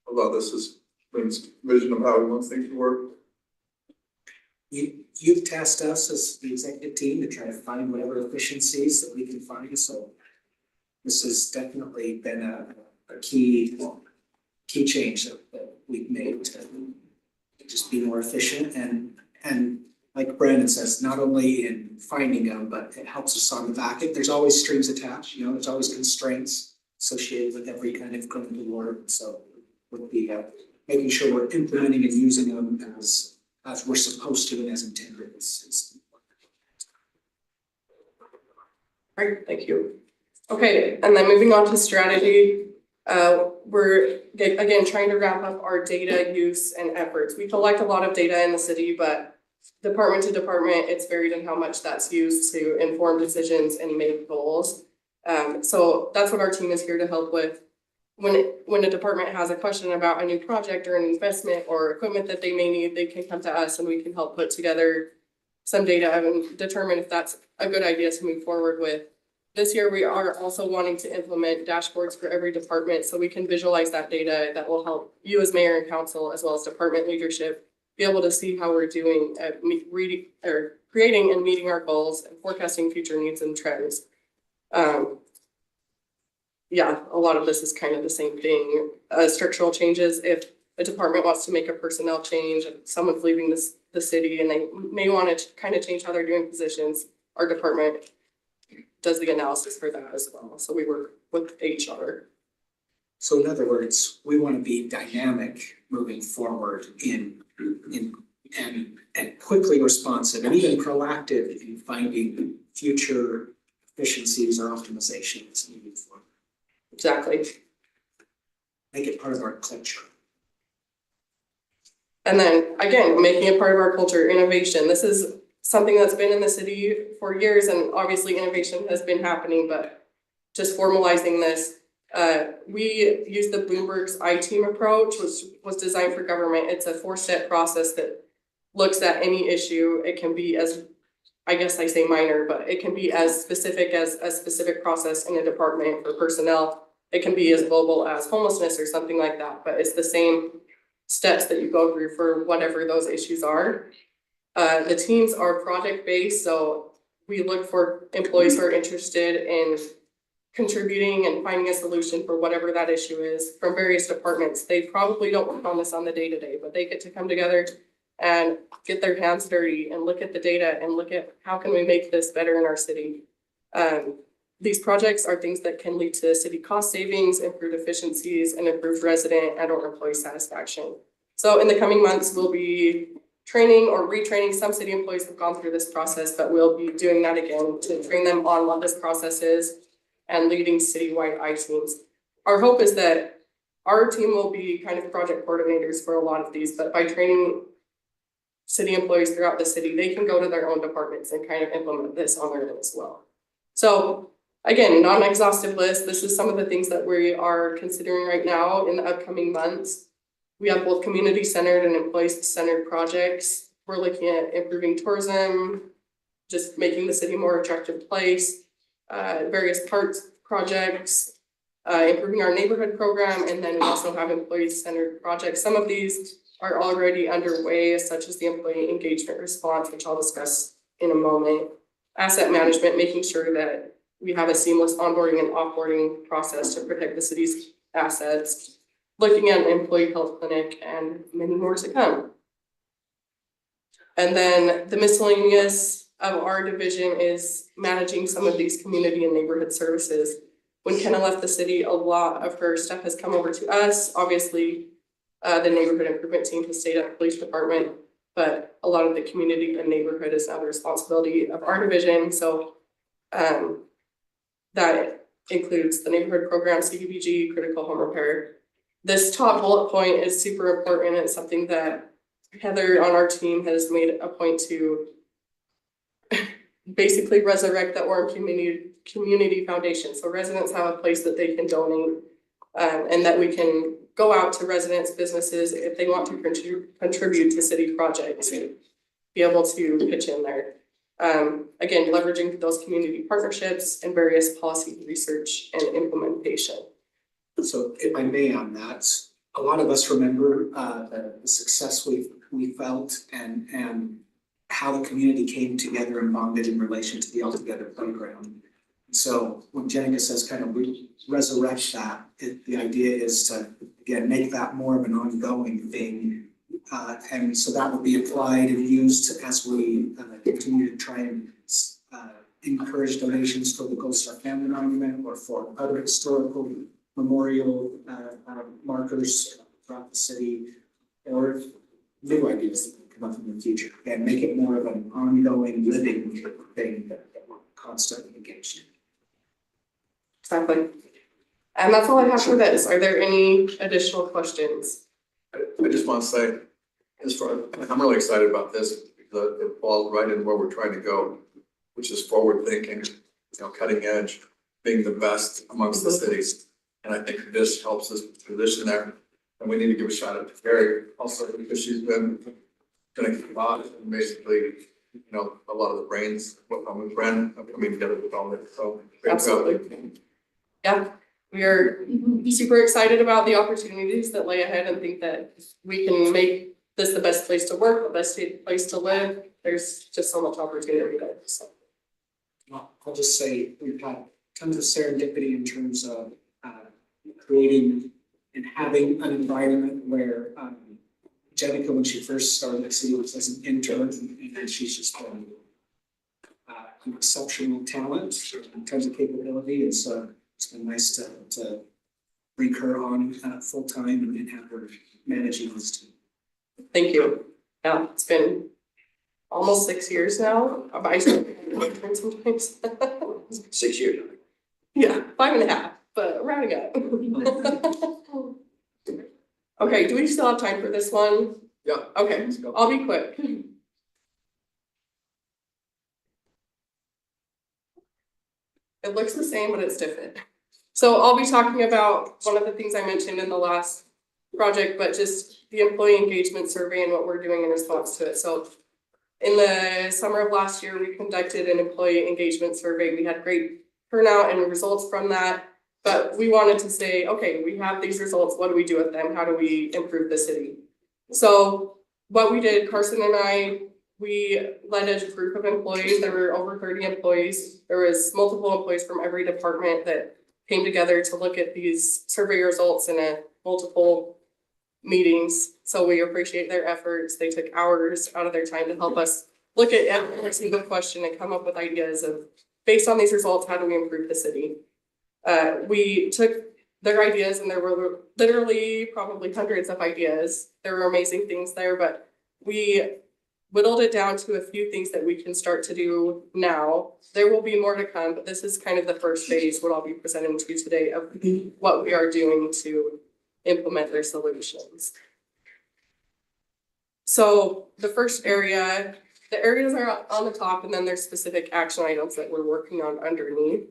a lot of this is Lynn's vision of how we want things to work. You've tasked us as the executive team to try to find whatever efficiencies that we can find, so this has definitely been a key change that we've made to just be more efficient and like Brandon says, not only in finding them, but it helps us on the back end. There's always strings attached, there's always constraints associated with every kind of clinical work. So with the making sure we're implementing and using them as we're supposed to and as intended is Great, thank you. Okay, and then moving on to strategy, we're again trying to wrap up our data use and efforts. We collect a lot of data in the city, but department to department, it's varied in how much that's used to inform decisions and make goals. So that's what our team is here to help with. When a department has a question about a new project or an investment or equipment that they may need, they can come to us and we can help put together some data and determine if that's a good idea to move forward with. This year, we are also wanting to implement dashboards for every department so we can visualize that data that will help you as mayor and council, as well as department leadership, be able to see how we're doing at creating and meeting our goals and forecasting future needs and trends. Yeah, a lot of this is kind of the same thing. Structural changes, if a department wants to make a personnel change and someone's leaving the city and they may want to kind of change how they're doing positions, our department does the analysis for that as well. So we work with HR. So in other words, we want to be dynamic moving forward and quickly responsive and even proactive in finding future efficiencies or optimizations moving forward. Exactly. Make it part of our culture. And then again, making it part of our culture, innovation. This is something that's been in the city for years, and obviously innovation has been happening, but just formalizing this. We use the Bloomberg's I-Team approach, which was designed for government. It's a 4-step process that looks at any issue. It can be as, I guess I say minor, but it can be as specific as a specific process in a department for personnel. It can be as global as homelessness or something like that, but it's the same steps that you go through for whatever those issues are. The teams are project-based, so we look for employees who are interested in contributing and finding a solution for whatever that issue is from various departments. They probably don't work on this on the day-to-day, but they get to come together and get their hands dirty and look at the data and look at how can we make this better in our city. These projects are things that can lead to city cost savings, improved efficiencies, and improved resident and or employee satisfaction. So in the coming months, we'll be training or retraining. Some city employees have gone through this process, but we'll be doing that again to train them on what this process is and leading citywide I teams. Our hope is that our team will be kind of project coordinators for a lot of these, but by training city employees throughout the city, they can go to their own departments and kind of implement this on their own as well. So again, not an exhaustive list. This is some of the things that we are considering right now in the upcoming months. We have both community-centered and employee-centered projects. We're looking at improving tourism, just making the city a more attractive place, various parks projects, improving our neighborhood program, and then we also have employee-centered projects. Some of these are already underway, such as the employee engagement response, which I'll discuss in a moment. Asset management, making sure that we have a seamless onboarding and offboarding process to protect the city's assets. Looking at an employee health clinic, and many more to come. And then the miscellaneous of our division is managing some of these community and neighborhood services. When Kenna left the city, a lot of her stuff has come over to us. Obviously, the neighborhood improvement team has stayed at the police department, but a lot of the community and neighborhood is now the responsibility of our division. So that includes the neighborhood program, CDBG, critical home repair. This top bullet point is super important. It's something that Heather on our team has made a point to basically resurrect the Orem Community Foundation. So residents have a place that they can donate, and that we can go out to residents, businesses, if they want to contribute to city projects, and be able to pitch in there. Again, leveraging those community partnerships and various policy research and implementation. So if I may on that, a lot of us remember the success we felt and how the community came together and bonded in relation to the All Together playground. So when Jenica says kind of resurrect that, the idea is to, again, make that more of an ongoing thing. And so that will be applied and used as we continue to try and encourage donations for the Gold Star Family Monument or for other historical memorial markers throughout the city, or new ideas that come up in the future, and make it more of an ongoing living thing that we're constantly engaged in. Exactly. And that's all I have for this. Are there any additional questions? I just want to say, I'm really excited about this because it falls right in where we're trying to go, which is forward thinking, cutting edge, being the best amongst the cities. And I think this helps us position there. And we need to give a shout out to Carrie also, because she's been doing a lot and basically, a lot of the brains with Bren coming together with all this. So great Absolutely. job. Yeah, we are super excited about the opportunities that lay ahead and think that we can make this the best place to work, the best place to live. There's just so much opportunity there. So. Well, I'll just say we've had tons of serendipity in terms of creating and having an environment where Jenica, when she first started the city, was as an intern, and then she's just been an exceptional talent in terms of capability, and so it's been nice to bring her on full time and have her managing this team. Thank you. Yeah, it's been almost 6 years now. I started intern sometimes. 6 years. Yeah, 5.5, but rounding up. Okay, do we still have time for this one? Yeah. Okay, I'll be quick. It looks the same, but it's different. So I'll be talking about one of the things I mentioned in the last project, but just the employee engagement survey and what we're doing in response to it. So in the summer of last year, we conducted an employee engagement survey. We had great turnout and results from that. But we wanted to say, okay, we have these results. What do we do with them? How do we improve the city? So what we did, Carson and I, we led a group of employees. There were over 30 employees. There was multiple employees from every department that came together to look at these survey results in a multiple meetings. So we appreciate their efforts. They took hours out of their time to help us look at every single question and come up with ideas of, based on these results, how do we improve the city? We took their ideas, and there were literally probably hundreds of ideas. There were amazing things there, but we whittled it down to a few things that we can start to do now. There will be more to come, but this is kind of the first phase, what I'll be presenting to you today of what we are doing to implement their solutions. So the first area, the areas are on the top, and then there's specific action items that we're working on underneath.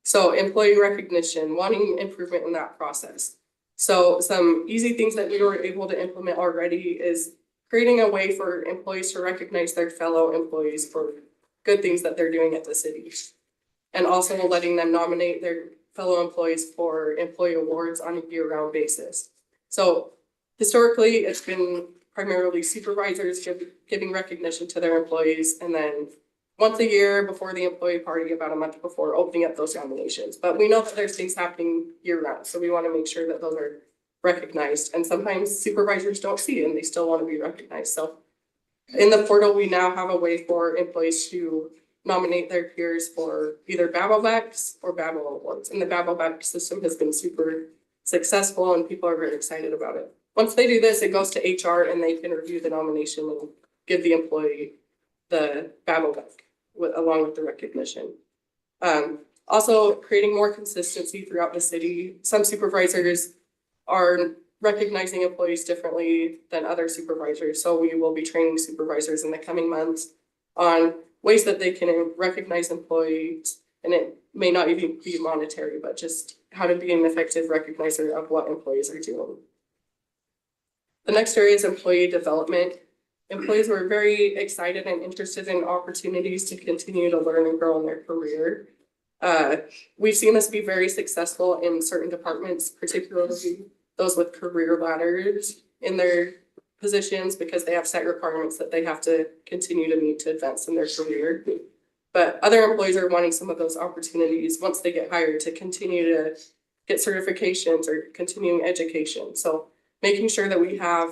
So employee recognition, wanting improvement in that process. So some easy things that we were able to implement already is creating a way for employees to recognize their fellow employees for good things that they're doing at the city. And also letting them nominate their fellow employees for employee awards on a year-round basis. So historically, it's been primarily supervisors giving recognition to their employees, and then once a year before the employee party, about a month before, opening up those nominations. But we know that there's things happening year-round, so we want to make sure that those are recognized. And sometimes supervisors don't see it and they still want to be recognized. So in the portal, we now have a way for employees to nominate their peers for either Babelbecks or Babel Awards. And the Babelbeck system has been super successful and people are very excited about it. Once they do this, it goes to HR and they can review the nomination and give the employee the Babelbeck along with the recognition. Also creating more consistency throughout the city. Some supervisors are recognizing employees differently than other supervisors. So we will be training supervisors in the coming months on ways that they can recognize employees, and it may not even be monetary, but just how to be an effective recognizer of what employees are doing. The next area is employee development. Employees were very excited and interested in opportunities to continue to learn and grow in their career. We've seen this be very successful in certain departments, particularly those with career ladders in their positions, because they have set requirements that they have to continue to meet to advance in their career. But other employees are wanting some of those opportunities once they get hired to continue to get certifications or continuing education. So making sure that we have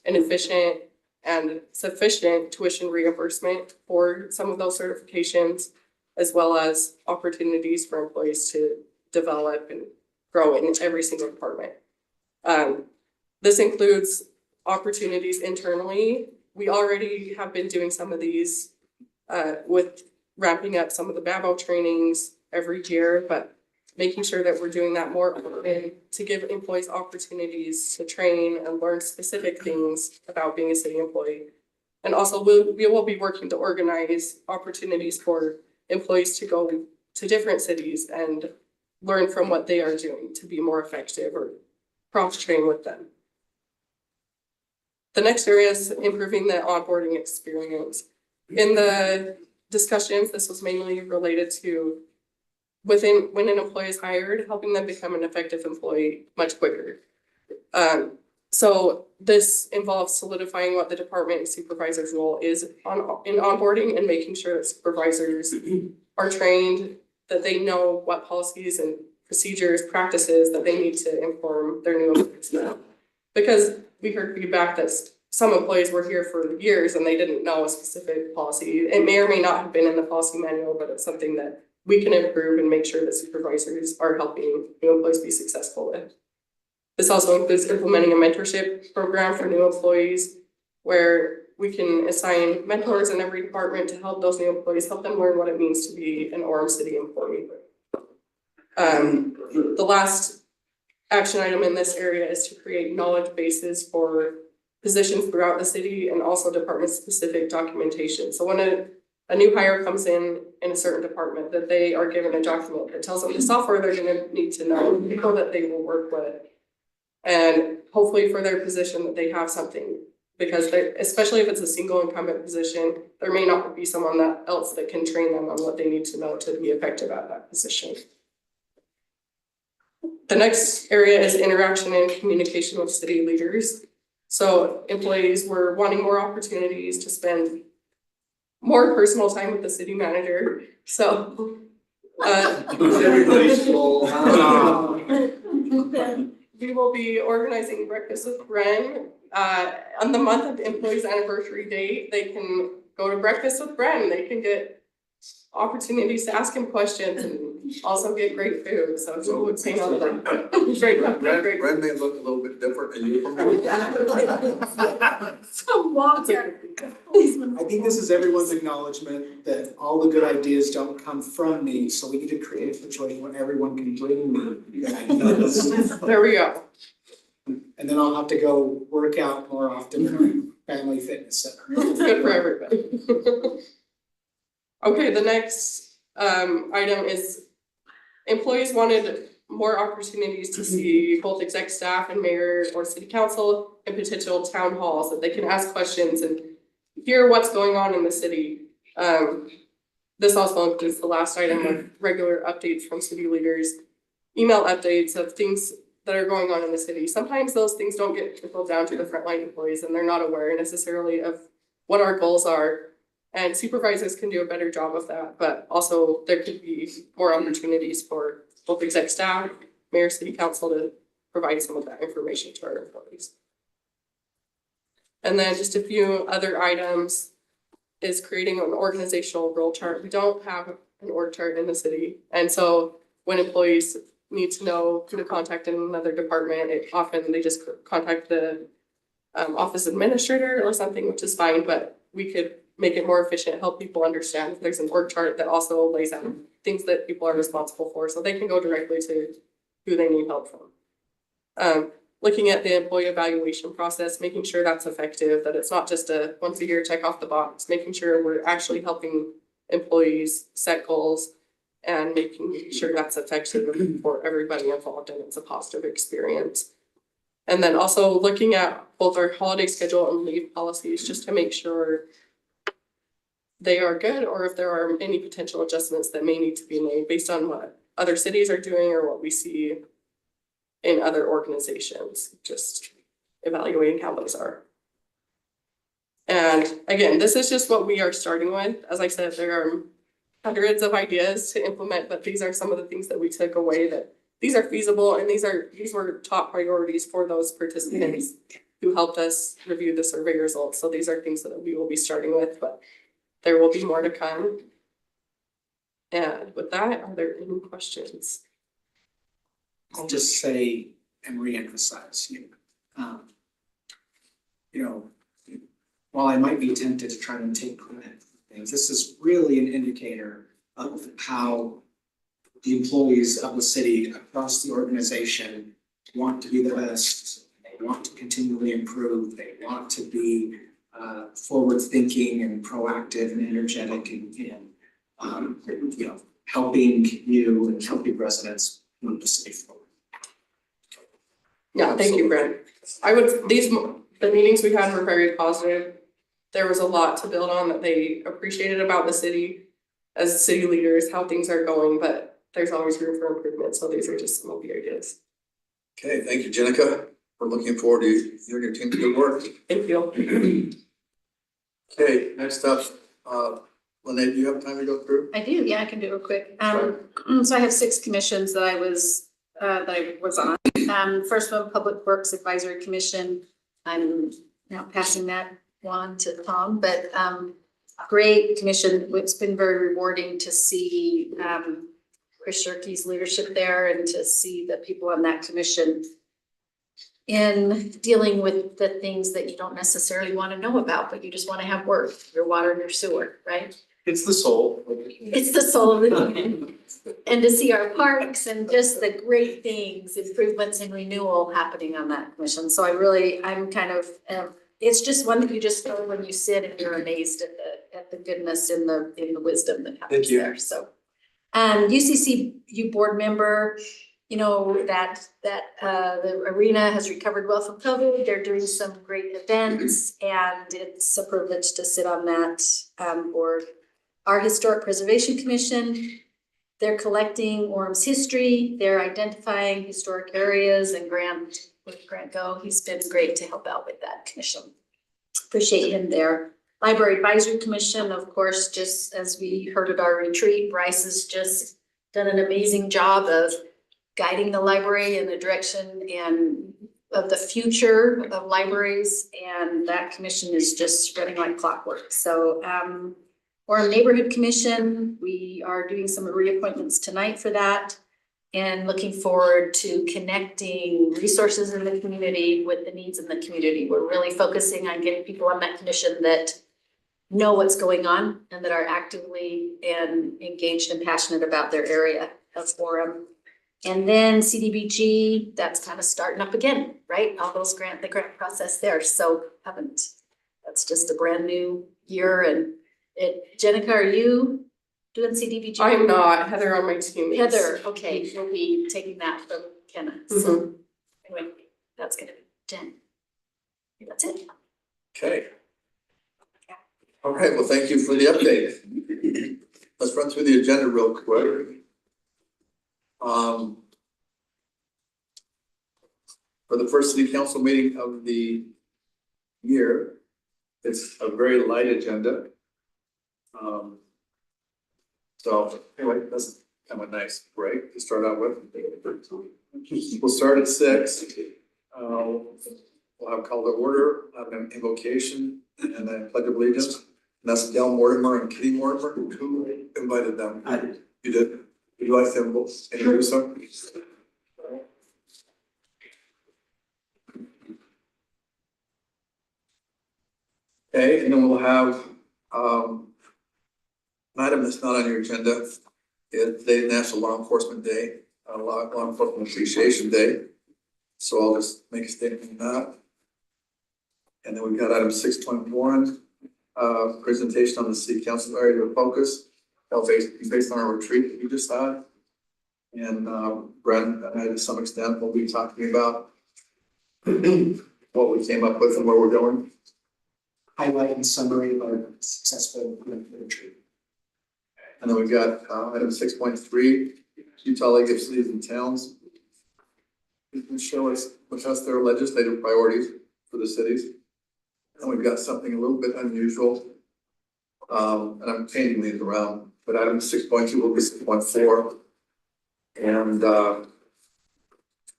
an efficient and sufficient tuition reimbursement for some of those certifications, as well as opportunities for employees to develop and grow in every single department. This includes opportunities internally. We already have been doing some of these with ramping up some of the BABO trainings every year, but making sure that we're doing that more often to give employees opportunities to train and learn specific things about being a city employee. And also we will be working to organize opportunities for employees to go to different cities and learn from what they are doing to be more effective or cross-train with them. The next area is improving the onboarding experience. In the discussions, this was mainly related to when an employee is hired, helping them become an effective employee much quicker. So this involves solidifying what the department and supervisor's role is in onboarding and making sure that supervisors are trained, that they know what policies and procedures, practices that they need to inform their new employees now. Because we heard feedback that some employees were here for years and they didn't know a specific policy. It may or may not have been in the policy manual, but it's something that we can improve and make sure that supervisors are helping new employees be successful with. This also includes implementing a mentorship program for new employees where we can assign mentors in every department to help those new employees, help them learn what it means to be an Orem City employee. The last action item in this area is to create knowledge bases for positions throughout the city and also department-specific documentation. So when a new hire comes in a certain department, that they are given a document that tells them the software they're gonna need to know, people that they will work with, and hopefully for their position that they have something. Because especially if it's a single incumbent position, there may not be someone else that can train them on what they need to know to be effective at that position. The next area is interaction and communication with city leaders. So employees were wanting more opportunities to spend more personal time with the city manager. So Everybody's full. we will be organizing breakfast with Bren. On the month of the employee's anniversary date, they can go to breakfast with Bren. They can get opportunities to ask him questions and also get great food. So it's would say no to that. Red may look a little bit different than you. So water. I think this is everyone's acknowledgement that all the good ideas don't come from me, so we need to create a situation where everyone can bring me good ideas. There we go. And then I'll have to go work out more often in our family fitness center. It's good for everybody. Okay, the next item is employees wanted more opportunities to see both exec staff and mayor or city council and potential town halls that they can ask questions and hear what's going on in the city. This also includes the last item of regular updates from city leaders, email updates of things that are going on in the city. Sometimes those things don't get trickled down to the frontline employees and they're not aware necessarily of what our goals are. And supervisors can do a better job of that, but also there could be more opportunities for both exec staff, mayor, city council to provide some of that information to our employees. And then just a few other items is creating an organizational role chart. We don't have an org chart in the city. And so when employees need to know who to contact in another department, often they just contact the office administrator or something, which is fine, but we could make it more efficient, help people understand if there's an org chart that also lays out things that people are responsible for, so they can go directly to who they need help from. Looking at the employee evaluation process, making sure that's effective, that it's not just a once a year check off the box, making sure we're actually helping employees set goals and making sure that's effective for everybody involved and it's a positive experience. And then also looking at both our holiday schedule and leave policies just to make sure they are good or if there are any potential adjustments that may need to be made based on what other cities are doing or what we see in other organizations, just evaluating how those are. And again, this is just what we are starting with. As I said, there are hundreds of ideas to implement, but these are some of the things that we took away that these are feasible and these were top priorities for those participants who helped us review the survey results. So these are things that we will be starting with, but there will be more to come. And with that, are there any questions? I'll just say and reemphasize, while I might be tempted to try and take credit for things, this is really an indicator of how the employees of the city across the organization want to be the best. They want to continually improve. They want to be forward thinking and proactive and energetic and helping you and helping residents move the city forward. Yeah, thank you, Brent. The meetings we had were very positive. There was a lot to build on that they appreciated about the city as city leaders, how things are going, but there's always room for improvement. So these are just some of the ideas. Okay, thank you, Jenica. We're looking forward to you and your team's good work. Thank you. Okay, next up, Lynette, do you have time to go through? I do, yeah, I can do it real quick. So I have 6 commissions that I was on. First one, Public Works Advisory Commission. I'm now passing that on to Tom, but great commission. It's been very rewarding to see Chris Shirky's leadership there and to see the people on that commission in dealing with the things that you don't necessarily want to know about, but you just want to have work, your water and your sewer, right? It's the soul. It's the soul of the community. And to see our parks and just the great things, improvements and renewal happening on that commission. So I'm kind of, it's just one that you just know when you sit and you're amazed at the goodness and the wisdom that happens there. So, UCCU board member, that the arena has recovered well from COVID. They're doing some great events and it's a privilege to sit on that board. Our Historic Preservation Commission, they're collecting Orem's history. They're identifying historic areas and Grant Go. He's been great to help out with that commission. Appreciate him there. Library Advisory Commission, of course, just as we heard at our retreat, Bryce has just done an amazing job of guiding the library in the direction and of the future of libraries. And that commission is just running like clockwork. So, Orem Neighborhood Commission, we are doing some reappointments tonight for that and looking forward to connecting resources in the community with the needs in the community. We're really focusing on getting people on that commission that know what's going on and that are actively and engaged and passionate about their area of Orem. And then CDBG, that's kind of starting up again, right? All those the grant process there, so that's just a brand new year and Jenica, are you doing CDBG? I'm not, Heather on my team is. Heather, okay, she'll be taking that from Kenna, so anyway, that's gonna be Jen. That's it. Okay. All right, well, thank you for the update. Let's run through the agenda real quick. For the first city council meeting of the year, it's a very light agenda. So anyway, that's kind of a nice break to start out with. We'll start at 6. We'll have call to order, have an invocation, and then pledge of allegiance. And that's Dale Mortimer and Kitty Mortimer. Who invited them? I did. You did? Would you like them to introduce them? Okay, and then we'll have an item that's not on your agenda. It's the National Law Enforcement Day, Law Enforcement Appreciation Day. So I'll just make a statement on that. And then we've got item 6.1, presentation on the city council area of focus, based on our retreat that we just had. And Brent and I, to some extent, will be talking about what we came up with and where we're going. Highlight and summary of our successful retreat. And then we've got item 6.3, Utah League of Cities and Towns. You can show us their legislative priorities for the cities. And we've got something a little bit unusual. And I'm changing these around, but item 6.2 will be 6.4. And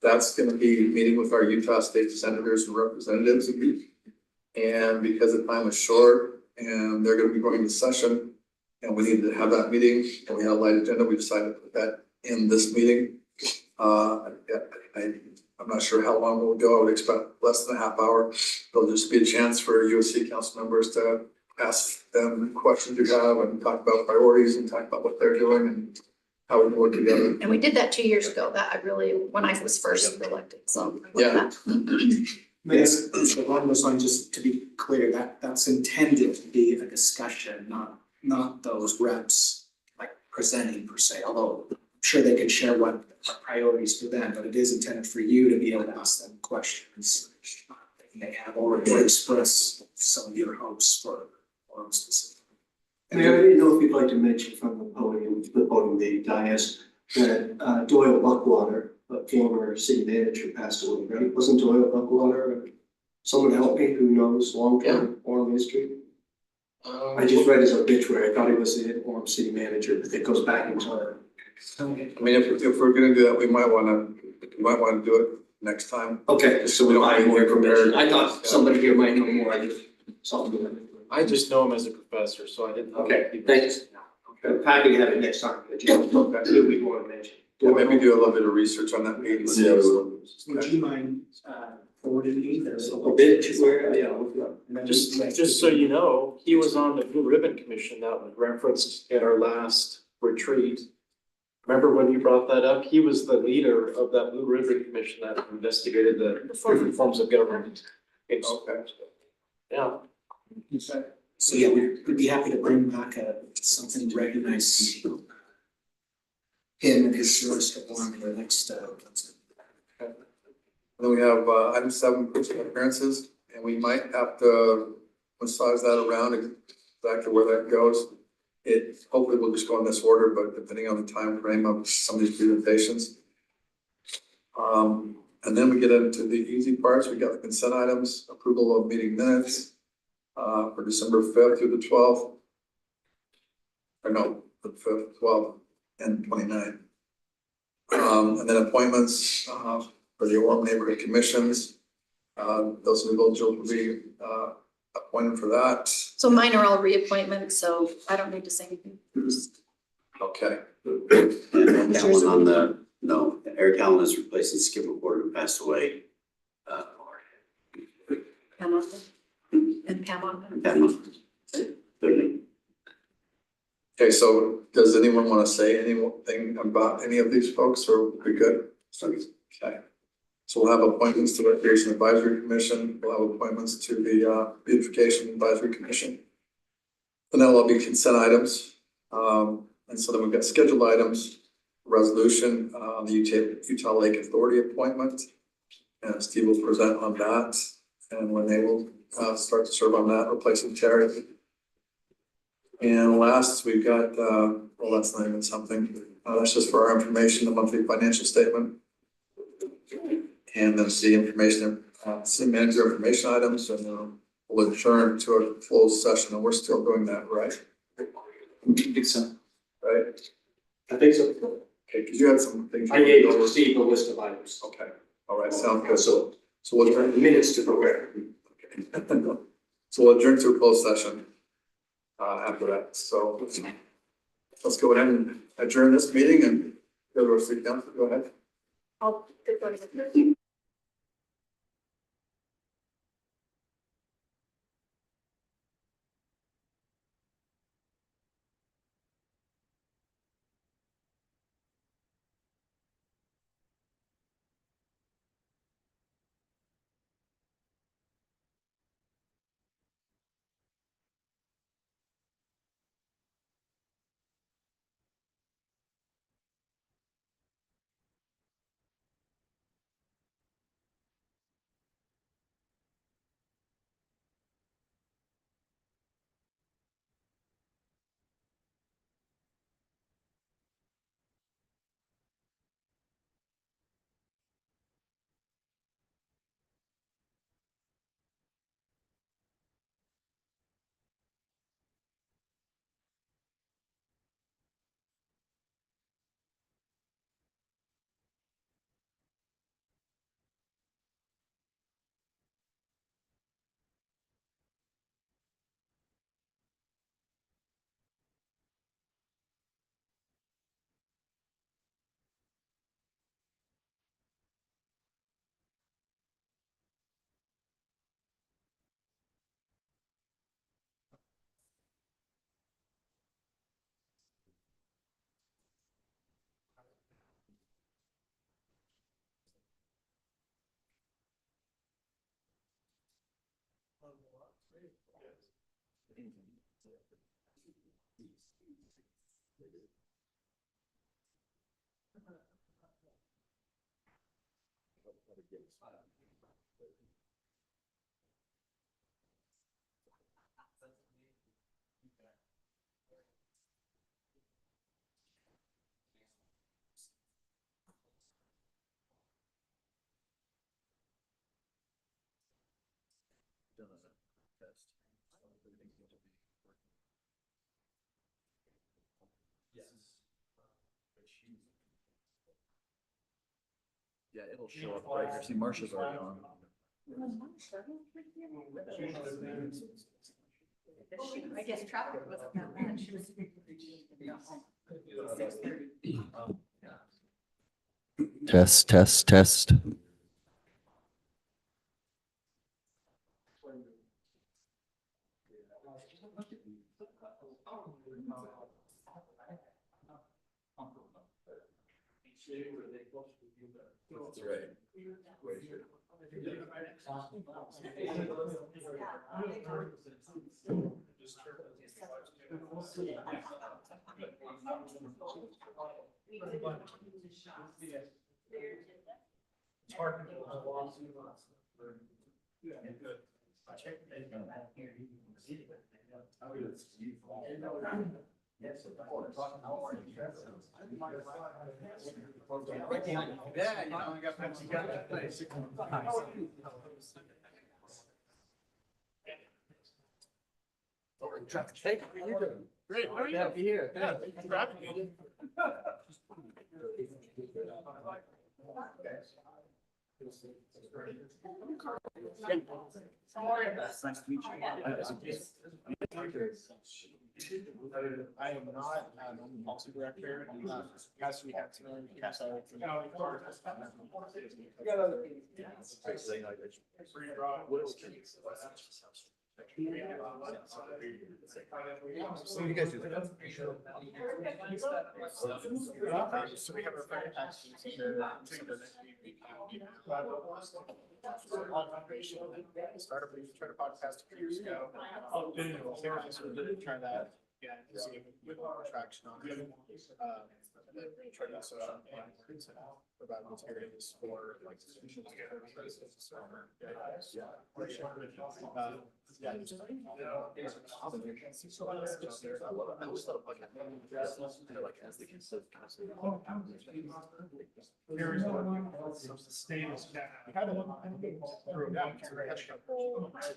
that's going to be meeting with our Utah state senators and representatives. And because the time is short and they're going to be going to session and we need to have that meeting and we have a light agenda, we decided to put that in this meeting. I'm not sure how long we'll go. I would expect less than a half hour. There'll just be a chance for USC council members to ask them questions you have and talk about priorities and talk about what they're doing and how we work together. And we did that 2 years ago, that I really, when I was first elected, so. I love that. Yes, along those lines, just to be clear, that's intended to be a discussion, not those reps like presenting per se, although I'm sure they could share what are priorities for them, but it is intended for you to be able to ask them questions. They may have already expressed some of your hopes for specific. Mayor, I didn't know if you'd like to mention from the podium, the dais, that Doyle Buckwater, a former city manager, passed away, right? Wasn't Doyle Buckwater someone help me who knows long-term Orem history? I just read his obituary. I thought he was the Orem city manager, but it goes back in time. I mean, if we're gonna do that, we might wanna do it next time. Okay, just so we don't have more information. I thought somebody here might know more. I just know him as a professor, so I didn't. Okay, thanks. I'm happy to have it next time, but you know, that's who we want to mention. Yeah, maybe do a little bit of research on that meeting. Would you mind forwarding me those? Obituary, yeah. Just so you know, he was on the Blue Ribbon Commission that was referenced at our last retreat. Remember when you brought that up? He was the leader of that Blue Ribbon Commission that investigated the different forms of government. Okay. Yeah. So yeah, we'd be happy to bring back something to recognize him and his service to Orem in the next. Then we have item 7, personal appearances, and we might have to massage that around exactly where that goes. It hopefully will just go in this order, but depending on the time frame of some of these presentations. And then we get into the easy parts. We got the consent items, approval of meeting minutes for December 5th through the 12th. Or no, the 5th, 12th, and 29th. And then appointments for the Orem neighborhood commissions. Those individuals will be appointed for that. So mine are all reappointments, so I don't need to say anything. Okay. Eric Allen is replacing Skip Reporter who passed away. Pam Ogden. And Pam Ogden. Pam, the Okay, so does anyone want to say anything about any of these folks, or we good? Okay. So we'll have appointments to the Recreation Advisory Commission, we'll have appointments to the Beautification Advisory Commission. And that'll all be consent items. And so then we've got scheduled items, resolution, the Utah Lake Authority appointment. And Steve will present on that, and when they will start to serve on that, replacing Terry. And last, we've got, well, that's not even something, that's just for our information, the monthly financial statement. And then city information, city manager information items, and we'll adjourn to a closed session, and we're still doing that, right? I think so. Right? I think so. Okay, because you had some things. I gave Steve a list of items. Okay, all right, sounds good. So we'll adjourn. minutes to prepare. Okay. So we'll adjourn to a closed session after that. So let's go ahead and adjourn this meeting and go to our city council. Go ahead. I'll defer to the- Yeah, it'll show up right here. See, Marcia's already on. I guess traffic wasn't that bad. She was. Test, test, test. That's right. Yeah, you know, I got Pepsi got that place. Hey, how are you doing? Great, how are you? Happy here. Yeah, thanks for having me. Nice to meet you. I am not, I'm the policy director, and past week, cast out. So you guys do that. So we have our fire taxes to the next meeting. Started, we tried a podcast a few years ago. Sarah sort of did try that again, to see if we get more traction on it. Try to also provide materials for like. Yeah.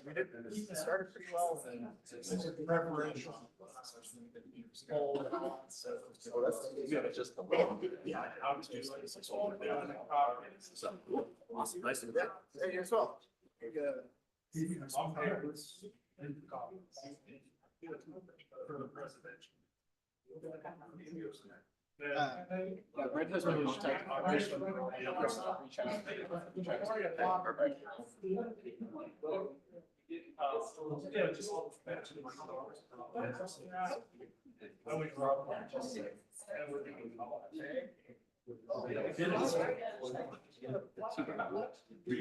We did, it started pretty well, and preparation. Yeah, just. Yeah. Awesome, nice to meet you. Hey, you as well. For the presidential. Yeah, Brent has been contact operation. Reach out. Perfect. Yeah, just.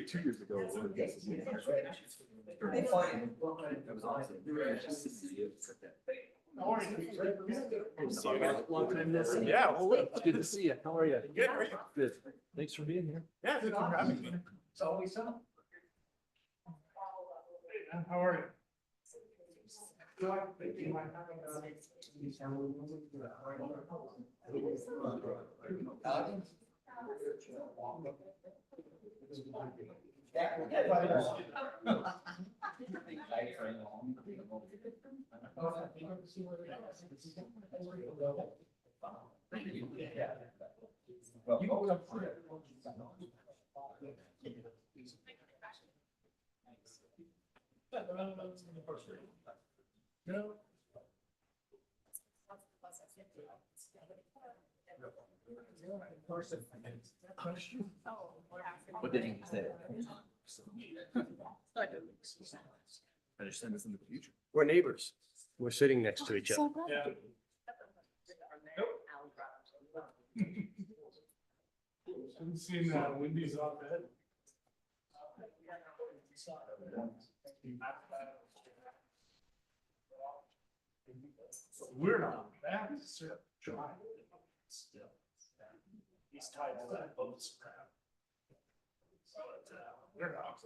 Two years ago. Yeah, well, Good to see you. How are you? good, are you? Good. Thanks for being here. Yeah, thank you for having me. It's always on. How are you? What did you say? Understand this in the future. We're neighbors. We're sitting next to each other. Yeah. Haven't seen Wendy's off bed. We're not bad, sir. Trying. Still. He's tied to that boat scrap. But, we're not.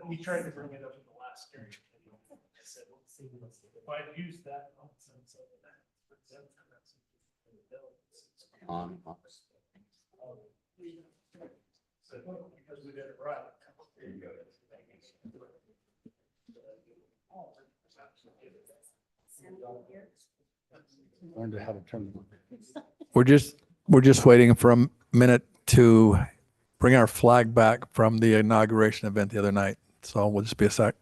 We tried to bring it up in the last hearing. I said, if I'd used that nonsense of that. On. So, because we did it right. There you go. Learn to how to turn. We're just waiting for a minute to bring our flag back from the inauguration event the other night. So we'll just be a sec.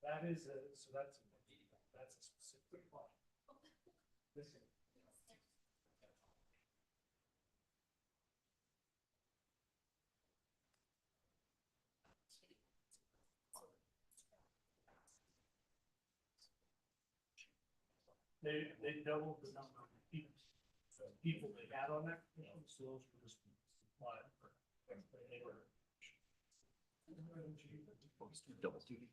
That is so that's a specific one. They doubled the number of people they had on there. So those were just one. They were. Double duty.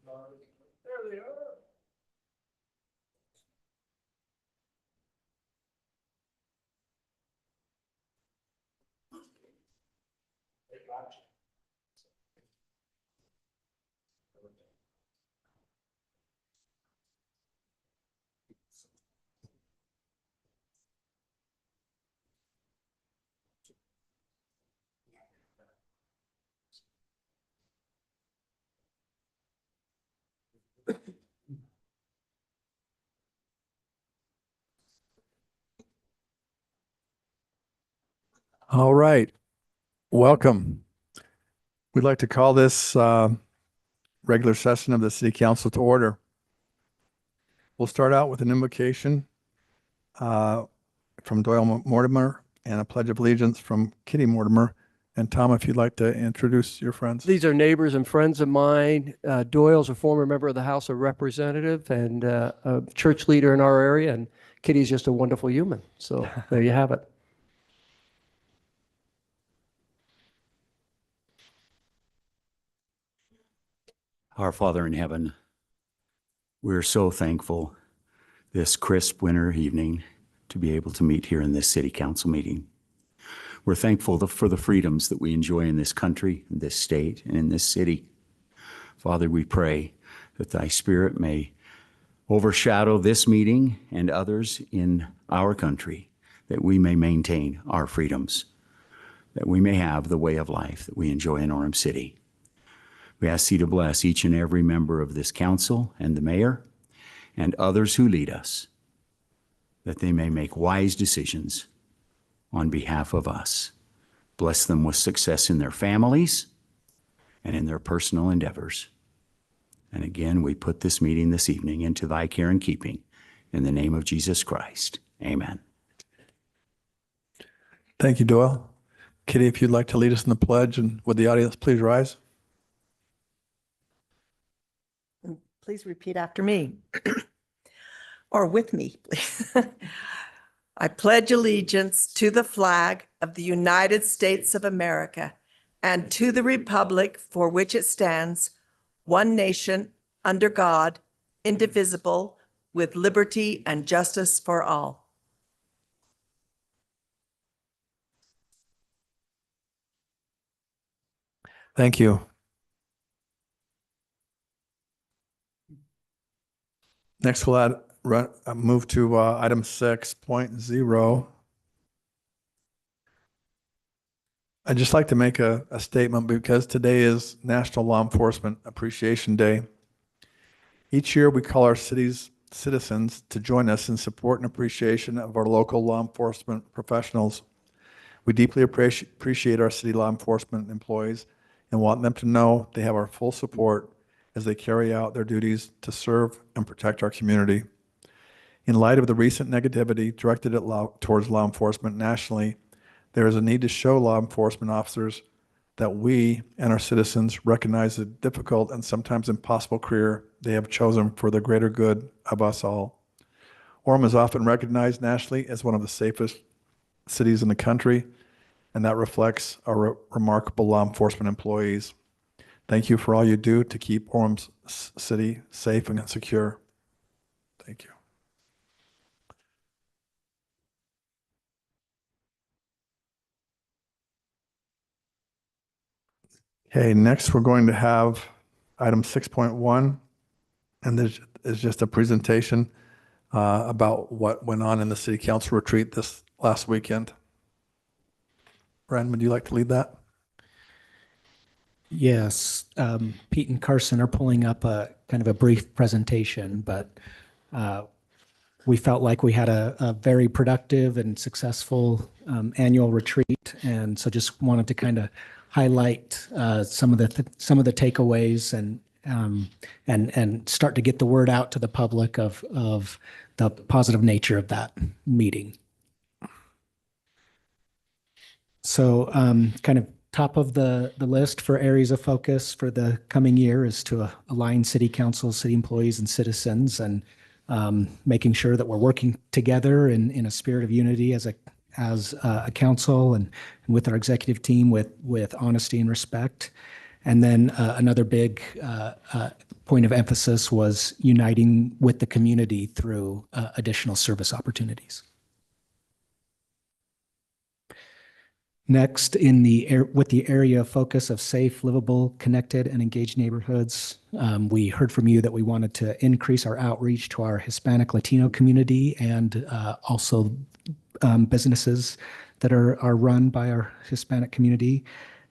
There they are. All right, welcome. We'd like to call this regular session of the City Council to order. We'll start out with an invocation from Doyle Mortimer and a pledge of allegiance from Kitty Mortimer. And Tom, if you'd like to introduce your friends. These are neighbors and friends of mine. Doyle's a former member of the House of Representatives and a church leader in our area, and Kitty's just a wonderful human. So there you have it. Our Father in heaven, we're so thankful this crisp winter evening to be able to meet here in this city council meeting. We're thankful for the freedoms that we enjoy in this country, in this state, and in this city. Father, we pray that thy Spirit may overshadow this meeting and others in our country, that we may maintain our freedoms, that we may have the way of life that we enjoy in Orem City. We ask thee to bless each and every member of this council and the mayor and others who lead us, that they may make wise decisions on behalf of us. Bless them with success in their families and in their personal endeavors. And again, we put this meeting this evening into thy care and keeping in the name of Jesus Christ. Amen. Thank you, Doyle. Kitty, if you'd like to lead us in the pledge, and would the audience please rise? Please repeat after me, or with me, please. I pledge allegiance to the flag of the United States of America and to the republic for which it stands, one nation, under God, indivisible, with liberty and justice for all. Thank you. Next, we'll move to item 6.0. I'd just like to make a statement because today is National Law Enforcement Appreciation Day. Each year, we call our city's citizens to join us in support and appreciation of our local law enforcement professionals. We deeply appreciate our city law enforcement employees and want them to know they have our full support as they carry out their duties to serve and protect our community. In light of the recent negativity directed towards law enforcement nationally, there is a need to show law enforcement officers that we and our citizens recognize the difficult and sometimes impossible career they have chosen for the greater good of us all. Orem is often recognized nationally as one of the safest cities in the country, and that reflects our remarkable law enforcement employees. Thank you for all you do to keep Orem's city safe and secure. Thank you. Okay, next we're going to have item 6.1, and this is just a presentation about what went on in the city council retreat this last weekend. Brian, would you like to lead that? Yes, Pete and Carson are pulling up a kind of a brief presentation, but we felt like we had a very productive and successful annual retreat, and so just wanted to kind of highlight some of the takeaways and start to get the word out to the public of the positive nature of that meeting. So kind of top of the list for areas of focus for the coming year is to align city council, city employees, and citizens, and making sure that we're working together in a spirit of unity as a council and with our executive team with honesty and respect. And then another big point of emphasis was uniting with the community through additional service opportunities. Next, with the area focus of safe, livable, connected, and engaged neighborhoods, we heard from you that we wanted to increase our outreach to our Hispanic Latino community and also businesses that are run by our Hispanic community.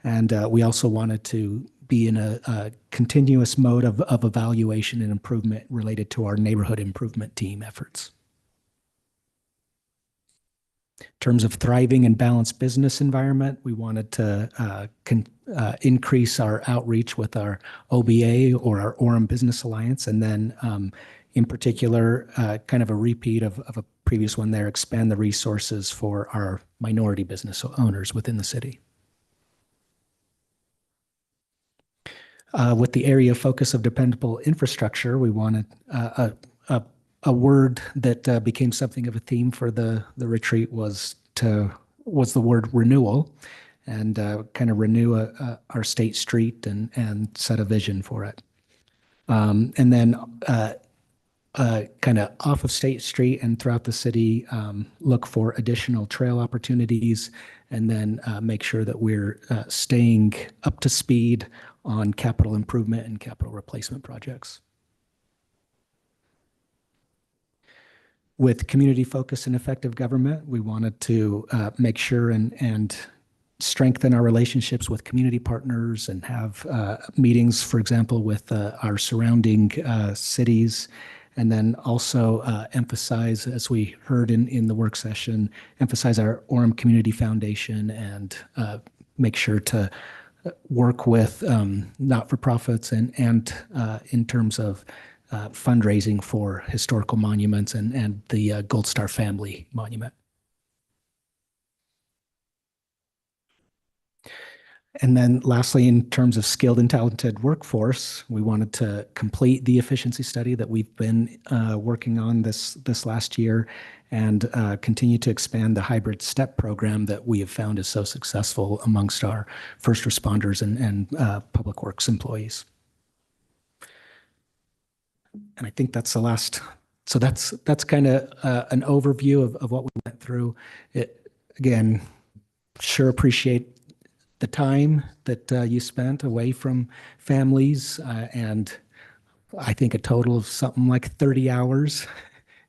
And we also wanted to be in a continuous mode of evaluation and improvement related to our neighborhood improvement team efforts. In terms of thriving and balanced business environment, we wanted to increase our outreach with our OBA or our Orem Business Alliance, and then in particular, kind of a repeat of a previous one there, expand the resources for our minority business owners within the city. With the area focus of dependable infrastructure, we wanted a word that became something of a theme for the retreat was the word renewal, and kind of renew our state street and set a vision for it. And then kind of off of State Street and throughout the city, look for additional trail opportunities, and then make sure that we're staying up to speed on capital improvement and capital replacement projects. With community focus and effective government, we wanted to make sure and strengthen our relationships with community partners and have meetings, for example, with our surrounding cities, and then also emphasize, as we heard in the work session, emphasize our Orem Community Foundation and make sure to work with not-for-profits and in terms of fundraising for historical monuments and the Gold Star Family Monument. And then lastly, in terms of skilled and talented workforce, we wanted to complete the efficiency study that we've been working on this last year and continue to expand the hybrid STEP program that we have found is so successful amongst our first responders and public works employees. And I think that's the last. So that's kind of an overview of what we went through. Again, sure appreciate the time that you spent away from families, and I think a total of something like 30 hours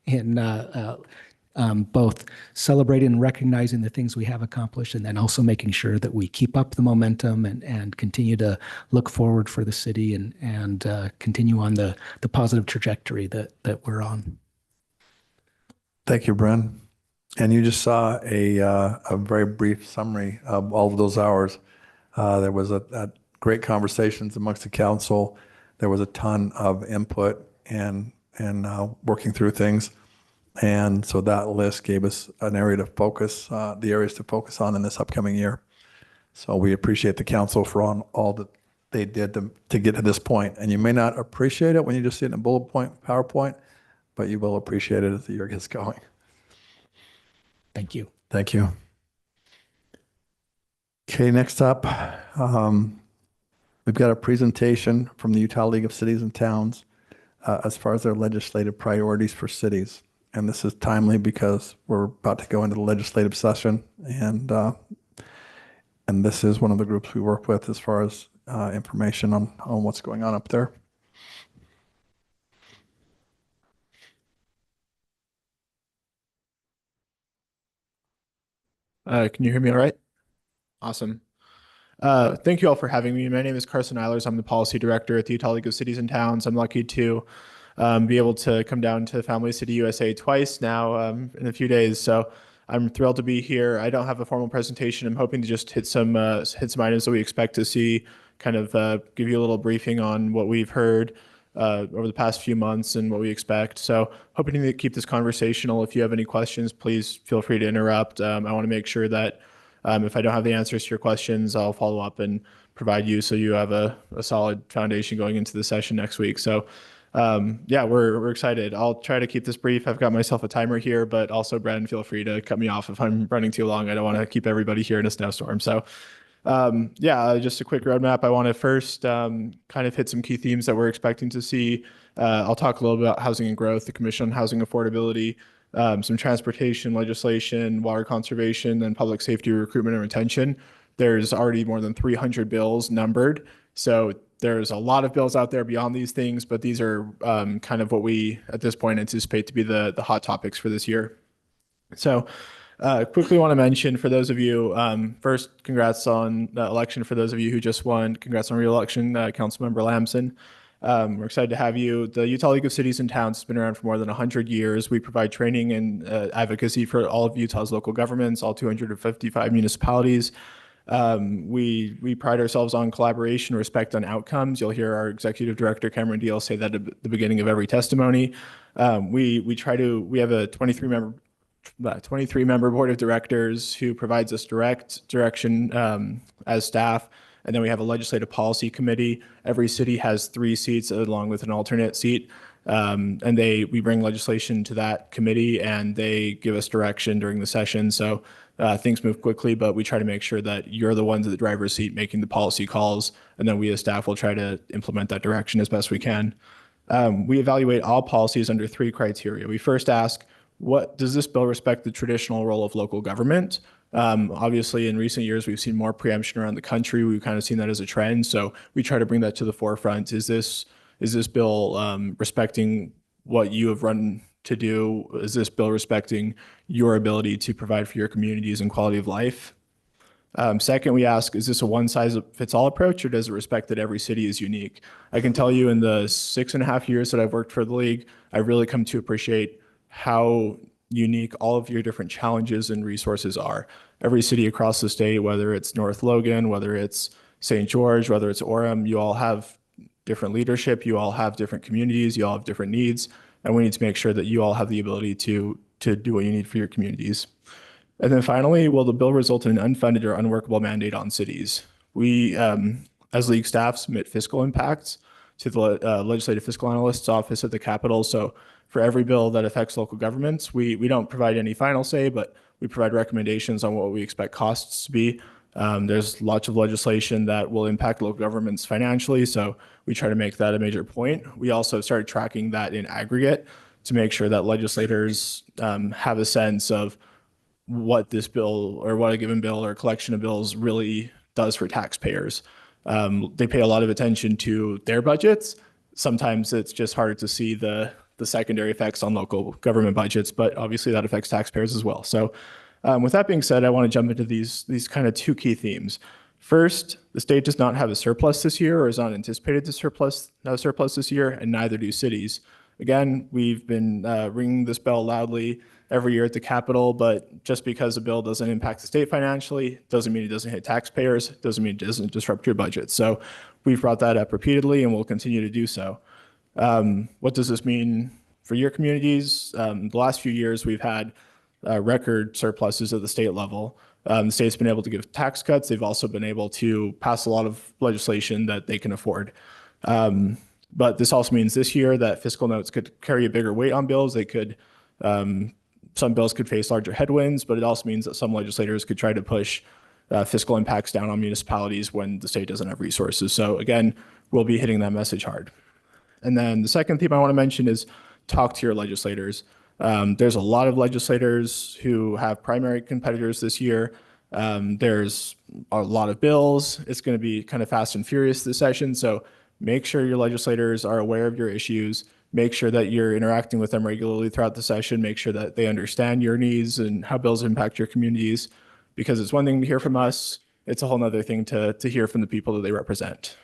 in both celebrating and recognizing the things we have accomplished, and then also making sure that we keep up the momentum and continue to look forward for the city and continue on the positive trajectory that we're on. Thank you, Bren. And you just saw a very brief summary of all of those hours. There was a great conversations amongst the council. There was a ton of input and working through things. And so that list gave us an area to focus, the areas to focus on in this upcoming year. So we appreciate the council for all that they did to get to this point. And you may not appreciate it when you just see it in a bullet point PowerPoint, but you will appreciate it as the year gets going. Thank you. Thank you. Okay, next up, we've got a presentation from the Utah League of Cities and Towns as far as their legislative priorities for cities. And this is timely because we're about to go into the legislative session, and this is one of the groups we work with as far as information on what's going on up there. Can you hear me all right? Awesome. Thank you all for having me. My name is Carson Eilers. I'm the policy director at the Utah League of Cities and Towns. I'm lucky to be able to come down to Family City USA twice now in a few days. So I'm thrilled to be here. I don't have a formal presentation. I'm hoping to just hit some items that we expect to see, kind of give you a little briefing on what we've heard over the past few months and what we expect. So hoping to keep this conversational. If you have any questions, please feel free to interrupt. I want to make sure that if I don't have the answers to your questions, I'll follow up and provide you so you have a solid foundation going into the session next week. So yeah, we're excited. I'll try to keep this brief. I've got myself a timer here, but also Brandon, feel free to cut me off if I'm running too long. I don't want to keep everybody here in a snowstorm. So Just a quick roadmap. I want to first kind of hit some key themes that we're expecting to see. I'll talk a little bit about housing and growth, the Commission on Housing Affordability, some transportation legislation, water conservation, and public safety recruitment and retention. There's already more than 300 bills numbered. So there's a lot of bills out there beyond these things, but these are kind of what we at this point anticipate to be the hot topics for this year. So quickly want to mention for those of you, first, congrats on the election for those of you who just won. Congrats on re-election, Councilmember Lamson. We're excited to have you. The Utah League of Cities and Towns has been around for more than 100 years. We provide training and advocacy for all of Utah's local governments, all 255 municipalities. We pride ourselves on collaboration, respect on outcomes. You'll hear our executive director, Cameron Deal, say that at the beginning of every testimony. We have a 23-member board of directors who provides us direction as staff. And then we have a legislative policy committee. Every city has 3 seats along with an alternate seat. And we bring legislation to that committee and they give us direction during the session. So things move quickly, but we try to make sure that you're the ones at the driver's seat making the policy calls. And then we as staff will try to implement that direction as best we can. We evaluate all policies under 3 criteria. We first ask, does this bill respect the traditional role of local government? Obviously, in recent years, we've seen more preemption around the country. We've kind of seen that as a trend. So we try to bring that to the forefront. Is this bill respecting what you have run to do? Is this bill respecting your ability to provide for your communities and quality of life? Second, we ask, is this a one-size-fits-all approach, or does it respect that every city is unique? I can tell you in the 6.5 years that I've worked for the league, I've really come to appreciate how unique all of your different challenges and resources are. Every city across the state, whether it's North Logan, whether it's St. George, whether it's Orem, you all have different leadership, you all have different communities, you all have different needs, and we need to make sure that you all have the ability to do what you need for your communities. And then finally, will the bill result in an unfunded or unworkable mandate on cities? We, as league staff, submit fiscal impacts to the Legislative Fiscal Analyst's Office at the Capitol. So for every bill that affects local governments, we don't provide any final say, but we provide recommendations on what we expect costs to be. There's lots of legislation that will impact local governments financially, so we try to make that a major point. We also started tracking that in aggregate to make sure that legislators have a sense of what this bill or what a given bill or collection of bills really does for taxpayers. They pay a lot of attention to their budgets. Sometimes it's just harder to see the secondary effects on local government budgets, but obviously that affects taxpayers as well. So with that being said, I want to jump into these kind of 2 key themes. First, the state does not have a surplus this year or is not anticipated to have a surplus this year, and neither do cities. Again, we've been ringing this bell loudly every year at the Capitol, but just because a bill doesn't impact the state financially doesn't mean it doesn't hit taxpayers, doesn't mean it doesn't disrupt your budget. So we've brought that up repeatedly and we'll continue to do so. What does this mean for your communities? The last few years, we've had record surpluses at the state level. The state's been able to give tax cuts. They've also been able to pass a lot of legislation that they can afford. But this also means this year that fiscal notes could carry a bigger weight on bills. They could, some bills could face larger headwinds, but it also means that some legislators could try to push fiscal impacts down on municipalities when the state doesn't have resources. So again, we'll be hitting that message hard. And then the second theme I want to mention is talk to your legislators. There's a lot of legislators who have primary competitors this year. There's a lot of bills. It's going to be kind of fast and furious this session. So make sure your legislators are aware of your issues. Make sure that you're interacting with them regularly throughout the session. Make sure that they understand your needs and how bills impact your communities. Because it's one thing to hear from us. It's a whole other thing to hear from the people that they represent.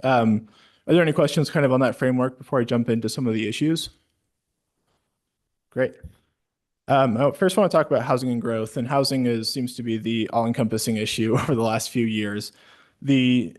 Are there any questions kind of on that framework before I jump into some of the issues? Great. First, I want to talk about housing and growth, and housing seems to be the all-encompassing issue over the last few years. A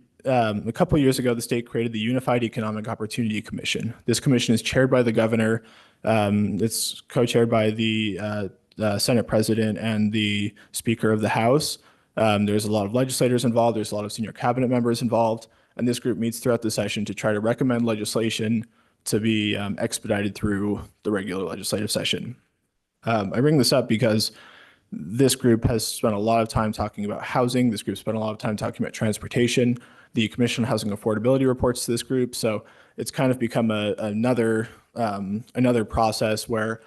couple of years ago, the state created the Unified Economic Opportunity Commission. This commission is chaired by the governor. It's co-chaired by the Senate president and the Speaker of the House. There's a lot of legislators involved. There's a lot of senior cabinet members involved. And this group meets throughout the session to try to recommend legislation to be expedited through the regular legislative session. I bring this up because This group has spent a lot of time talking about housing. This group spent a lot of time talking about transportation. The Commission on Housing Affordability reports to this group. So it's kind of become another process where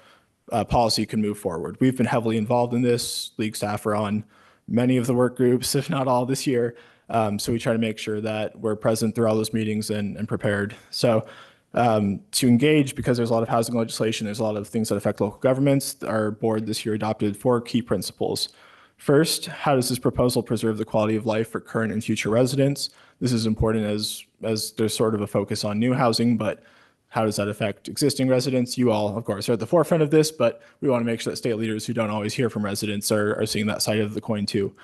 policy can move forward. We've been heavily involved in this. League staff are on many of the work groups, if not all this year. So we try to make sure that we're present through all those meetings and prepared. So to engage, because there's a lot of housing legislation, there's a lot of things that affect local governments. Our board this year adopted 4 key principles. First, how does this proposal preserve the quality of life for current and future residents? This is important as there's sort of a focus on new housing, but how does that affect existing residents? You all, of course, are at the forefront of this, but we want to make sure that state leaders who don't always hear from residents are seeing that side of the coin too.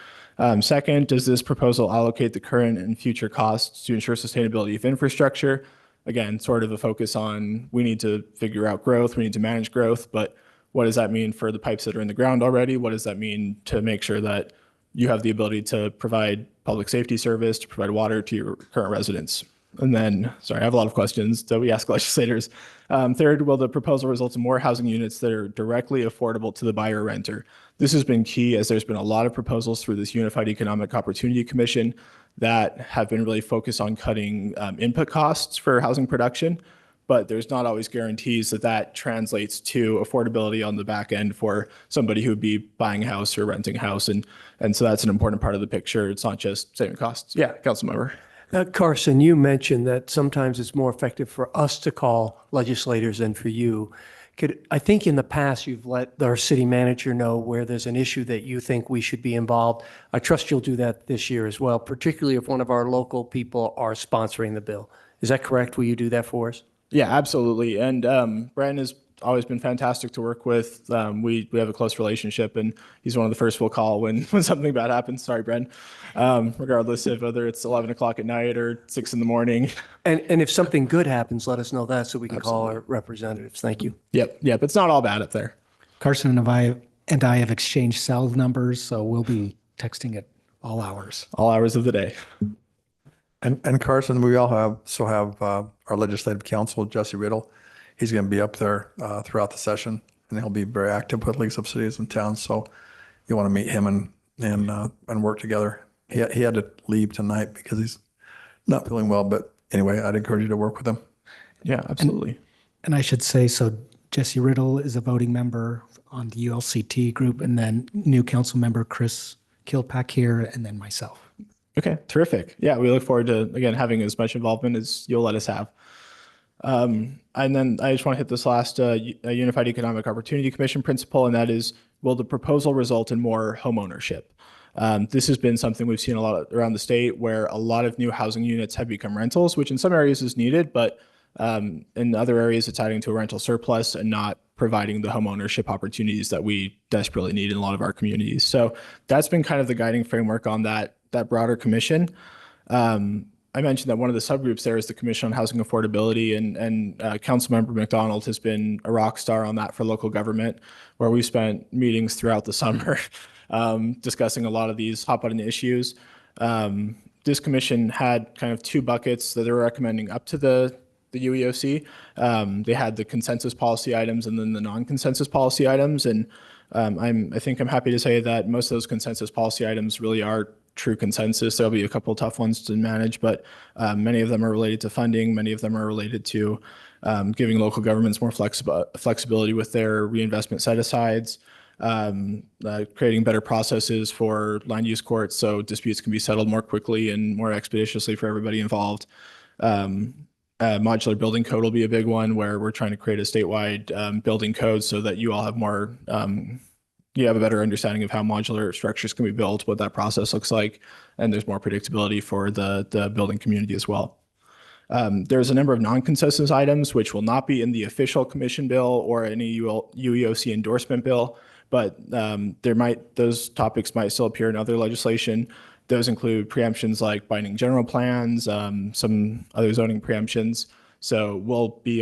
Second, does this proposal allocate the current and future costs to ensure sustainability of infrastructure? Again, sort of a focus on we need to figure out growth, we need to manage growth, but what does that mean for the pipes that are in the ground already? What does that mean to make sure that you have the ability to provide public safety service, to provide water to your current residents? And then, sorry, I have a lot of questions that we ask legislators. Third, will the proposal result in more housing units that are directly affordable to the buyer renter? This has been key as there's been a lot of proposals through this Unified Economic Opportunity Commission that have been really focused on cutting input costs for housing production, but there's not always guarantees that that translates to affordability on the back end for somebody who would be buying a house or renting a house. And so that's an important part of the picture. It's not just saving costs. Yeah, council member. Carson, you mentioned that sometimes it's more effective for us to call legislators than for you. I think in the past you've let our city manager know where there's an issue that you think we should be involved. I trust you'll do that this year as well, particularly if one of our local people are sponsoring the bill. Is that correct? Will you do that for us? Yeah, absolutely. And Brandon has always been fantastic to work with. We have a close relationship, and he's one of the first we'll call when something bad happens. Sorry, Bren. Regardless of whether it's 11 o'clock at night or 6 in the morning. And if something good happens, let us know that so we can call our representatives. Thank you. Yep. It's not all bad up there. Carson and I have exchanged cell numbers, so we'll be texting at all hours. All hours of the day. And Carson, we also have our legislative counsel, Jesse Riddle. He's going to be up there throughout the session, and he'll be very active with leagues of cities and towns. So you want to meet him and work together. He had to leave tonight because he's not feeling well. But anyway, I'd encourage you to work with him. Yeah, absolutely. And I should say, so Jesse Riddle is a voting member on the ULCT group, and then new council member Chris Kilpack here, and then myself. Okay, terrific. Yeah, we look forward to, again, having as much involvement as you'll let us have. And then I just want to hit this last Unified Economic Opportunity Commission principle, and that is, will the proposal result in more home ownership? This has been something we've seen a lot around the state where a lot of new housing units have become rentals, which in some areas is needed, but in other areas it's adding to a rental surplus and not providing the home ownership opportunities that we desperately need in a lot of our communities. So that's been kind of the guiding framework on that broader commission. I mentioned that one of the subgroups there is the Commission on Housing Affordability, and Councilmember McDonald has been a rock star on that for local government, where we spent meetings throughout the summer discussing a lot of these hot button issues. This commission had kind of 2 buckets that they were recommending up to the UEOC. They had the consensus policy items and then the non-consensus policy items. And I think I'm happy to say that most of those consensus policy items really are true consensus. There'll be a couple of tough ones to manage, but many of them are related to funding. Many of them are related to giving local governments more flexibility with their reinvestment set-asides, creating better processes for land use courts so disputes can be settled more quickly and more expeditiously for everybody involved. Modular building code will be a big one, where we're trying to create a statewide building code so that you all have more you have a better understanding of how modular structures can be built, what that process looks like, and there's more predictability for the building community as well. There's a number of non-consensus items which will not be in the official commission bill or any UEOC endorsement bill, but those topics might still appear in other legislation. Those include preemptions like binding general plans, some other zoning preemptions. So we'll be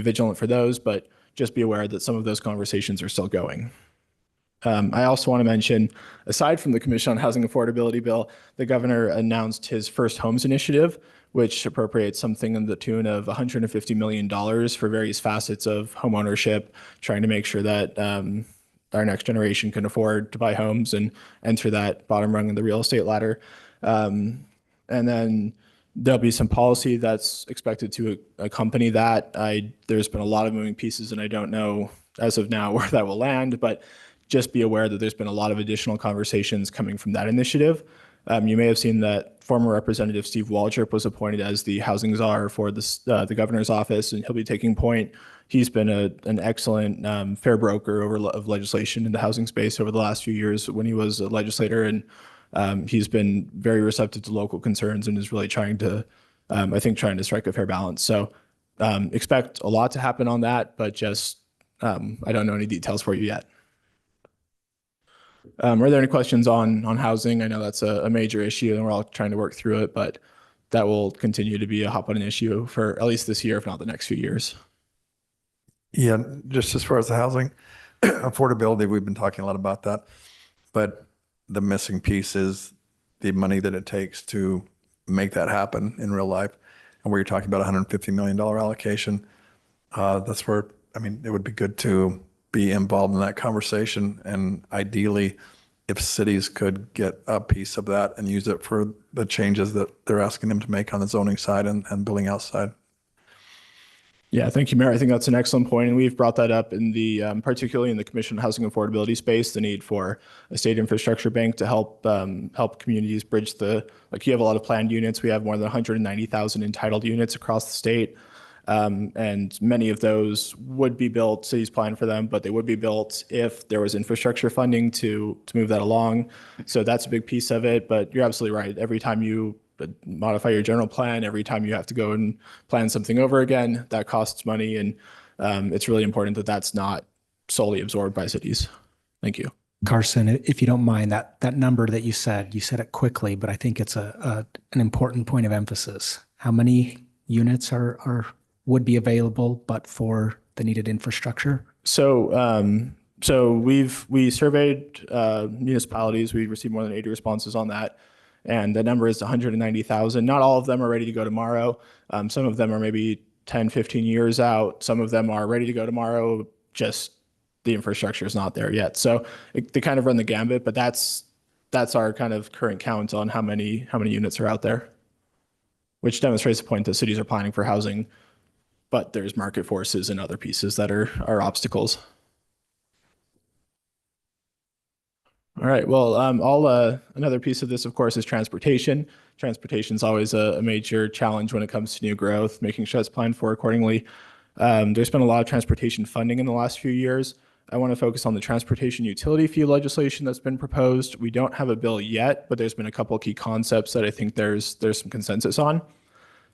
vigilant for those, but just be aware that some of those conversations are still going. I also want to mention, aside from the Commission on Housing Affordability bill, the governor announced his First Homes initiative, which appropriates something in the tune of $150 million for various facets of home ownership, trying to make sure that our next generation can afford to buy homes and enter that bottom rung of the real estate ladder. And then there'll be some policy that's expected to accompany that. There's been a lot of moving pieces and I don't know as of now where that will land, but just be aware that there's been a lot of additional conversations coming from that initiative. You may have seen that former Representative Steve Waldrop was appointed as the housing czar for the governor's office, and he'll be taking point. He's been an excellent fair broker of legislation in the housing space over the last few years when he was a legislator, and he's been very receptive to local concerns and is really trying to, I think, trying to strike a fair balance. So expect a lot to happen on that, but just I don't know any details for you yet. Are there any questions on housing? I know that's a major issue and we're all trying to work through it, but that will continue to be a hot button issue for at least this year, if not the next few years. Yeah, just as far as the housing affordability, we've been talking a lot about that, but the missing piece is the money that it takes to make that happen in real life. And where you're talking about $150 million allocation, that's where, I mean, it would be good to be involved in that conversation. And ideally, if cities could get a piece of that and use it for the changes that they're asking them to make on the zoning side and building out side. Yeah, thank you, Mayor. I think that's an excellent point, and we've brought that up in the, particularly in the Commission on Housing Affordability space, the need for a state infrastructure bank to help help communities bridge like you have a lot of planned units. We have more than 190,000 entitled units across the state, and many of those would be built, cities plan for them, but they would be built if there was infrastructure funding to move that along. So that's a big piece of it, but you're absolutely right. Every time you modify your general plan, every time you have to go and plan something over again, that costs money. And it's really important that that's not solely absorbed by cities. Thank you. Carson, if you don't mind, that number that you said it quickly, but I think it's an important point of emphasis. How many units would be available, but for the needed infrastructure? So we surveyed municipalities. We received more than 80 responses on that. And the number is 190,000. Not all of them are ready to go tomorrow. Some of them are maybe 10, 15 years out. Some of them are ready to go tomorrow, just the infrastructure is not there yet. So they kind of run the gambit, but that's our kind of current count on how many units are out there, which demonstrates the point that cities are planning for housing, but there's market forces and other pieces that are obstacles. All right, well, another piece of this, of course, is transportation. Transportation is always a major challenge when it comes to new growth, making sure it's planned for accordingly. There's been a lot of transportation funding in the last few years. I want to focus on the transportation utility fee legislation that's been proposed. We don't have a bill yet, but there's been a couple of key concepts that I think there's some consensus on.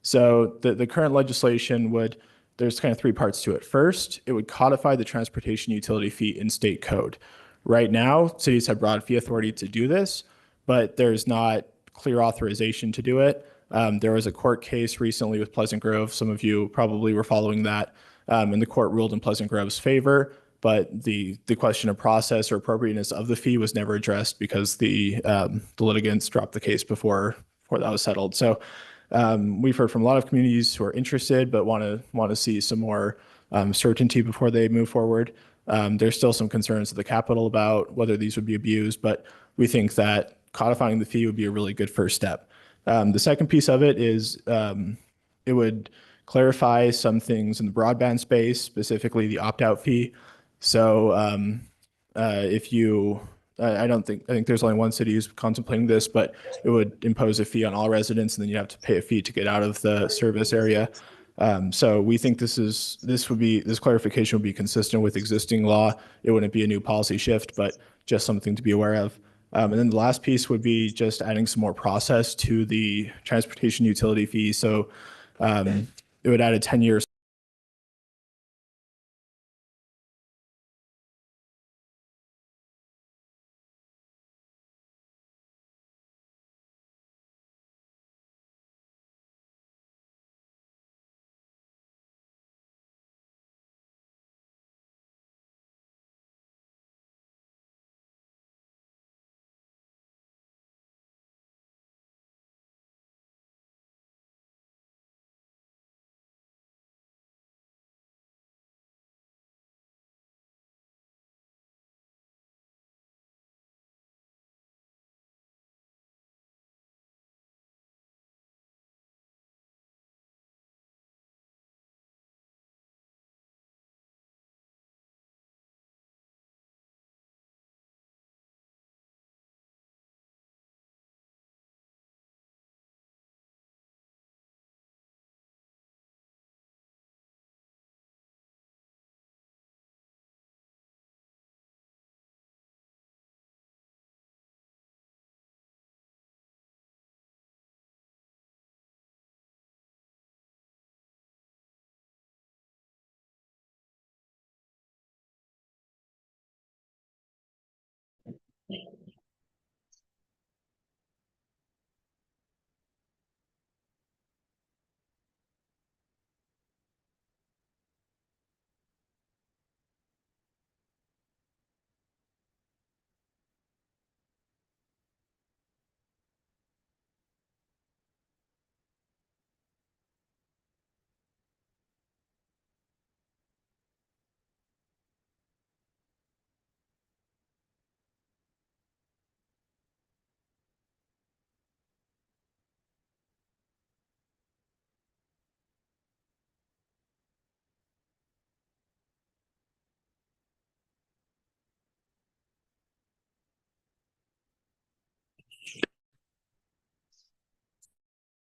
So the current legislation there's kind of three parts to it. First, it would codify the transportation utility fee in state code. Right now, cities have broad fee authority to do this, but there's not clear authorization to do it. There was a court case recently with Pleasant Grove. Some of you probably were following that, and the court ruled in Pleasant Grove's favor, but the question of process or appropriateness of the fee was never addressed because the litigants dropped the case before that was settled. So we've heard from a lot of communities who are interested but want to see some more certainty before they move forward. There's still some concerns at the Capitol about whether these would be abused, but we think that codifying the fee would be a really good first step. The second piece of it is it would clarify some things in the broadband space, specifically the opt-out fee. So I think there's only one city who's contemplating this, but it would impose a fee on all residents, and then you have to pay a fee to get out of the service area. So we think this clarification would be consistent with existing law. It wouldn't be a new policy shift, but just something to be aware of. And then the last piece would be just adding some more process to the transportation utility fee. So it would add a 10-year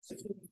Thank you.